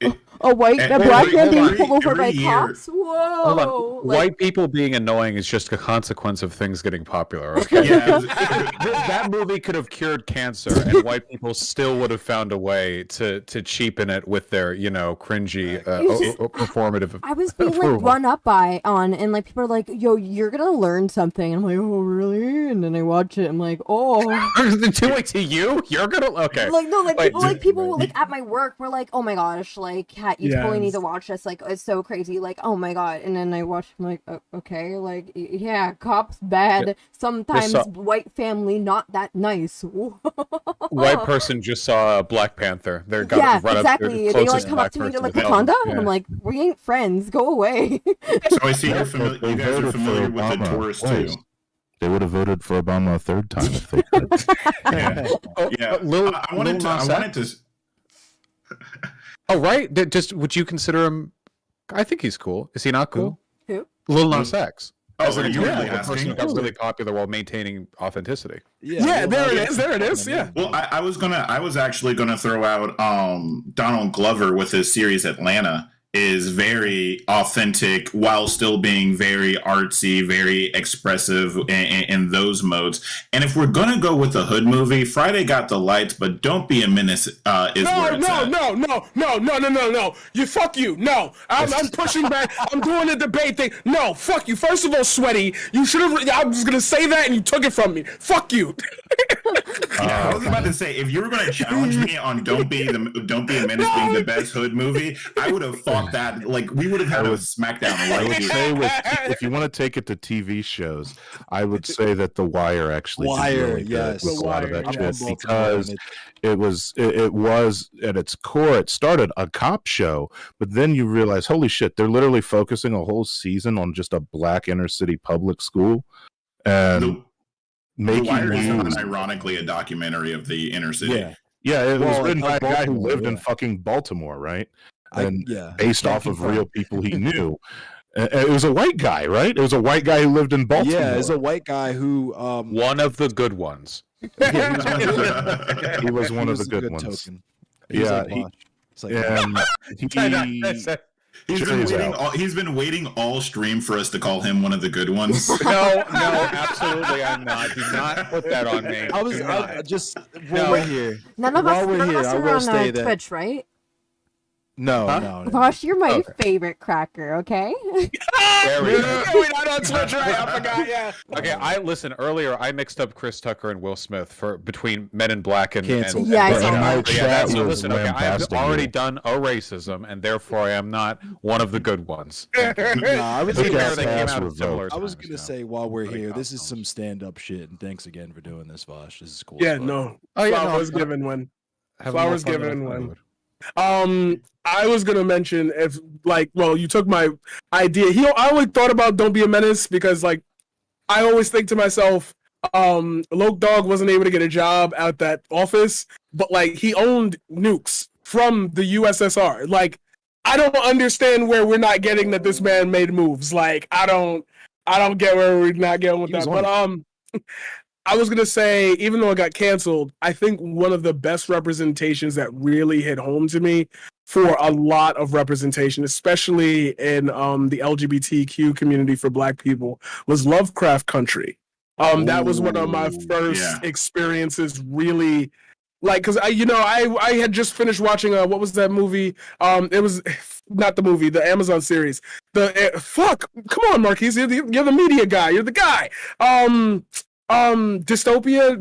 a black man being pulled over by cops. Whoa! Hold on. White people being annoying is just a consequence of things getting popular. Okay, that movie could have cured cancer, and white people still would have found a way to cheapen it with their cringy performative. I was being like run up on, and like people are like, yo, you're gonna learn something. I'm like, oh really? And then I watch it. I'm like, oh. Do it to you? You're gonna Like no, like people at my work were like, oh my gosh, like Kat, you totally need to watch this. Like it's so crazy. Like oh my god. And then I watched. I'm like, okay, like yeah, cops bad. Yeah. Sometimes white family not that nice. White person just saw Black Panther. They're gonna run exactly. Up They like come up to me to like Wakanda, and I'm like, we ain't friends. Go away. So I see you guys are familiar with the tourist too. They would have voted for Obama a third time if they could. I wanted to. Oh right, would you consider him? I think he's cool. Is he not cool? Who? Lil Nas X. Oh, are you really asking? Person who got really popular while maintaining authenticity. Yeah, there it is. Yeah. Well, I was actually gonna throw out Donald Glover with his series Atlanta. Is very authentic while still being very artsy, very expressive in those modes. And if we're gonna go with a hood movie, Friday Got the Lights, but Don't Be a Menace is where it's at. No. Fuck you. No, I'm pushing back. I'm doing a debate thing. No, fuck you. First of all, Sweaty, you should have. I was gonna say that and you took it from me. Fuck you. I was about to say, if you were going to challenge me on Don't Be a Menace being the best hood movie, I would have thought that. Like, we would have had a smackdown. I would say, if you want to take it to TV shows, I would say that The Wire actually did really good with a lot of that shit, because it was at its core, it started a cop show, but then you realize, holy shit, they're literally focusing a whole season on just a black inner city public school, and The Wire is ironically a documentary of the inner city. Yeah, it was written by a guy who lived in fucking Baltimore, right? And based off of real people he knew. It was a white guy, right? It was a white guy who lived in Baltimore. Yeah, it was a white guy who one of the good ones. He was one of the good ones. Token. He's been waiting all stream for us to call him one of the good ones. No, absolutely, I'm not. Do not put that on me. We're here. None of us are on Twitch, right? No. Vaush, you're my favorite cracker, okay? There we go. We're not on Twitch, right? I forgot, yeah. Okay, listen, earlier I mixed up Chris Tucker and Will Smith between Men in Black and Canceled. So listen, okay, I have already done a racism, and therefore I am not one of the good ones. I was going to say, while we're here, this is some stand-up shit, and thanks again for doing this, Vaush. This is cool. Yeah, no. Flowers given one. Flowers given one. I was gonna mention, you took my idea. I always thought about Don't Be a Menace because, like, I always think to myself, Loke Dog wasn't able to get a job at that office, but like he owned nukes from the USSR. Like, I don't understand where we're not getting that this man made moves. Like, I don't get where we're not getting with that. But I was gonna say, even though it got canceled, I think one of the best representations that really hit home to me for a lot of representation, especially in the LGBTQ community for Black people, was Lovecraft Country. That was one of my first experiences, really, like, because I had just finished watching what was that movie? It was not the movie, the Amazon series. Come on, Marquise, you're the media guy. You're the guy. Utopia.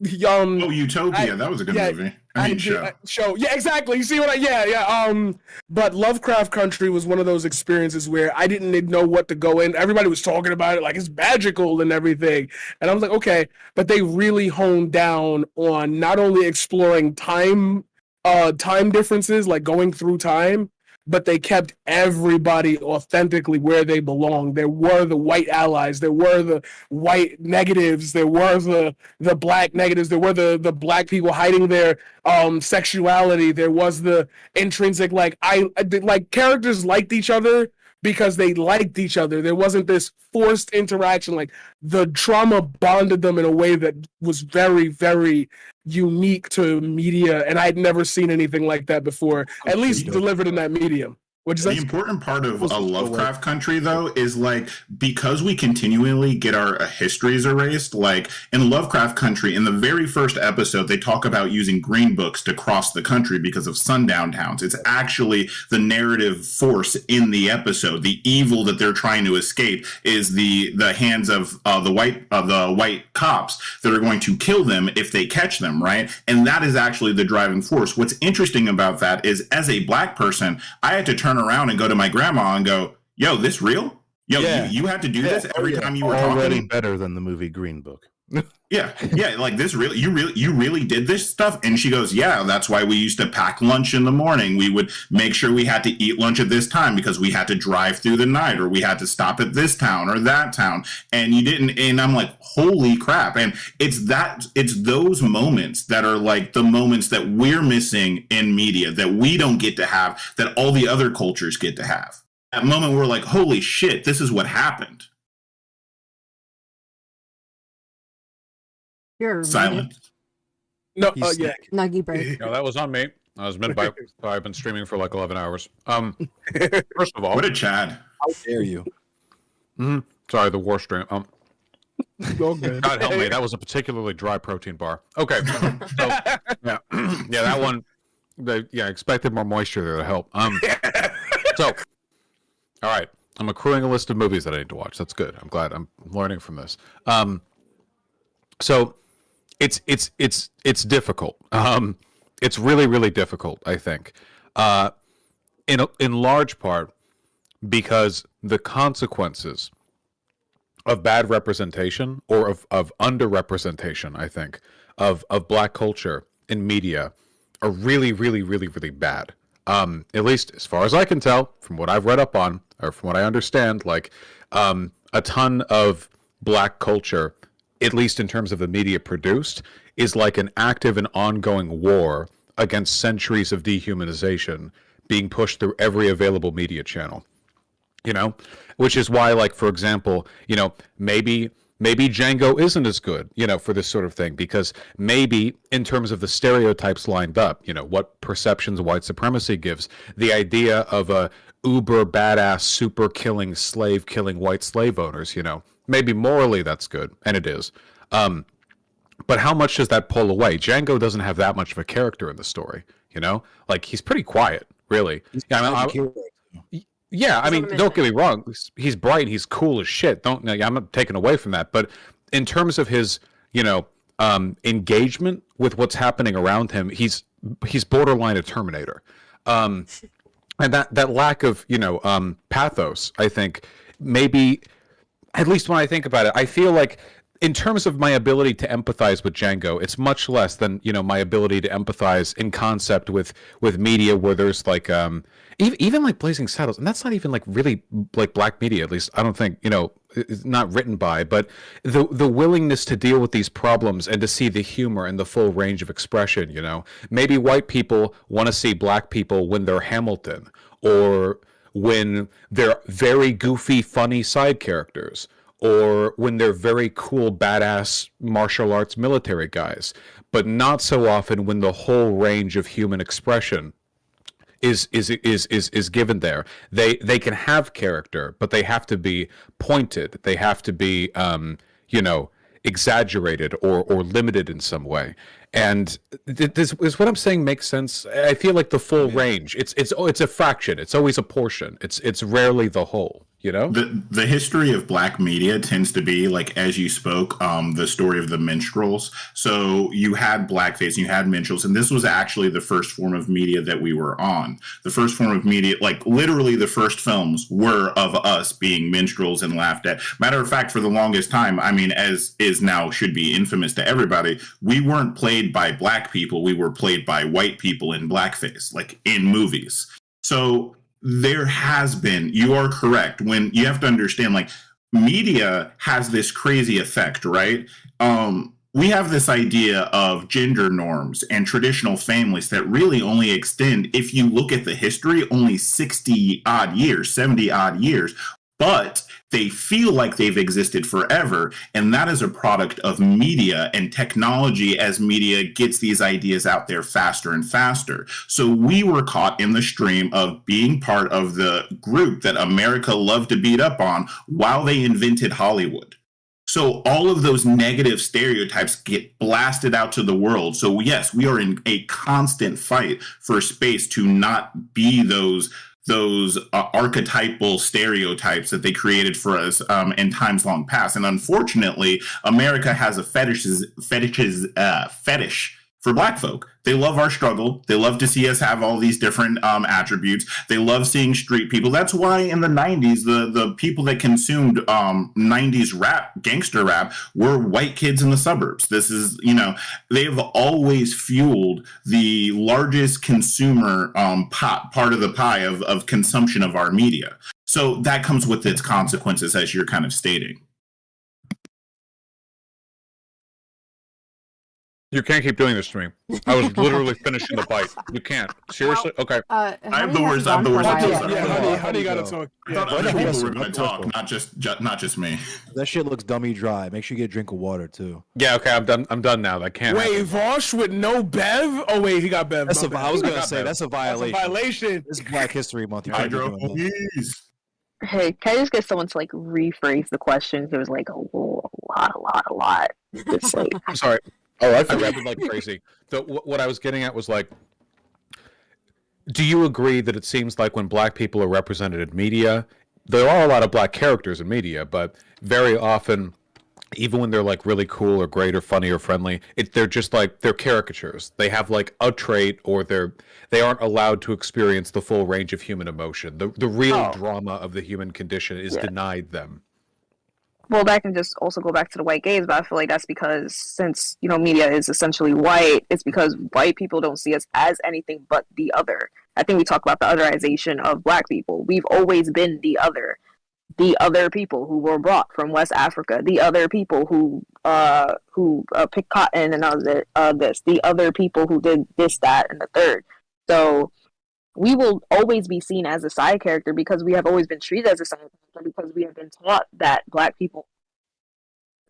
Utopia. That was a good movie. Show. Yeah, exactly. You see what but Lovecraft Country was one of those experiences where I didn't know what to go in. Everybody was talking about it like it's magical and everything. And I was like, okay. But they really honed down on not only exploring time differences, like going through time, but they kept everybody authentically where they belong. There were the white allies, there were the white negatives, there were the black negatives, there were the Black people hiding their sexuality, there was the intrinsic, like characters liked each other because they liked each other. There wasn't this forced interaction. Like, the trauma bonded them in a way that was very, very unique to media, and I'd never seen anything like that before, at least delivered in that medium. The important part of a Lovecraft Country, though, is like, because we continually get our histories erased, like in Lovecraft Country, in the very first episode, they talk about using green books to cross the country because of sundown towns. It's actually the narrative force in the episode. The evil that they're trying to escape is the hands of the white cops that are going to kill them if they catch them, right? And that is actually the driving force. What's interesting about that is, as a Black person, I had to turn around and go to my grandma and go, yo, this real? Yo, you had to do this every time you were already talking? Better than the movie Green Book. Yeah, like this really, you really did this stuff? And she goes, yeah, that's why we used to pack lunch in the morning. We would make sure we had to eat lunch at this time because we had to drive through the night, or we had to stop at this town or that town. And you didn't, and I'm like, holy crap. And it's those moments that are like the moments that we're missing in media, that we don't get to have, that all the other cultures get to have. That moment where we're like, holy shit, this is what happened. You're silent. No, Nuggy break. No, that was on me. I was meant by. I've been streaming for like 11 hours. First of all, what a Chad! How dare you? Sorry, the war stream. God help me. That was a particularly dry protein bar. Okay, so yeah, that one. Expected more moisture there to help. So, all right, I'm accruing a list of movies that I need to watch. That's good. I'm glad I'm learning from this. So, it's difficult. It's really, really difficult, I think. In large part because the consequences of bad representation or of underrepresentation, I think, of black culture in media are really, really, really, really bad. At least as far as I can tell, from what I've read up on, or from what I understand, like a ton of black culture, at least in terms of the media produced, is like an active and ongoing war against centuries of dehumanization being pushed through every available media channel. You know, which is why, like, for example, you know, maybe Django isn't as good, you know, for this sort of thing, because maybe in terms of the stereotypes lined up, you know, what perceptions white supremacy gives, the idea of a uber badass, super killing, slave killing white slave owners, you know, maybe morally that's good, and it is. But how much does that pull away? Django doesn't have that much of a character in the story, you know, like he's pretty quiet, really. Yeah, I mean, don't get me wrong. He's bright. He's cool as shit. I'm not taking away from that. But in terms of his, you know, engagement with what's happening around him, he's borderline a Terminator. And that lack of, you know, pathos, I think, maybe, at least when I think about it, I feel like in terms of my ability to empathize with Django, it's much less than, you know, my ability to empathize in concept with media where there's like even like Blazing Saddles, and that's not even like really like black media, at least I don't think, you know, it's not written by, but the willingness to deal with these problems and to see the humor and the full range of expression, you know. Maybe white people want to see black people when they're Hamilton or when they're very goofy, funny side characters, or when they're very cool, badass martial arts military guys, but not so often when the whole range of human expression is given there. They can have character, but they have to be pointed. They have to be, you know, exaggerated or limited in some way. And this is what I'm saying makes sense. I feel like the full range. It's a fraction. It's always a portion. It's rarely the whole. You know, the history of black media tends to be like, as you spoke, the story of the minstrels. So you had blackface and you had minstrels, and this was actually the first form of media that we were on. The first form of media, like literally the first films were of us being minstrels and laughed at. Matter of fact, for the longest time, I mean, as is now should be infamous to everybody, we weren't played by black people. We were played by white people in blackface, like in movies. So there has been, you are correct, when you have to understand, like, media has this crazy effect, right? We have this idea of gender norms and traditional families that really only extend, if you look at the history, only 60 odd years, 70 odd years, but they feel like they've existed forever. And that is a product of media and technology as media gets these ideas out there faster and faster. So we were caught in the stream of being part of the group that America loved to beat up on while they invented Hollywood. So all of those negative stereotypes get blasted out to the world. So yes, we are in a constant fight for space to not be those archetypal stereotypes that they created for us in times long past. And unfortunately, America has a fetish for black folk. They love our struggle. They love to see us have all these different attributes. They love seeing street people. That's why in the 90s, the people that consumed 90s rap, gangster rap, were white kids in the suburbs. This is, you know, they've always fueled the largest consumer part of the pie of consumption of our media. So that comes with its consequences, as you're kind of stating. You can't keep doing this to me. I was literally finishing the bite. You can't. Seriously? Okay. I have the worst. I have the worst. Yeah, honey gotta talk. I thought other people were going to talk, not just me. That shit looks dummy dry. Make sure you get a drink of water too. Yeah, okay, I'm done now. That can't Wait, Vaush with no Bev? Oh wait, he got Bev. I was gonna say that's a violation. That's a violation. This is Black History Month. Hydro, please. Hey, can I just get someone to like rephrase the question? There was like a lot. Just like, I'm sorry. Oh, I read it like crazy. What I was getting at was like, do you agree that it seems like when black people are represented in media, there are a lot of black characters in media, but very often even when they're like really cool or great or funny or friendly, they're just like they're caricatures. They have like a trait, or they aren't allowed to experience the full range of human emotion. The real drama of the human condition is denied them. Well, that can just also go back to the white gaze, but I feel like that's because since, media is essentially white, it's because white people don't see us as anything but the other. I think we talk about the otherization of Black people. We've always been the other people who were brought from West Africa, the other people who picked cotton and all this, the other people who did this, that, and the third. So we will always be seen as a side character because we have always been treated as a side character because we have been taught that Black people.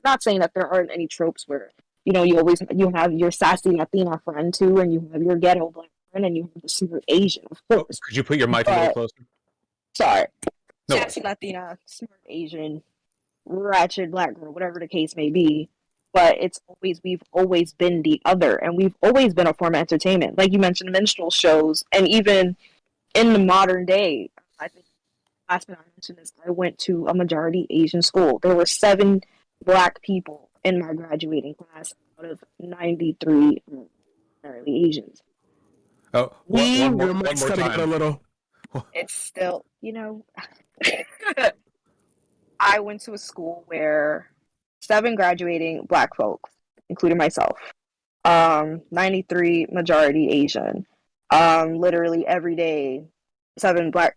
Not saying that there aren't any tropes where you have your sassy Latina friend too, and you have your ghetto Black friend, and you have the smart Asian, of course. Could you put your mic a little closer? Sorry. No. Sassy Latina, smart Asian, ratchet Black girl, whatever the case may be. But we've always been the other, and we've always been a form of entertainment. Like you mentioned, minstrel shows, and even in the modern day, I think last time I mentioned this, I went to a majority Asian school. There were 7 Black people in my graduating class out of 93 primarily Asians. Oh, one more time. A little. It's still, I went to a school where 7 graduating Black folks, including myself, 93 majority Asian, literally every day, 7 black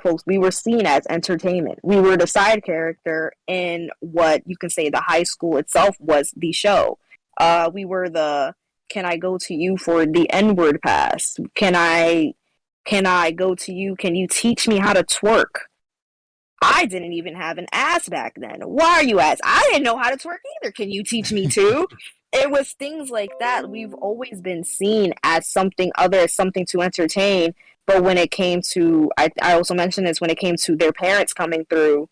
folks. We were seen as entertainment. We were the side character in what you can say the high school itself was the show. We were the, can I go to you for the N-word pass? Can I go to you? Can you teach me how to twerk? I didn't even have an ass back then. Why are you ass? I didn't know how to twerk either. Can you teach me too? It was things like that. We've always been seen as something other, as something to entertain. But when it came to, I also mentioned this, when it came to their parents coming through,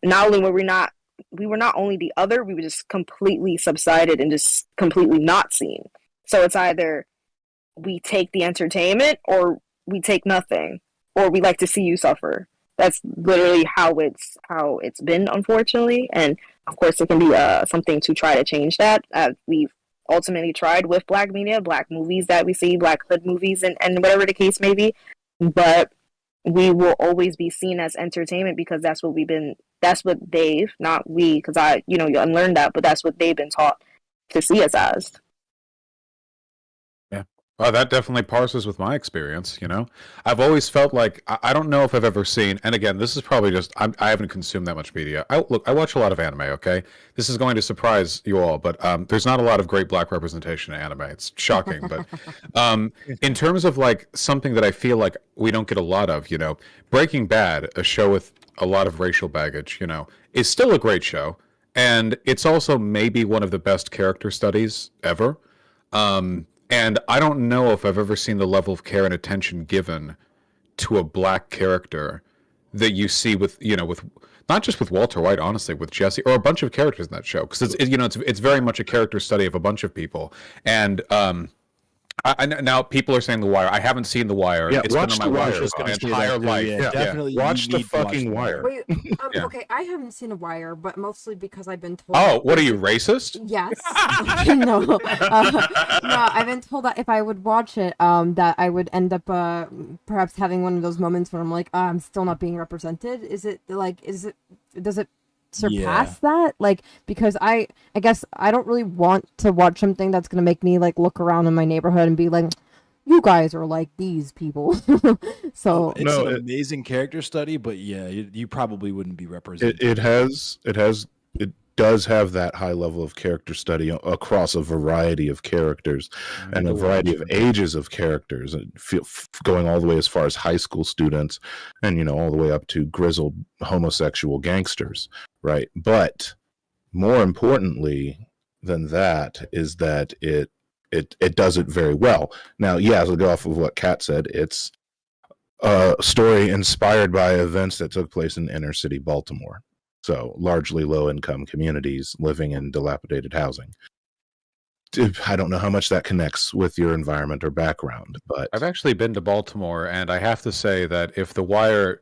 not only were we were not only the other, we were just completely subsided and just completely not seen. So it's either we take the entertainment or we take nothing, or we like to see you suffer. That's literally how it's been, unfortunately. And of course, it can be something to try to change that. We've ultimately tried with Black media, Black movies that we see, Black hood movies, and whatever the case may be. But we will always be seen as entertainment because that's what they've, not we, because you unlearned that, but that's what they've been taught to see us as. Well, that definitely parses with my experience, I've always felt like, I don't know if I've ever seen, and again, this is probably just, I haven't consumed that much media. I watch a lot of anime, okay? This is going to surprise you all, but there's not a lot of great Black representation in anime. It's shocking, but in terms of like something that I feel like we don't get a lot of, Breaking Bad, a show with a lot of racial baggage, is still a great show, and it's also maybe one of the best character studies ever. And I don't know if I've ever seen the level of care and attention given to a Black character that you see with not just with Walter White, honestly, with Jesse, or a bunch of characters in that show, because it's very much a character study of a bunch of people. And now people are saying The Wire. I haven't seen The Wire. Yeah, it's watch been on The my Wire. watch list my entire life. Yeah, definitely. Watch the fucking Wire. Wait, Yeah. okay, I haven't seen a Wire, but mostly because I've been told. Oh, what are you, racist? Yes. No. No, I've been told that if I would watch it, that I would end up perhaps having one of those moments where I'm like, I'm still not being represented. Does it surpass that? Like, because I guess I don't really want to watch something that's gonna make me like look around in my neighborhood and be like, you guys are like these people. So it's an amazing character study, but yeah, you probably wouldn't be represented. It does have that high level of character study across a variety of characters and a variety of ages of characters, going all the way as far as high school students and all the way up to grizzled homosexual gangsters, right? But more importantly than that is that it does it very well. Now, yeah, to go off of what Kat said, it's a story inspired by events that took place in inner city Baltimore. So largely low-income communities living in dilapidated housing. I don't know how much that connects with your environment or background, but I've actually been to Baltimore, and I have to say that if The Wire,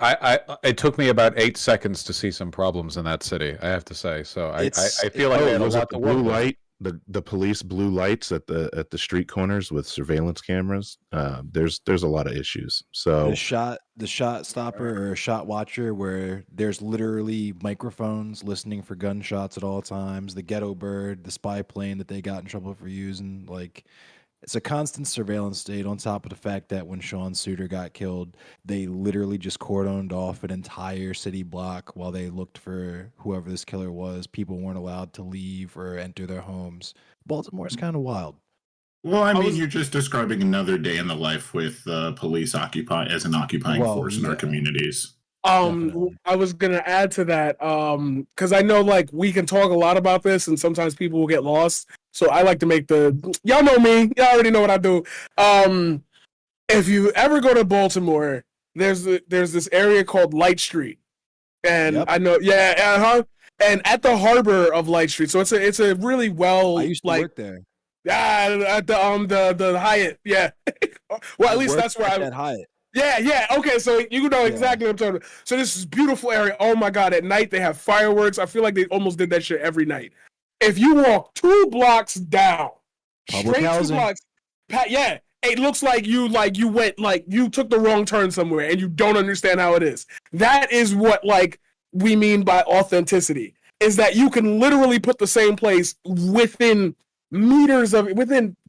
It took me about 8 seconds to see some problems in that city, I have to say. So I feel like they had a lot to work with. The police blue lights at the street corners with surveillance cameras. There's a lot of issues. So the shot stopper or shot watcher, where there's literally microphones listening for gunshots at all times. The ghetto bird, the spy plane that they got in trouble for using, like. It's a constant surveillance state, on top of the fact that when Sean Suiter got killed, they literally just cordoned off an entire city block while they looked for whoever this killer was. People weren't allowed to leave or enter their homes. Baltimore's kind of wild. Well, I mean, you're just describing another day in the life with police as an occupying force in our communities. Definitely. I was gonna add to that because I know like we can talk a lot about this, and sometimes people will get lost. So I like to make y'all know me, y'all already know what I do. If you ever go to Baltimore, there's this area called Light Street, and I know, and at the harbor of Light Street. So it's a really well. I used to work there. Yeah, at the Hyatt. Yeah, well at least that's where at Hyatt. Yeah. Okay, so you know exactly what I'm talking about. So this is beautiful area. Oh my God! At night they have fireworks. I feel like they almost did that shit every night. If you walk 2 blocks down, public straight housing. 2 blocks, it looks like you went you took the wrong turn somewhere and you don't understand how it is. That is what we mean by authenticity. Is that you can literally put the same place within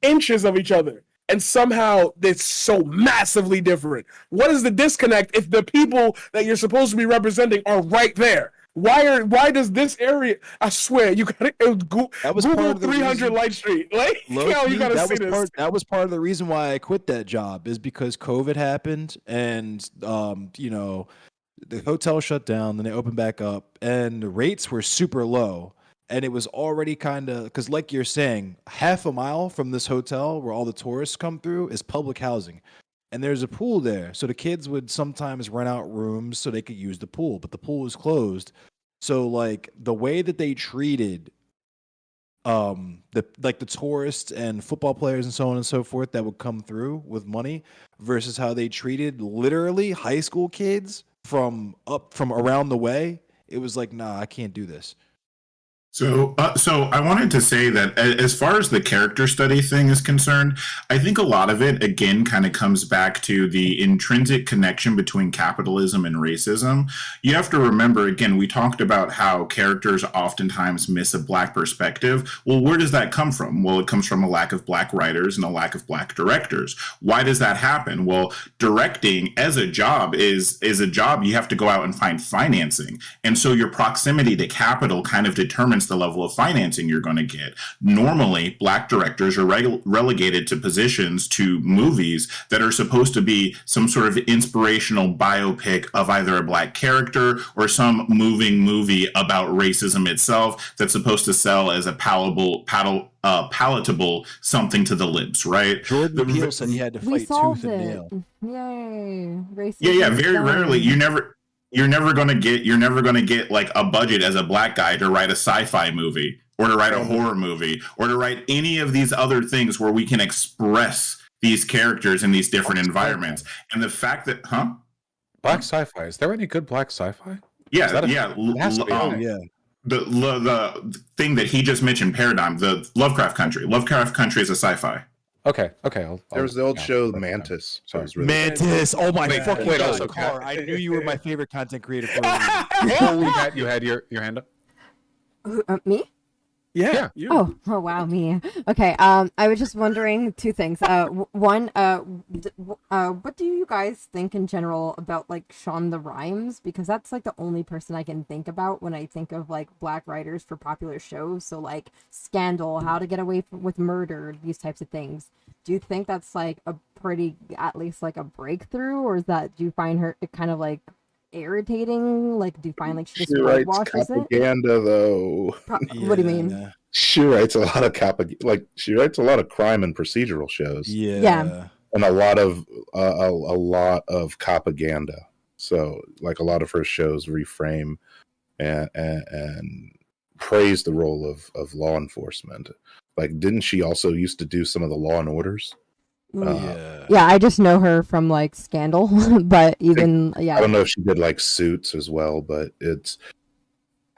inches of each other. And somehow it's so massively different. What is the disconnect if the people that you're supposed to be representing are right there? Why does this area? I swear, you got it. Google 300 Light Street. You gotta see this. That was part of the reason why I quit that job, is because COVID happened, and the hotel shut down, then they opened back up, and the rates were super low. And it was already kind of, because like you're saying, half a mile from this hotel where all the tourists come through is public housing. And there's a pool there. So the kids would sometimes rent out rooms so they could use the pool, but the pool was closed. So the way that they treated the tourists and football players and so on and so forth that would come through with money versus how they treated literally high school kids from around the way, it was like, nah, I can't do this. So I wanted to say that as far as the character study thing is concerned, I think a lot of it, again, kind of comes back to the intrinsic connection between capitalism and racism. You have to remember, again, we talked about how characters oftentimes miss a Black perspective. Well, where does that come from? Well, it comes from a lack of Black writers and a lack of Black directors. Why does that happen? Well, directing as a job is a job. You have to go out and find financing. And so your proximity to capital kind of determines the level of financing you're going to get. Normally, Black directors are relegated to positions, to movies that are supposed to be some sort of inspirational biopic of either a Black character or some moving movie about racism itself that's supposed to sell as a palatable something to the libs, right? Jordan Peele said he had to fight tooth and nail. Yay! Racism. Yeah. Very rarely, you're never gonna get like a budget as a Black guy to write a sci-fi movie or to write a horror movie or to write any of these other things where we can express these characters in these different environments. And the fact that, Black sci-fi, is there any good Black sci-fi? Yeah. The thing that he just mentioned, Paradigm, the Lovecraft Country. Lovecraft Country is a sci-fi. Okay. There was the old show Mantis. Really Mantis. Oh my fucking God. Also, I knew you were my favorite content creator for you had your hand up? Me? Yeah. Oh wow, me. Okay. I was just wondering 2 things. One, what do you guys think in general about Sean the Rhimes? Because that's the only person I can think about when I think of Black writers for popular shows. So Scandal, How to Get Away with Murder, these types of things. Do you think that's a pretty, at least a breakthrough, or is that, do you find her kind of irritating? Do you find she just whitewashes propaganda though? What do you mean? She writes a lot of she writes a lot of crime and procedural shows. Yeah. And a lot of propaganda. So a lot of her shows reframe and praise the role of law enforcement. Didn't she also used to do some of the Law and Orders? Yeah, I just know her from like Scandal, but even I don't know if she did like Suits as well, but it's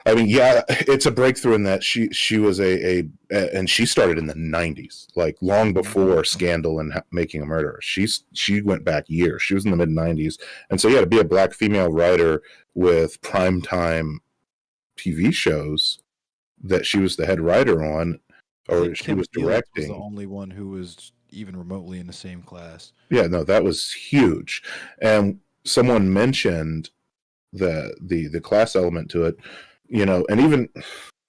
a breakthrough in that she was and she started in the 90s, like long before Scandal and Making a Murderer. She went back years. She was in the mid 90s, and so to be a black female writer with primetime TV shows that she was the head writer on, or she was directing. Was the only one who was even remotely in the same class. Yeah, no, that was huge. And someone mentioned the class element to it, and even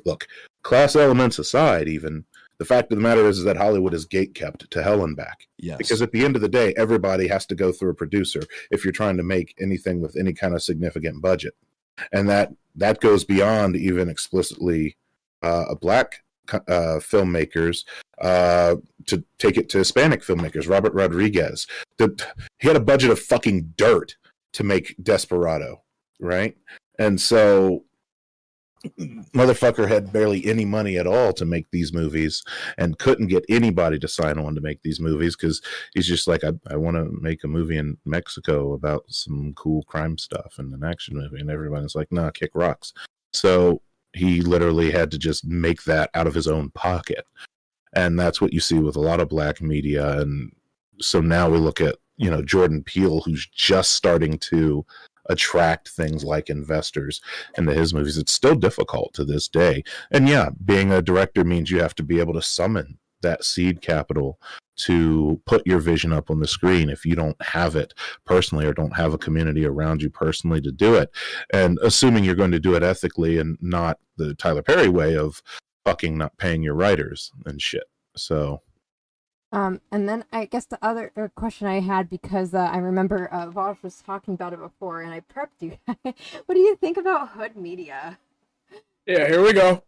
look, class elements aside, even the fact of the matter is that Hollywood is gatekept to hell and back. Yes. Because at the end of the day, everybody has to go through a producer if you're trying to make anything with any kind of significant budget. And that goes beyond even explicitly black filmmakers, to take it to Hispanic filmmakers. Robert Rodriguez, he had a budget of fucking dirt to make Desperado, right? And so motherfucker had barely any money at all to make these movies and couldn't get anybody to sign on to make these movies because he's just like, I want to make a movie in Mexico about some cool crime stuff and an action movie, and everybody's like, nah, kick rocks. So he literally had to just make that out of his own pocket. And that's what you see with a lot of black media. And so now we look at, Jordan Peele, who's just starting to attract things like investors into his movies. It's still difficult to this day. And yeah, being a director means you have to be able to summon that seed capital to put your vision up on the screen if you don't have it personally or don't have a community around you personally to do it. And assuming you're going to do it ethically and not the Tyler Perry way of fucking not paying your writers and shit. So and then I guess the other question I had, because I remember Vaush was talking about it before, and I prepped you. What do you think about hood media? Yeah, here we go.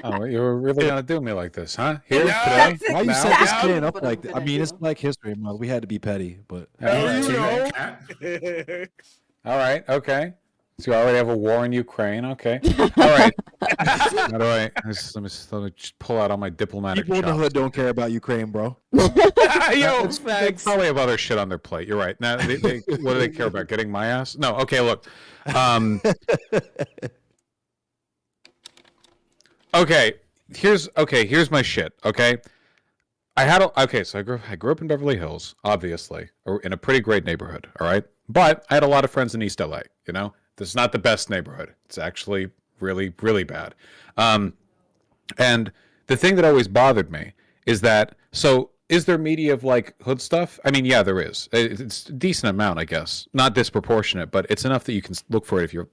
Oh, you were really gonna do me like this, huh? Here Yeah, today? Why you set this can up like that? I mean, it's Black History Month. We had to be petty, but All right, okay. So you already have a war in Ukraine, okay? All right. How do I? Let me just pull out all my diplomatic. People in the hood don't care about Ukraine, bro. Yo, they probably have other shit on their plate. You're right. Now, what do they care about? Getting my ass? No. Okay, look. Okay, here's my shit. Okay, so I grew up in Beverly Hills, obviously, or in a pretty great neighborhood. All right, but I had a lot of friends in East LA. This is not the best neighborhood. It's actually really, really bad. And the thing that always bothered me is that, so is there media of like hood stuff? I mean, yeah, there is. It's a decent amount, I guess. Not disproportionate, but it's enough that you can look for it if you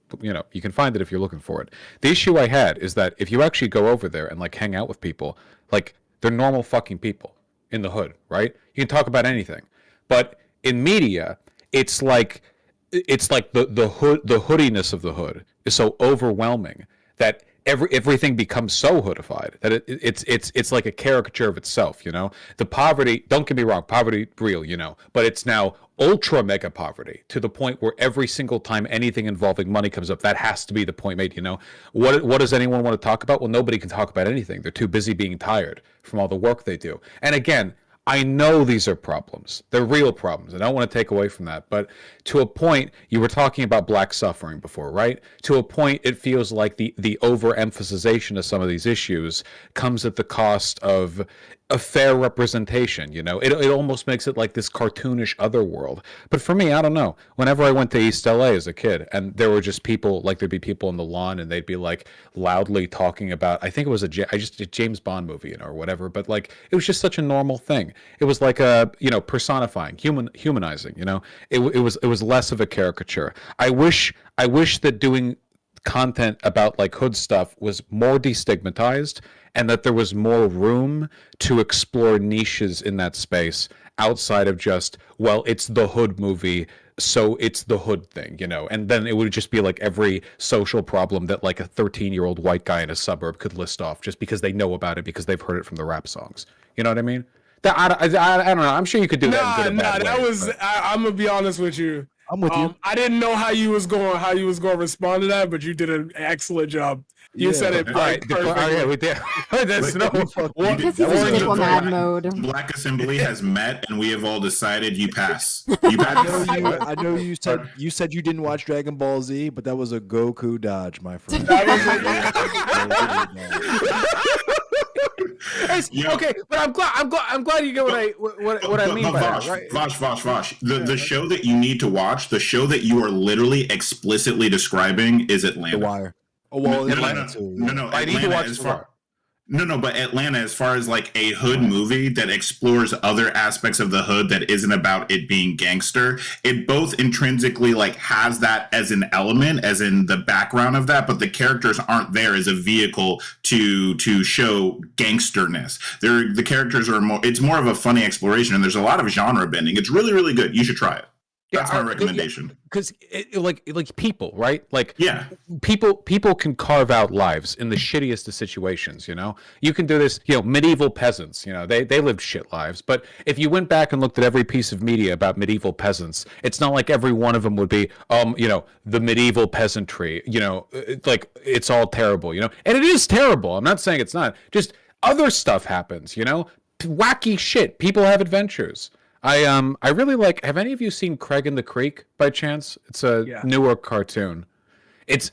can find it if you're looking for it. The issue I had is that if you actually go over there and like hang out with people, like they're normal fucking people in the hood, right? You can talk about anything. But in media, it's like the hoodiness of the hood is so overwhelming that everything becomes so hoodified that it's like a caricature of itself. The poverty, don't get me wrong, poverty real, but it's now ultra mega poverty to the point where every single time anything involving money comes up, that has to be the point made. What does anyone want to talk about? Well, nobody can talk about anything. They're too busy being tired from all the work they do. And again, I know these are problems. They're real problems. I don't want to take away from that. But to a point, you were talking about black suffering before, right? To a point, it feels like the overemphasization of some of these issues comes at the cost of a fair representation. It almost makes it like this cartoonish otherworld. But for me, I don't know. Whenever I went to East LA as a kid, and there were just people, like there'd be people in the lawn, and they'd be like loudly talking about, I think it was a James Bond movie, or whatever. But like, it was just such a normal thing. It was like a, personifying, humanizing. It was less of a caricature. I wish that doing content about like hood stuff was more destigmatized, and that there was more room to explore niches in that space outside of just, well, it's the hood movie, so it's the hood thing, and then it would just be like every social problem that like a 13-year-old white guy in a suburb could list off just because they know about it because they've heard it from the rap songs. You know what I mean? I don't know. I'm sure you could do that. That was. I'm gonna be honest with you. I'm with you. I didn't know how you was going to respond to that, but you did an excellent job. You said it like perfectly. We did. There's no because he's in diplomat mode. Black Assembly has met, and we have all decided you pass. You pass. I know you said you didn't watch Dragon Ball Z, but that was a Goku dodge, my friend. Okay, but I'm glad you get what I mean by Vaush, that, right? Vaush. The show that you need to watch, the show that you are literally explicitly describing, is Atlanta. The Wire. Oh well, Atlanta too. No. I need to watch The Wire. No, but Atlanta, as far as like a hood movie that explores other aspects of the hood that isn't about it being gangster, it both intrinsically like has that as an element, as in the background of that, but the characters aren't there as a vehicle to show gangsterness. The characters are it's more of a funny exploration, and there's a lot of genre bending. It's really, really good. You should try it. That's my recommendation. Because like people, right? Like people can carve out lives in the shittiest of situations. You know, you can do this. You know, medieval peasants. You know, they lived shit lives. But if you went back and looked at every piece of media about medieval peasants, it's not like every one of them would be, you know, the medieval peasantry. You know, like it's all terrible. You know, and it is terrible. I'm not saying it's not. Just other stuff happens. You know, wacky shit. People have adventures. I really like. Have any of you seen Craig and the Creek by chance? It's a newer cartoon. It's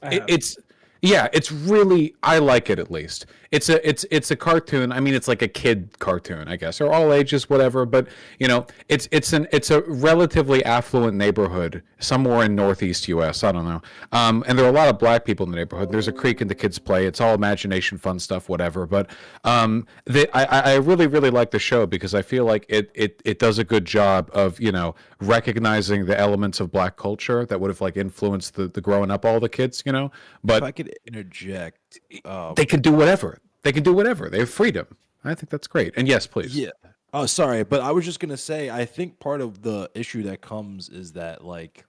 really, I like it at least. It's a cartoon. I mean, it's like a kid cartoon, I guess, or all ages, whatever. But you know, it's a relatively affluent neighborhood somewhere in Northeast U.S. I don't know. And there are a lot of black people in the neighborhood. There's a creek and the kids play. It's all imagination, fun stuff, whatever. But I really like the show because I feel like it does a good job of, you know, recognizing the elements of black culture that would have like influenced the growing up all the kids, you know. But if I could interject, they can do whatever. They can do whatever. They have freedom. I think that's great. And yes, please. Yeah. Oh, sorry, but I was just gonna say, I think part of the issue that comes is that like,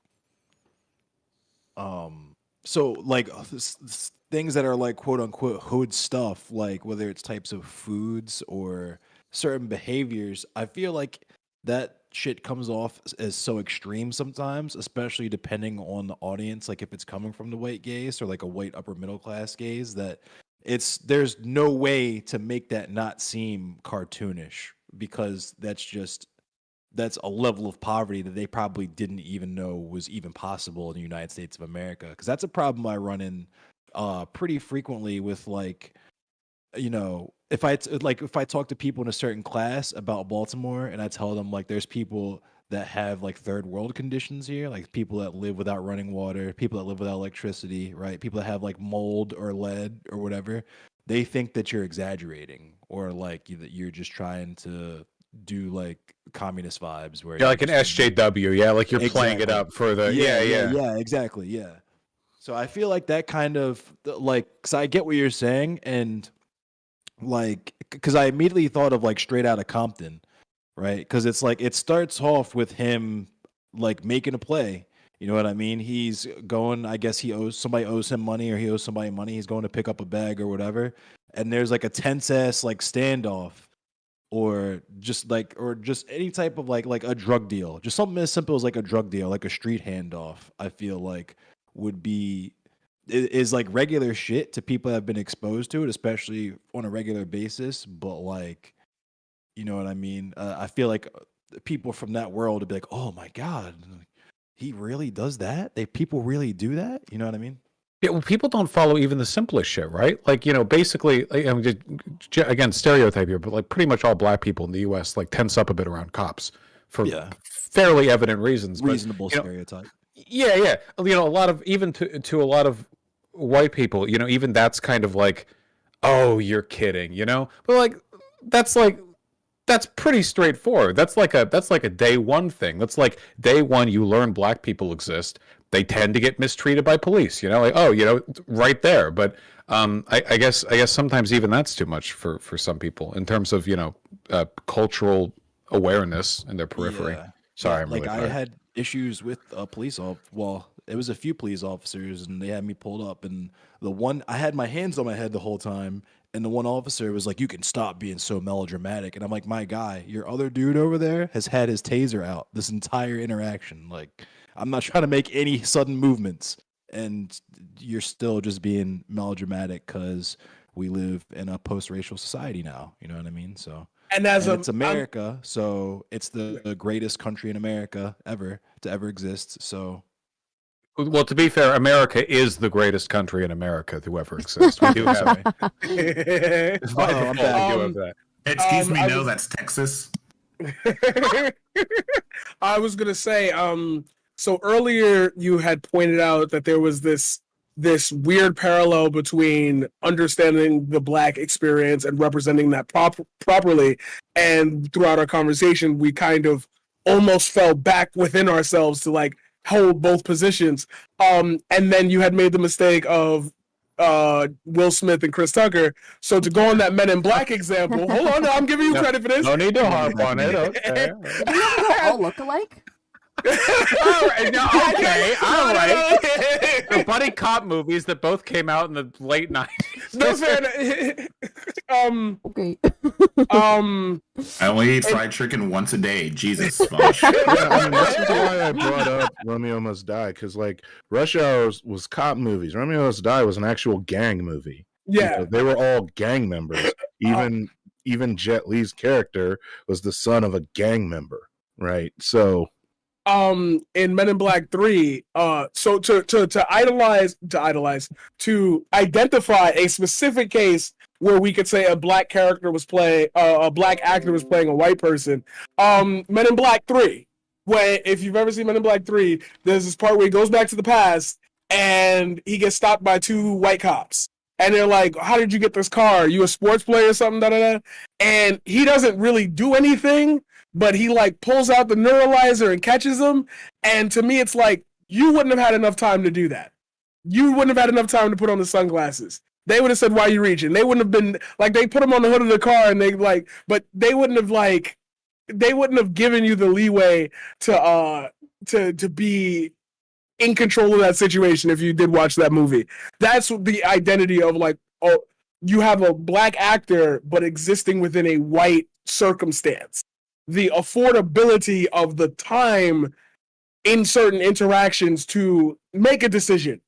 so like things that are like quote unquote hood stuff, like whether it's types of foods or certain behaviors, I feel like that shit comes off as so extreme sometimes, especially depending on the audience. Like if it's coming from the white gaze or like a white upper middle class gaze, that there's no way to make that not seem cartoonish, because that's a level of poverty that they probably didn't even know was even possible in the United States of America. Because that's a problem I run in pretty frequently with, like, you know, if I talk to people in a certain class about Baltimore and I tell them like there's people that have like third world conditions here, like people that live without running water, people that live without electricity, right? People that have like mold or lead or whatever, they think that you're exaggerating or like that you're just trying to do like communist vibes where you're like an SJW, like you're playing it up for the yeah, exactly, yeah. So I feel like that kind of like, because I get what you're saying, and like, because I immediately thought of like Straight Outta Compton, right? Because it's like it starts off with him like making a play. You know what I mean? He's going, I guess somebody owes him money, or he owes somebody money. He's going to pick up a bag or whatever. And there's like a tense ass like standoff, or just any type of like a drug deal. Just something as simple as like a drug deal, like a street handoff, I feel like is like regular shit to people that have been exposed to it, especially on a regular basis. But like, you know what I mean? I feel like people from that world would be like, oh my God, he really does that? People really do that? You know what I mean? Yeah, well, people don't follow even the simplest shit, right? Like, you know, basically, I mean, again, stereotype here, but like pretty much all black people in the U.S. like tense up a bit around cops for fairly evident reasons. Reasonable but, stereotype. Yeah. You know, a lot of, even to a lot of white people, you know, even that's kind of like, oh, you're kidding, you know? But that's pretty straightforward. That's like a day one thing. That's like day one, you learn black people exist. They tend to get mistreated by police, you know, like, oh, you know, right there. But I guess sometimes even that's too much for some people in terms of, you know, cultural awareness in their periphery. Yeah. Sorry, I'm like really tired. I had issues with a police officer. Well, it was a few police officers, and they had me pulled up, and I had my hands on my head the whole time, and the one officer was like, "You can stop being so melodramatic." And I'm like, "My guy, your other dude over there has had his taser out this entire interaction. Like, I'm not trying to make any sudden movements. And you're still just being melodramatic because we live in a post-racial society now. You know what I mean? So, and it's America, so it's the greatest country in America ever to ever exist. So, well, to be fair, America is the greatest country in America to ever exist. We do have that. Excuse me, no, that's Texas. I was gonna say, so earlier you had pointed out that there was this weird parallel between understanding the Black experience and representing that properly. And throughout our conversation, we kind of almost fell back within ourselves to like hold both positions. And then you had made the mistake of Will Smith and Chris Tucker. So to go on that Men in Black example, hold on, I'm giving you credit for this. No need to harp on it. Okay. They all look alike. All right, no, okay, all right. They're buddy cop movies that both came out in the late 90s. No, fair. Okay. I only eat fried chicken once a day. Jesus, Vaush. Yeah, this is why I brought up Romeo Must Die, because like Rush Hour was cop movies. Romeo Must Die was an actual gang movie. Yeah, they were all gang members. Even Jet Li's character was the son of a gang member, right? So. In Men in Black 3, so to identify a specific case where we could say a black character was playing a black actor was playing a white person. Men in Black 3, where if you've ever seen Men in Black 3, there's this part where he goes back to the past and he gets stopped by two white cops. And they're like, how did you get this car? Are you a sports player or something? Da, da, da. And he doesn't really do anything, but he like pulls out the neuralizer and catches them. And to me, it's like, you wouldn't have had enough time to do that. You wouldn't have had enough time to put on the sunglasses. They would have said, why are you reaching? They wouldn't have been like, they put him on the hood of the car and they like, but they wouldn't have given you the leeway to be in control of that situation if you did watch that movie. That's the identity of like, oh, you have a black actor, but existing within a white circumstance. The affordability of the time in certain interactions to make a decision.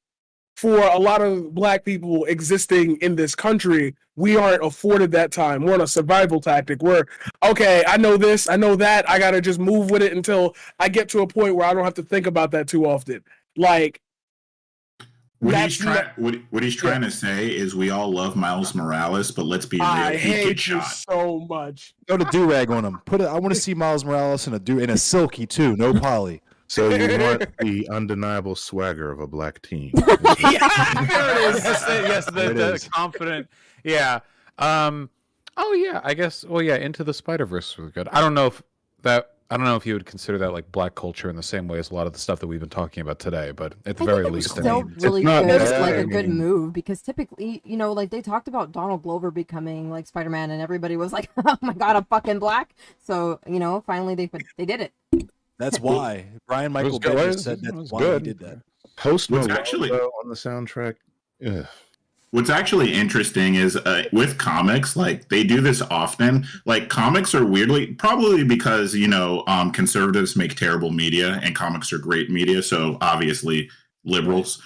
For a lot of black people existing in this country, we aren't afforded that time. We're on a survival tactic. We're, okay, I know this, I know that, I gotta just move with it until I get to a point where I don't have to think about that too often. Like, what he's trying to say is we all love Miles Morales, but let's be real, I hate you shot. so much. Throw the do-rag on him. I want to see Miles Morales in a silky too, no poly. So you want the undeniable swagger of a black teen. Yes, the confident. Yeah. Oh yeah, I guess. Well, yeah. Into the Spider-Verse was good. I don't know if you would consider that like black culture in the same way as a lot of the stuff that we've been talking about today, but at the very least, still really good, like a good move, because typically, you know, like they talked about Donald Glover becoming like Spider-Man, and everybody was like, "Oh my god, I'm fucking black!" So you know, finally they did it. That's why Brian Michael Bendis said that's why he did that. Post Malone actually on the soundtrack. Ugh. What's actually interesting is with comics, like they do this often. Like comics are weirdly, probably because conservatives make terrible media and comics are great media, so obviously liberals.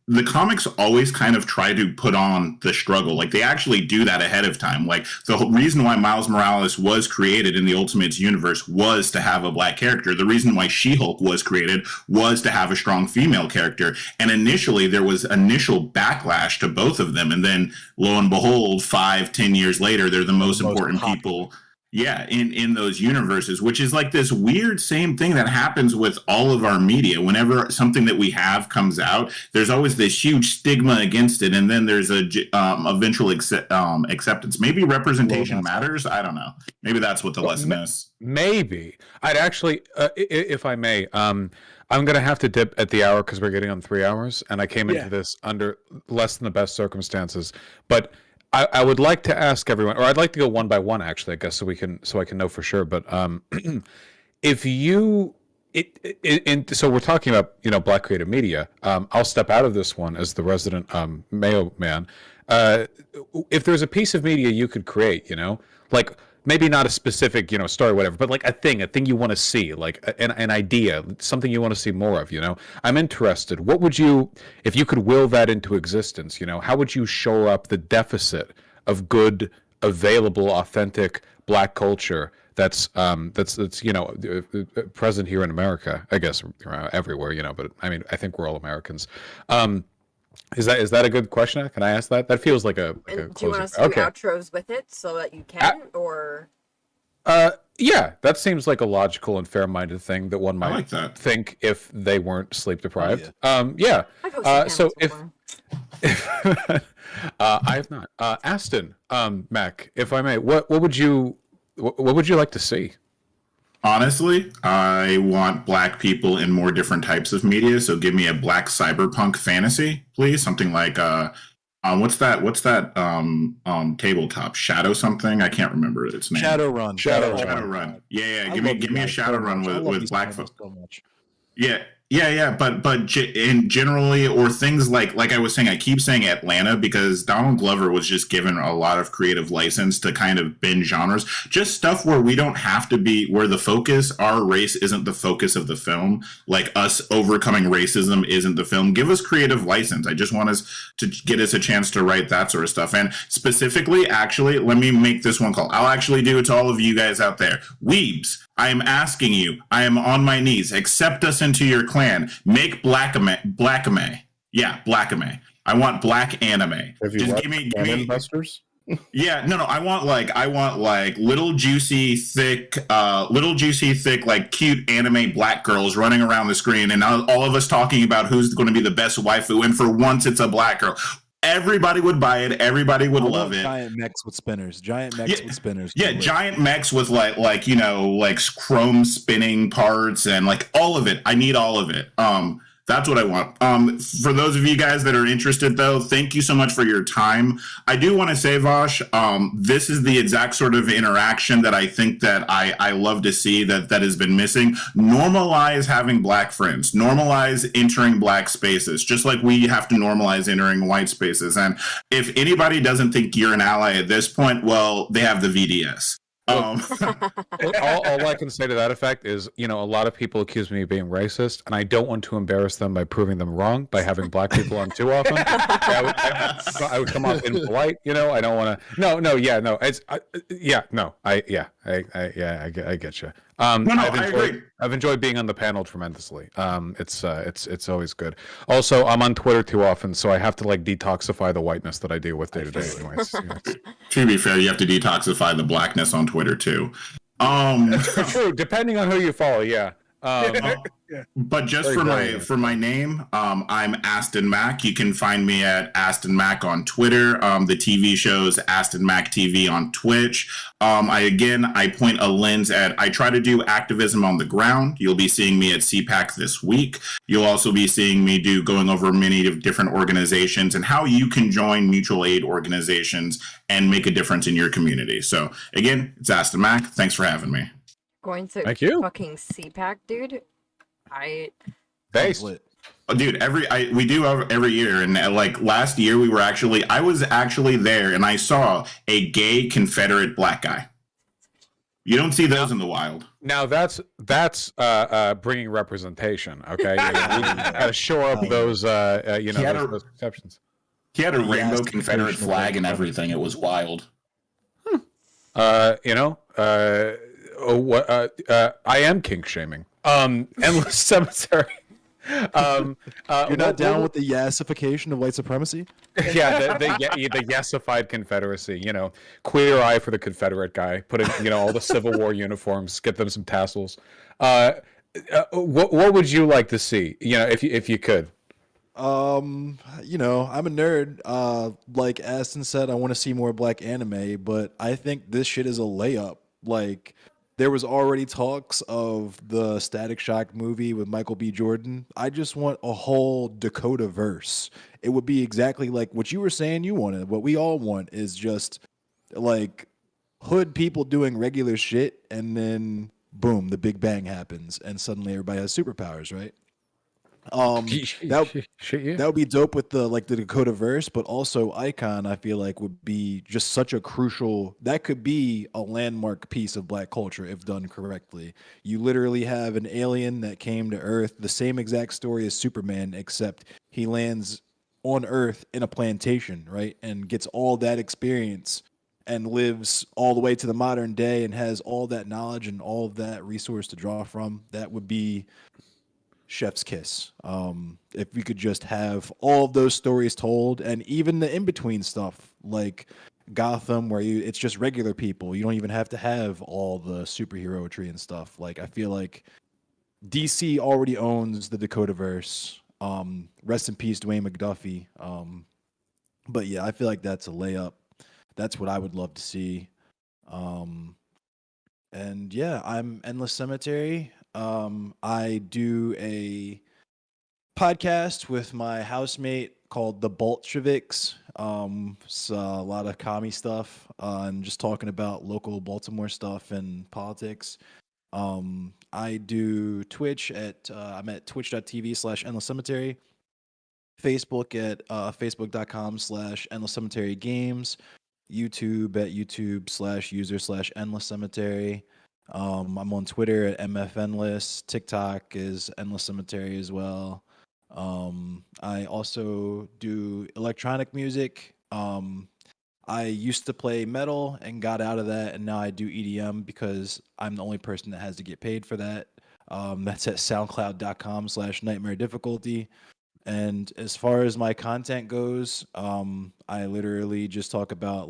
The comics always kind of try to put on the struggle. Like they actually do that ahead of time. Like the whole reason why Miles Morales was created in the Ultimates universe was to have a black character. The reason why She-Hulk was created was to have a strong female character. And initially there was initial backlash to both of them. And then lo and behold, 5-10 years later, they're the most important people. Yeah, in those universes, which is like this weird same thing that happens with all of our media. Whenever something that we have comes out, there's always this huge stigma against it, and then there's a eventual acceptance. Maybe representation matters. I don't know. Maybe that's what the lesson is. Maybe. I'd actually, if I may, I'm going to have to dip at the hour because we're getting on 3 hours, and I came into this under less than the best circumstances, but I would like to ask everyone, or I'd like to go one by one, actually, I guess, so I can know for sure. But if you, so we're talking about black creative media. I'll step out of this one as the resident Mayo man. If there's a piece of media you could create, like maybe not a specific, story, whatever, but like a thing you want to see, like an idea, something you want to see more of, I'm interested. What would you, if you could will that into existence, how would you shore up the deficit of good, available, authentic Black culture that's present here in America, I guess, everywhere, but I mean, I think we're all Americans. Is that a good question? Can I ask that? That feels like a do you want us to do outros with it so that you can, or? Yeah, that seems like a logical and fair-minded thing that one might think if they weren't sleep deprived. Yeah. So if I have not, Aston, Mac, if I may, what would you like to see? Honestly, I want Black people in more different types of media. So give me a Black cyberpunk fantasy, please. Something like what's that tabletop Shadow something? I can't remember its name. Shadowrun. Yeah. Give me a Shadowrun with Black folks. So much. Yeah. But generally, or things like I was saying, I keep saying Atlanta because Donald Glover was just given a lot of creative license to kind of bend genres, just stuff where we don't have to be, where the focus, our race isn't the focus of the film, like us overcoming racism isn't the film. Give us creative license. I just want us to get us a chance to write that sort of stuff. And specifically, actually, let me make this one call. I'll actually do it to all of you guys out there. Weebs, I am asking you, I am on my knees, accept us into your clan. Make Blackame. Yeah, Blackame. I want Black anime. Just give me Busters? Yeah, no. I want like little juicy thick, like cute anime Black girls running around the screen, and all of us talking about who's going to be the best waifu. And for once, it's a Black girl. Everybody would buy it. Everybody would love it. Giant mechs with spinners. Giant mechs with like chrome spinning parts and like all of it. I need all of it. That's what I want. For those of you guys that are interested, though, thank you so much for your time. I do want to say, Vaush, this is the exact sort of interaction that I think that I love to see that has been missing. Normalize having Black friends. Normalize entering Black spaces, just like we have to normalize entering white spaces. And if anybody doesn't think you're an ally at this point, well, they have the VDS. All I can say to that effect is, a lot of people accuse me of being racist, and I don't want to embarrass them by proving them wrong by having Black people on too often. I would come off impolite, I don't want to. I get you. I've enjoyed being on the panel tremendously. It's always good. Also, I'm on Twitter too often, so I have to like detoxify the whiteness that I deal with day to day. Anyways, to be fair, you have to detoxify the Blackness on Twitter too. True, depending on who you follow, yeah. But just for my name, I'm Aston Mack. You can find me at Aston Mack on Twitter. The TV show's Aston Mack TV on Twitch. I point a lens at, I try to do activism on the ground. You'll be seeing me at CPAC this week. You'll also be seeing me going over many different organizations and how you can join mutual aid organizations and make a difference in your community. So again, it's Aston Mack. Thanks for having me. Going to Thank you. Fucking CPAC, dude. Thanks. Dude, we do every year, and like last year I was actually there, and I saw a gay Confederate Black guy. You don't see those in the wild. Now that's bringing representation. Okay, we got to shore up those those exceptions. He had a rainbow Confederate flag and everything. It was wild. I am kink shaming. Endless Cemetery. You're not down with the yassification of white supremacy? Yeah, the yesified Confederacy. Queer eye for the Confederate guy. Put in, all the Civil War uniforms. Get them some tassels. What would you like to see? If you could. I'm a nerd. Like Aston said, I want to see more Black anime, but I think this shit is a layup. Like, there was already talks of the Static Shock movie with Michael B. Jordan. I just want a whole Dakota verse. It would be exactly like what you were saying you wanted. What we all want is just like hood people doing regular shit, and then boom, the Big Bang happens, and suddenly everybody has superpowers, right? That would be dope with the Dakota verse, but also Icon, I feel like would be just such a crucial, that could be a landmark piece of black culture if done correctly. You literally have an alien that came to Earth, the same exact story as Superman, except he lands on Earth in a plantation, right? And gets all that experience and lives all the way to the modern day and has all that knowledge and all of that resource to draw from. That would be chef's kiss. If we could just have all of those stories told, and even the in-between stuff like Gotham, where it's just regular people. You don't even have to have all the superheroetry and stuff. Like, I feel like DC already owns the Dakotaverse. Rest in peace, Dwayne McDuffie. But yeah, I feel like that's a layup. That's what I would love to see. And yeah, I'm Endless Cemetery. I do a podcast with my housemate called The Bolsheviks. It's a lot of commie stuff and just talking about local Baltimore stuff and politics. I do Twitch I'm at twitch.tv/Endless Cemetery. Facebook at facebook.com/Endless Cemetery Games. YouTube at youtube/user/Endless Cemetery. I'm on Twitter at MFEndless. TikTok is Endless Cemetery as well. I also do electronic music. I used to play metal and got out of that, and now I do EDM because I'm the only person that has to get paid for that. That's at soundcloud.com/nightmare difficulty. And as far as my content goes, I literally just talk about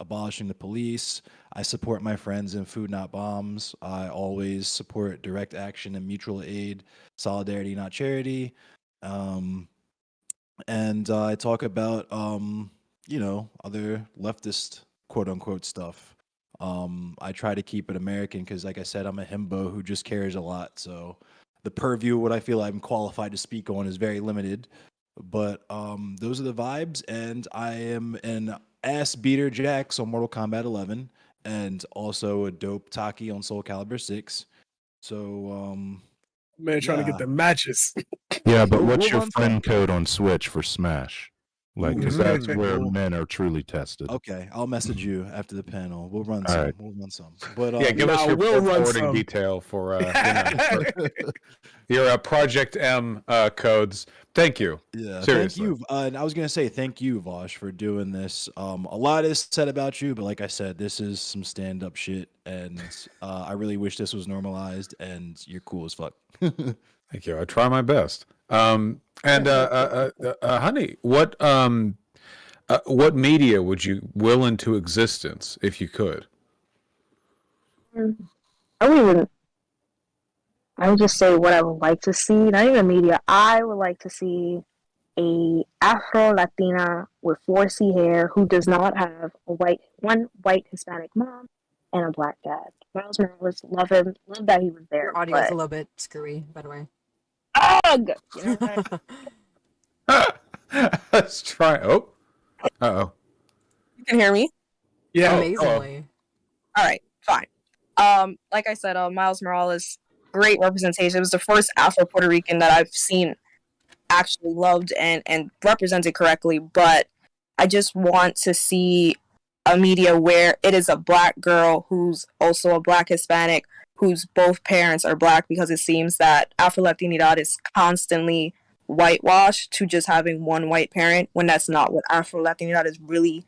abolishing the police. I support my friends in Food Not Bombs. I always support direct action and mutual aid, solidarity not charity. And I talk about other leftist quote unquote stuff. I try to keep it American because, like I said, I'm a himbo who just cares a lot. So the purview of what I feel I'm qualified to speak on is very limited. But those are the vibes, and I am an ass beater Jax on Mortal Kombat 11, and also a dope Taki on Soul Calibur 6. So man, trying to get the matches. Yeah, but what's your friend code on Switch for Smash? Like, because that's where men are truly tested. Okay, I'll message you after the panel. We'll run All some. right. We'll run some. But yeah, give us your forwarding detail for your Project M codes. Thank you. Yeah, seriously. Thank you. And I was gonna say thank you, Vaush, for doing this. A lot is said about you, but like I said, this is some stand-up shit, and I really wish this was normalized. And you're cool as fuck. Thank you. I try my best. Honey, what media would you will into existence if you could? I would just say what I would like to see. Not even media. I would like to see a Afro Latina with 4C hair who does not have one white Hispanic mom and a black dad. Miles Morales, love him. Love that he was there. Your audio is a little bit screwy, by the way. Ugh! You know Let's try. Oh. Uh-oh. You can hear me? Yeah. Amazingly. All right, fine. Like I said, Miles Morales, great representation. It was the first Afro-Puerto Rican that I've seen actually loved and represented correctly, but I just want to see a media where it is a black girl who's also a black Hispanic, whose both parents are black, because it seems that Afro-Latinidad is constantly whitewashed to just having one white parent, when that's not what Afro-Latinidad is really.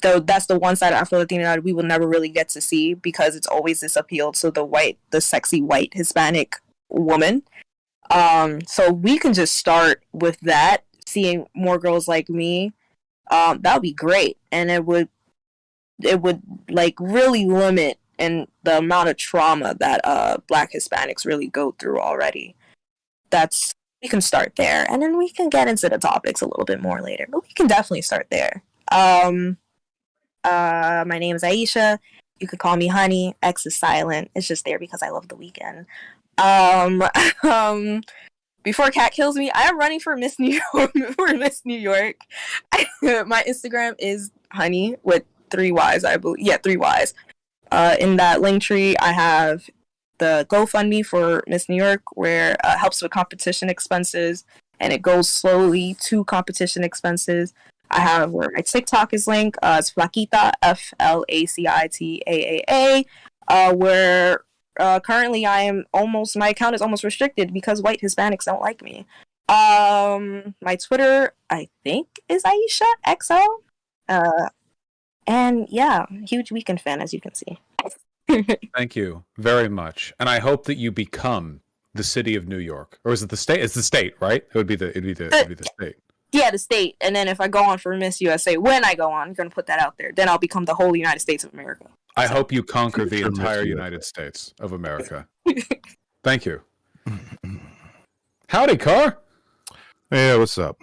Though that's the one side of Afro-Latinidad we will never really get to see, because it's always this appeal to the sexy white Hispanic woman. So we can just start with that, seeing more girls like me. That would be great, and it would like really limit and the amount of trauma that black Hispanics really go through already. We can start there, and then we can get into the topics a little bit more later, but we can definitely start there. My name is Aisha. You could call me Honey. X is silent. It's just there because I love the weekend. Before Cat kills me, I am running for Miss New York. My Instagram is Honey with 3 Ys, I believe. Yeah, 3 Ys. In that link tree, I have the GoFundMe for Miss New York, where helps with competition expenses, and it goes slowly to competition expenses. I have where my TikTok is linked. It's Flaquita, FLACITAAA, where currently my account is almost restricted because white Hispanics don't like me. My Twitter, I think, is Aisha XL. And yeah, huge Weekend fan, as you can see. Thank you very much, and I hope that you become the city of New York, or is it the state? It's the state, right? It'd be the state. Yeah, the state. And then if I go on for Miss USA, when I go on, I'm going to put that out there. Then I'll become the whole United States of America. I hope you conquer the entire United States of America. Thank you. Howdy, Kar. Yeah, what's up?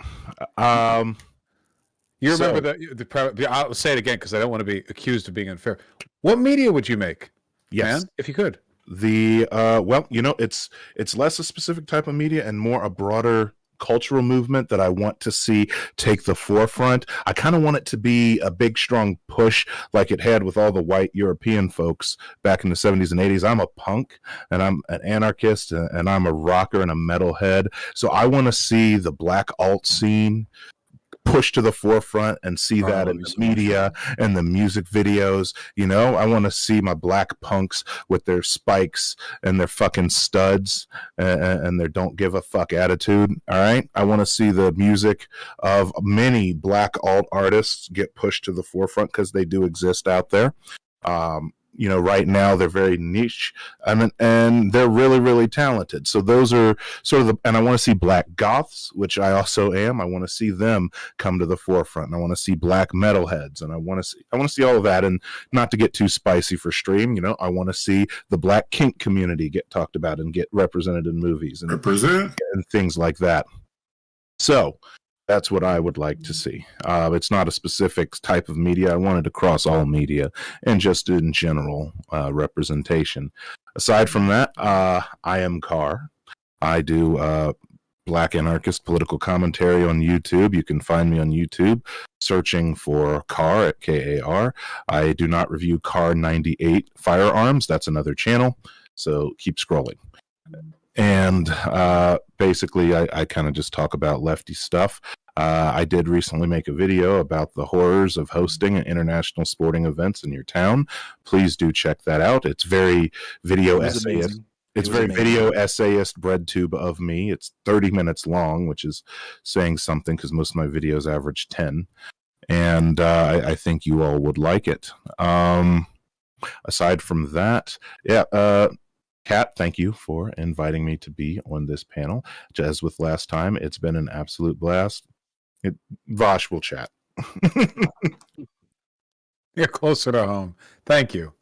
You remember the I'll say it again because I don't want to be accused of being unfair. What media would you make? Yes, man, if you could. Well, it's less a specific type of media and more a broader cultural movement that I want to see take the forefront. I kind of want it to be a big, strong push like it had with all the white European folks back in the 70s and 80s. I'm a punk and I'm an anarchist and I'm a rocker and a metalhead. So I want to see the black alt scene push to the forefront and see that in the media and the music videos. I want to see my black punks with their spikes and their fucking studs and their don't give a fuck attitude. All right. I want to see the music of many black alt artists get pushed to the forefront because they do exist out there. Right now they're very niche and they're really, really talented. So those are sort of and I want to see black goths, which I also am. I want to see them come to the forefront. And I want to see black metalheads, and I want to see all of that. And not to get too spicy for stream, I want to see the black kink community get talked about and get represented in movies and things like that. So that's what I would like to see. It's not a specific type of media. I wanted to cross all media and just in general representation. Aside from that, I am Kar. I do black anarchist political commentary on YouTube. You can find me on YouTube searching for Kar at Kar. I do not review Kar 98 firearms. That's another channel. So keep scrolling. And basically, I kind of just talk about lefty stuff. I did recently make a video about the horrors of hosting international sporting events in your town. Please do check that out. It's very video essayist. It's very video essayist bread tube of me. It's 30 minutes long, which is saying something because most of my videos average 10. And I think you all would like it. Aside from that, Kat, thank you for inviting me to be on this panel. As with last time, it's been an absolute blast. Vaush will chat. You're closer to home. Thank you.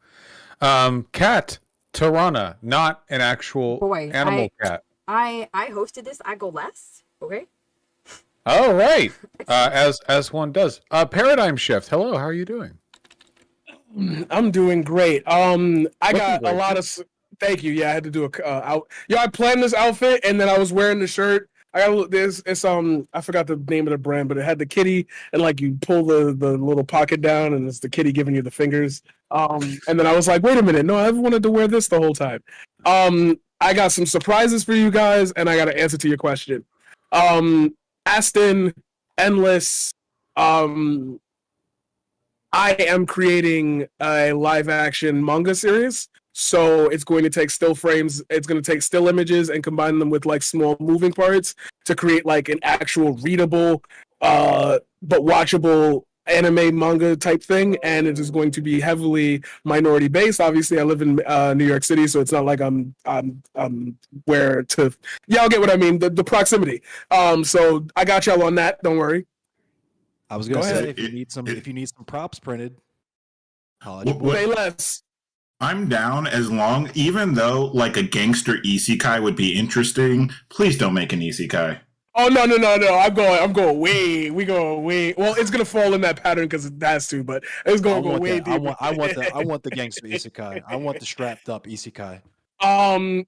Kat, Tirana, not an actual animal cat. I hosted this. I go last. Okay. Oh, right. As one does. Paradigm Shift. Hello. How are you doing? I'm doing great. I got a lot of. Thank you. Yeah, I had to do I planned this outfit and then I was wearing the shirt. I got this. It's I forgot the name of the brand, but it had the kitty and like you pull the little pocket down and it's the kitty giving you the fingers. And then I was like, wait a minute, no, I've wanted to wear this the whole time. I got some surprises for you guys, and I got an answer to your question. Aston, Endless. I am creating a live action manga series. So it's going to take still frames. It's going to take still images and combine them with like small moving parts to create like an actual readable, but watchable anime manga type thing. And it is going to be heavily minority based. Obviously, I live in New York City, so it's not like I'm where to. Y'all get what I mean. The proximity. So I got y'all on that. Don't worry. I was going to say if you need some props printed, say less. I'm down as long, even though like a gangster isekai would be interesting. Please don't make an isekai. Oh no! I'm going way. We go way. Well, it's gonna fall in that pattern because it has to, but it's gonna go way deeper. I want the gangster isekai. I want the strapped up isekai. Will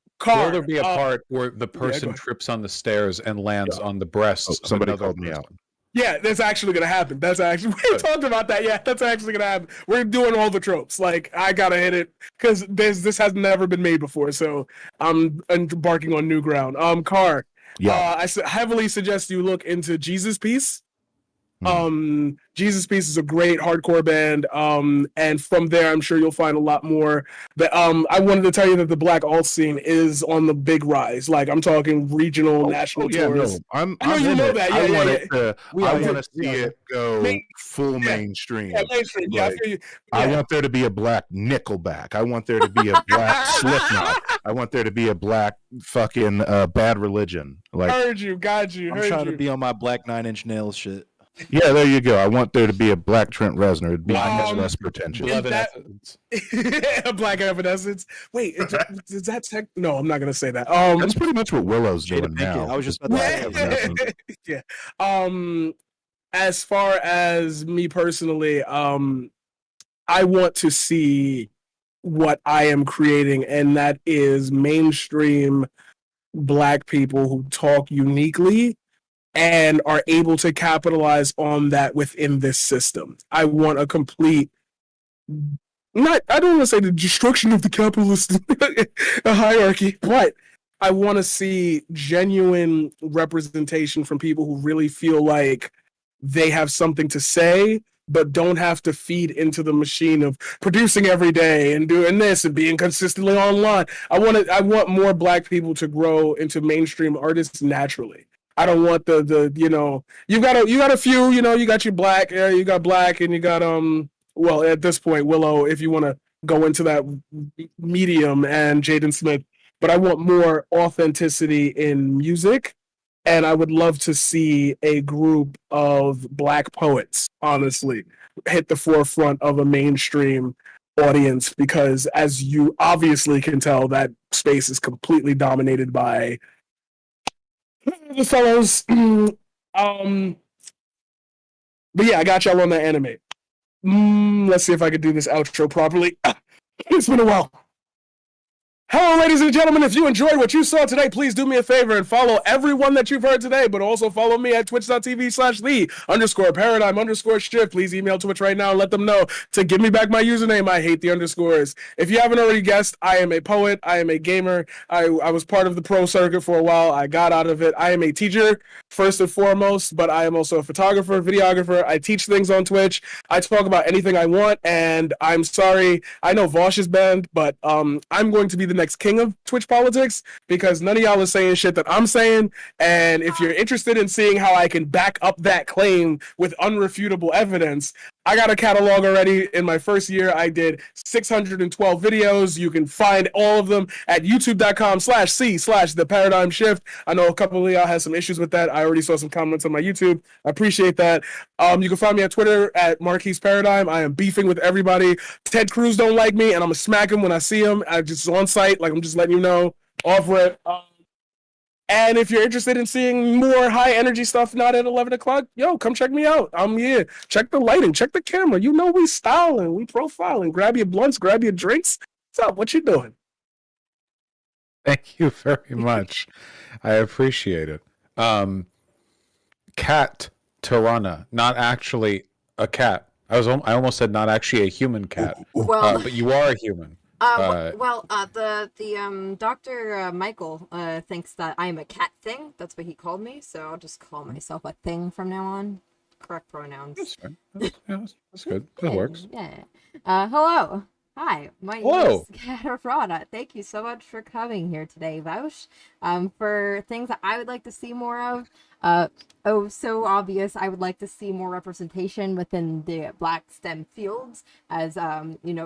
there be a part where the person trips on the stairs and lands on the breasts? Somebody called me out. Yeah, that's actually gonna happen. That's actually we talked about that. Yeah, that's actually gonna happen. We're doing all the tropes. Like I gotta hit it because this has never been made before. So I'm embarking on new ground. Car. Yeah. I heavily suggest you look into Jesus Piece. Hmm. Jesus Piece is a great hardcore band. And from there, I'm sure you'll find a lot more. But I wanted to tell you that the Black alt scene is on the big rise. Like I'm talking regional, national tours. No, I'm I know you in know it. that. I want Yeah. to see it go full mainstream. Yeah, mainstream. Yeah, I feel you. I Yeah. want there to be a black Nickelback. I want there to be a black Slipknot. I want there to be a black fucking Bad Religion. Like, Heard you, got you. I'm trying to be on my Black 9 Inch Nails shit. yeah, there you go. I want there to be a black Trent Reznor. It'd be much less pretentious. A Black Evanescence. Wait, is that tech? No, I'm not gonna say that. That's pretty much what Willow's doing now. I was just about to say. Yeah. As far as me personally, I want to see what I am creating, and that is mainstream Black people who talk uniquely and are able to capitalize on that within this system. I want a complete, I don't want to say the destruction of the capitalist hierarchy, but I want to see genuine representation from people who really feel like they have something to say, but don't have to feed into the machine of producing every day and doing this and being consistently online. I want more Black people to grow into mainstream artists naturally. I don't want the you got a few, you got your Black, you got Black, and you got well, at this point Willow, if you want to go into that medium, and Jaden Smith, but I want more authenticity in music, and I would love to see a group of Black poets honestly hit the forefront of a mainstream audience, because as you obviously can tell, that space is completely dominated by the fellows. But yeah, I got y'all on that anime. Let's see if I can do this outro properly. It's been a while. Hello, ladies and gentlemen. If you enjoyed what you saw today, please do me a favor and follow everyone that you've heard today, but also follow me at twitch.tv/the_paradigm_shift. Please email Twitch right now and let them know to give me back my username. I hate the underscores. If you haven't already guessed, I am a poet. I am a gamer. I was part of the pro circuit for a while. I got out of it. I am a teacher, first and foremost, but I am also a photographer, videographer. I teach things on Twitch. I talk about anything I want, and I'm sorry. I know Vaush is banned, but I'm going to be the next king of Twitch politics, because none of y'all are saying shit that I'm saying. And if you're interested in seeing how I can back up that claim with unrefutable evidence, I got a catalog already. In my first year, I did 612 videos. You can find all of them at youtube.com/c/theparadigmshift. I know a couple of y'all had some issues with that. I already saw some comments on my YouTube. I appreciate that. You can find me on Twitter at Marquise Paradigm. I am beefing with everybody. Ted Cruz don't like me, and I'm gonna smack him when I see him. I just on site, like I'm just letting you know, off rip. And if you're interested in seeing more high energy stuff, not at 11 o'clock, yo, come check me out. I'm here. Check the lighting, check the camera. You know we styling, we profiling. Grab your blunts, grab your drinks. What's up? What you doing? Thank you very much. I appreciate it. KataraNa, not actually a cat. I almost said not actually a human cat. Well, but you are a human. The Dr. Michael thinks that I'm a cat thing. That's what he called me, so I'll just call myself a thing from now on. Correct pronouns. That's fair. That's good. That works. Yeah. Hello. Hi, my name is KataraNa. Thank you so much for coming here today, Vaush. For things that I would like to see more of, so obvious, I would like to see more representation within the Black STEM fields, as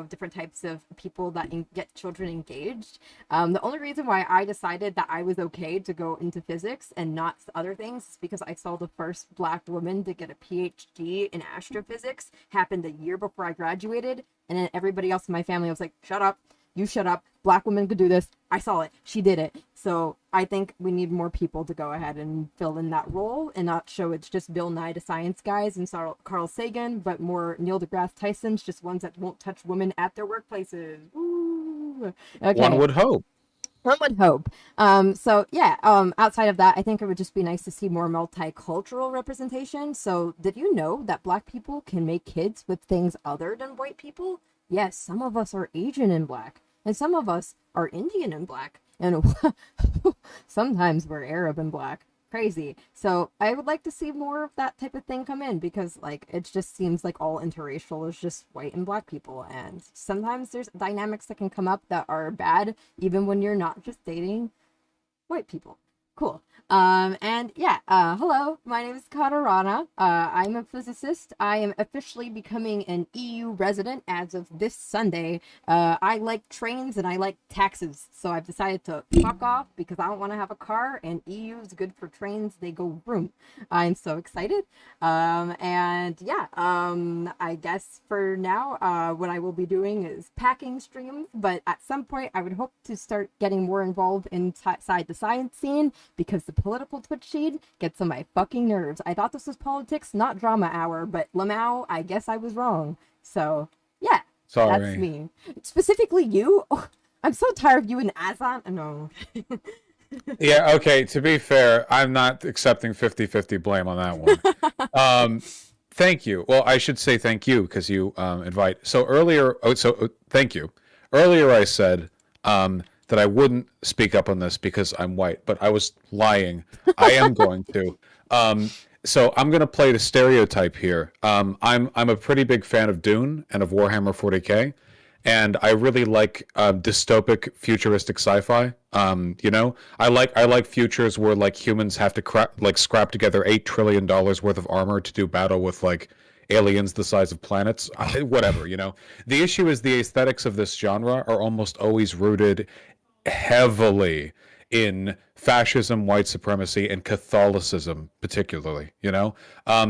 different types of people that get children engaged. The only reason why I decided that I was okay to go into physics and not other things is because I saw the first Black woman to get a PhD in astrophysics happened a year before I graduated, and then everybody else in my family was like, shut up, you shut up, Black women could do this. I saw it, she did it. So I think we need more people to go ahead and fill in that role and not show it's just Bill Nye the Science Guys and Carl Sagan, but more Neil deGrasse Tyson's, just ones that won't touch women at their workplaces. Ooh. Okay. One would hope. One would hope. So yeah, outside of that, I think it would just be nice to see more multicultural representation. So did you know that Black people can make kids with things other than white people? Yes, some of us are Asian and Black, and some of us are Indian and Black, and sometimes we're Arab and Black. Crazy. So I would like to see more of that type of thing come in, because like it just seems like all interracial is just white and Black people, and sometimes there's dynamics that can come up that are bad even when you're not just dating white people. Cool. And yeah, hello, my name is KataraNaStrmz. I'm a physicist. I am officially becoming an EU resident as of this Sunday. I like trains and I like taxes, so I've decided to fuck off because I don't want to have a car, and EU is good for trains. They go vroom. I'm so excited. And yeah, I guess for now, what I will be doing is packing streams, but at some point I would hope to start getting more involved inside the science scene, because the political Twitch feed gets on my fucking nerves. I thought this was politics, not drama hour, but Lamau, I guess I was wrong. So, yeah. Sorry. That's me. Specifically you? Oh, I'm so tired of you and Azan. No. Yeah, okay, to be fair, I'm not accepting 50-50 blame on that one. Thank you. Well, I should say thank you, because you invite. So earlier, thank you. Earlier I said that I wouldn't speak up on this because I'm white, but I was lying. I am going to. So I'm going to play the stereotype here. I'm a pretty big fan of Dune and of Warhammer 40K, and I really like dystopic, futuristic sci-fi. You know, I like futures where like humans have to scrap together $8 trillion worth of armor to do battle with like aliens the size of planets. Whatever, you know. The issue is the aesthetics of this genre are almost always rooted heavily in fascism, white supremacy, and Catholicism, particularly. You know,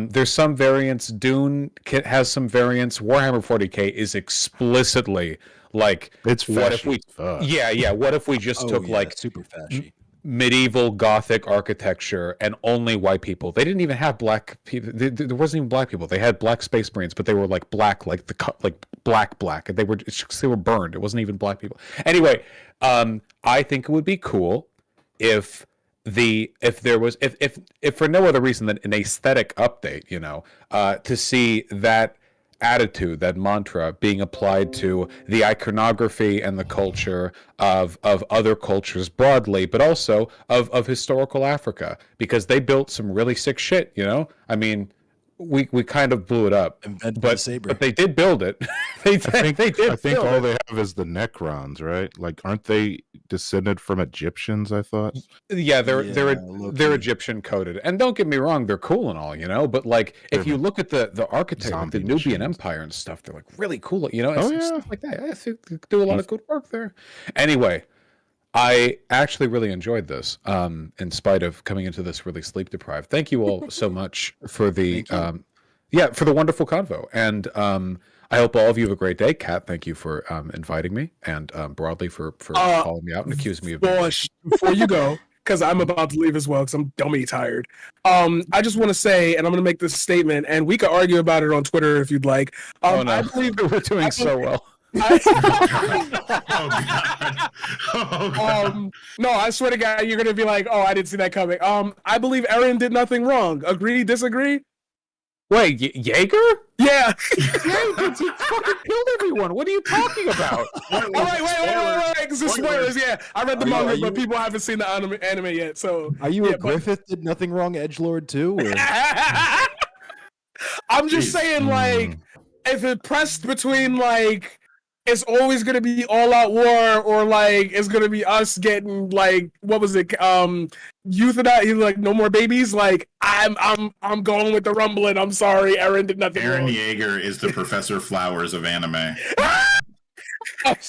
there's some variants. Dune has some variants. Warhammer 40K is explicitly like, it's what if we? Yeah. What if we just took like super fashy medieval Gothic architecture and only white people? They didn't even have black people. There wasn't even black people. They had black space marines, but they were like black, like black, and they were burned. It wasn't even black people. Anyway, I think it would be cool if there was for no other reason than an aesthetic update, you know, to see that attitude, that mantra being applied to the iconography and the culture of other cultures broadly, but also of historical Africa, because they built some really sick shit, you know? I mean, we kind of blew it up, but they did build it. I think all they have is the Necrons, right? Like, aren't they descended from Egyptians? I thought. Yeah, they're Egyptian coded, and don't get me wrong, they're cool and all, you know. But like, if you look at the architecture, like the Nubian Empire and stuff, they're like really cool, you know. Stuff like that. I think they do a lot of good work there. Anyway, I actually really enjoyed this, in spite of coming into this really sleep deprived. Thank you all so much for the for the wonderful convo, and I hope all of you have a great day. Kat, thank you for inviting me, and broadly for calling me out and accusing me of being Vaush, before you go, because I'm about to leave as well, because I'm dummy tired. I just want to say, and I'm going to make this statement, and we could argue about it on Twitter if you'd like. Oh no, I believe we're doing so well. No, I swear to God, you're gonna be like, "Oh, I didn't see that coming." I believe Eren did nothing wrong. Agree? Disagree? Wait, Jaeger? Yeah. He fucking killed everyone. What are you talking about? Wait. This is spoilers. Yeah, I read the manga, but people haven't seen the anime yet. So, are you a Griffith did nothing wrong edgelord too? Or? I'm just saying, like, if it pressed between like, it's always gonna be all out war, or like it's gonna be us getting like, what was it? Euthanize, like no more babies. Like I'm going with the rumbling. I'm sorry, Eren did nothing wrong. Eren Yeager is the Professor Flowers of anime. I don't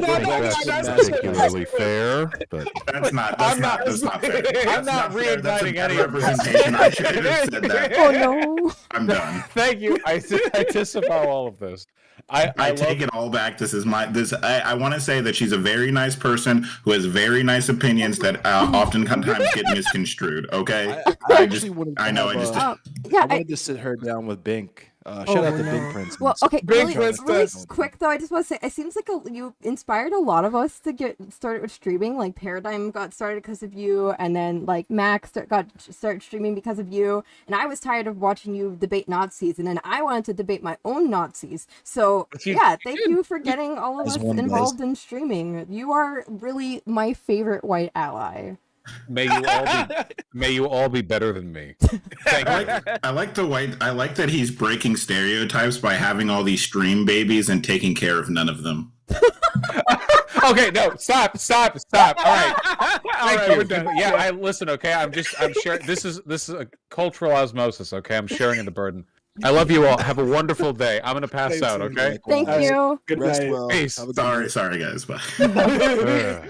think that's particularly fair, but that's not fair. I'm not reigniting any representation. I should have said that. Oh no! I'm done. Thank you. I disavow all of this. I take it all back. I want to say that she's a very nice person who has very nice opinions that oftentimes get misconstrued. Okay, I wanted to Yeah, I wanted to sit her down with Bink Shout out to Big Prince. Well, okay, Big really quick though, I just want to say, it seems like you inspired a lot of us to get started with streaming. Like Paradigm got started because of you, and then like Max got started streaming because of you. And I was tired of watching you debate Nazis, and then I wanted to debate my own Nazis. So yeah, thank you for getting all of us involved in streaming. You are really my favorite white ally. May you all be better than me. Thank you. I like that he's breaking stereotypes by having all these stream babies and taking care of none of them. Okay, no, stop. All right. Thank you. Yeah, I listen, okay? I'm sharing this is a cultural osmosis, okay? I'm sharing the burden. I love you all. Have a wonderful day. I'm gonna pass out, okay? Thank you. Good Rest night. well. Peace. Sorry guys. Bye.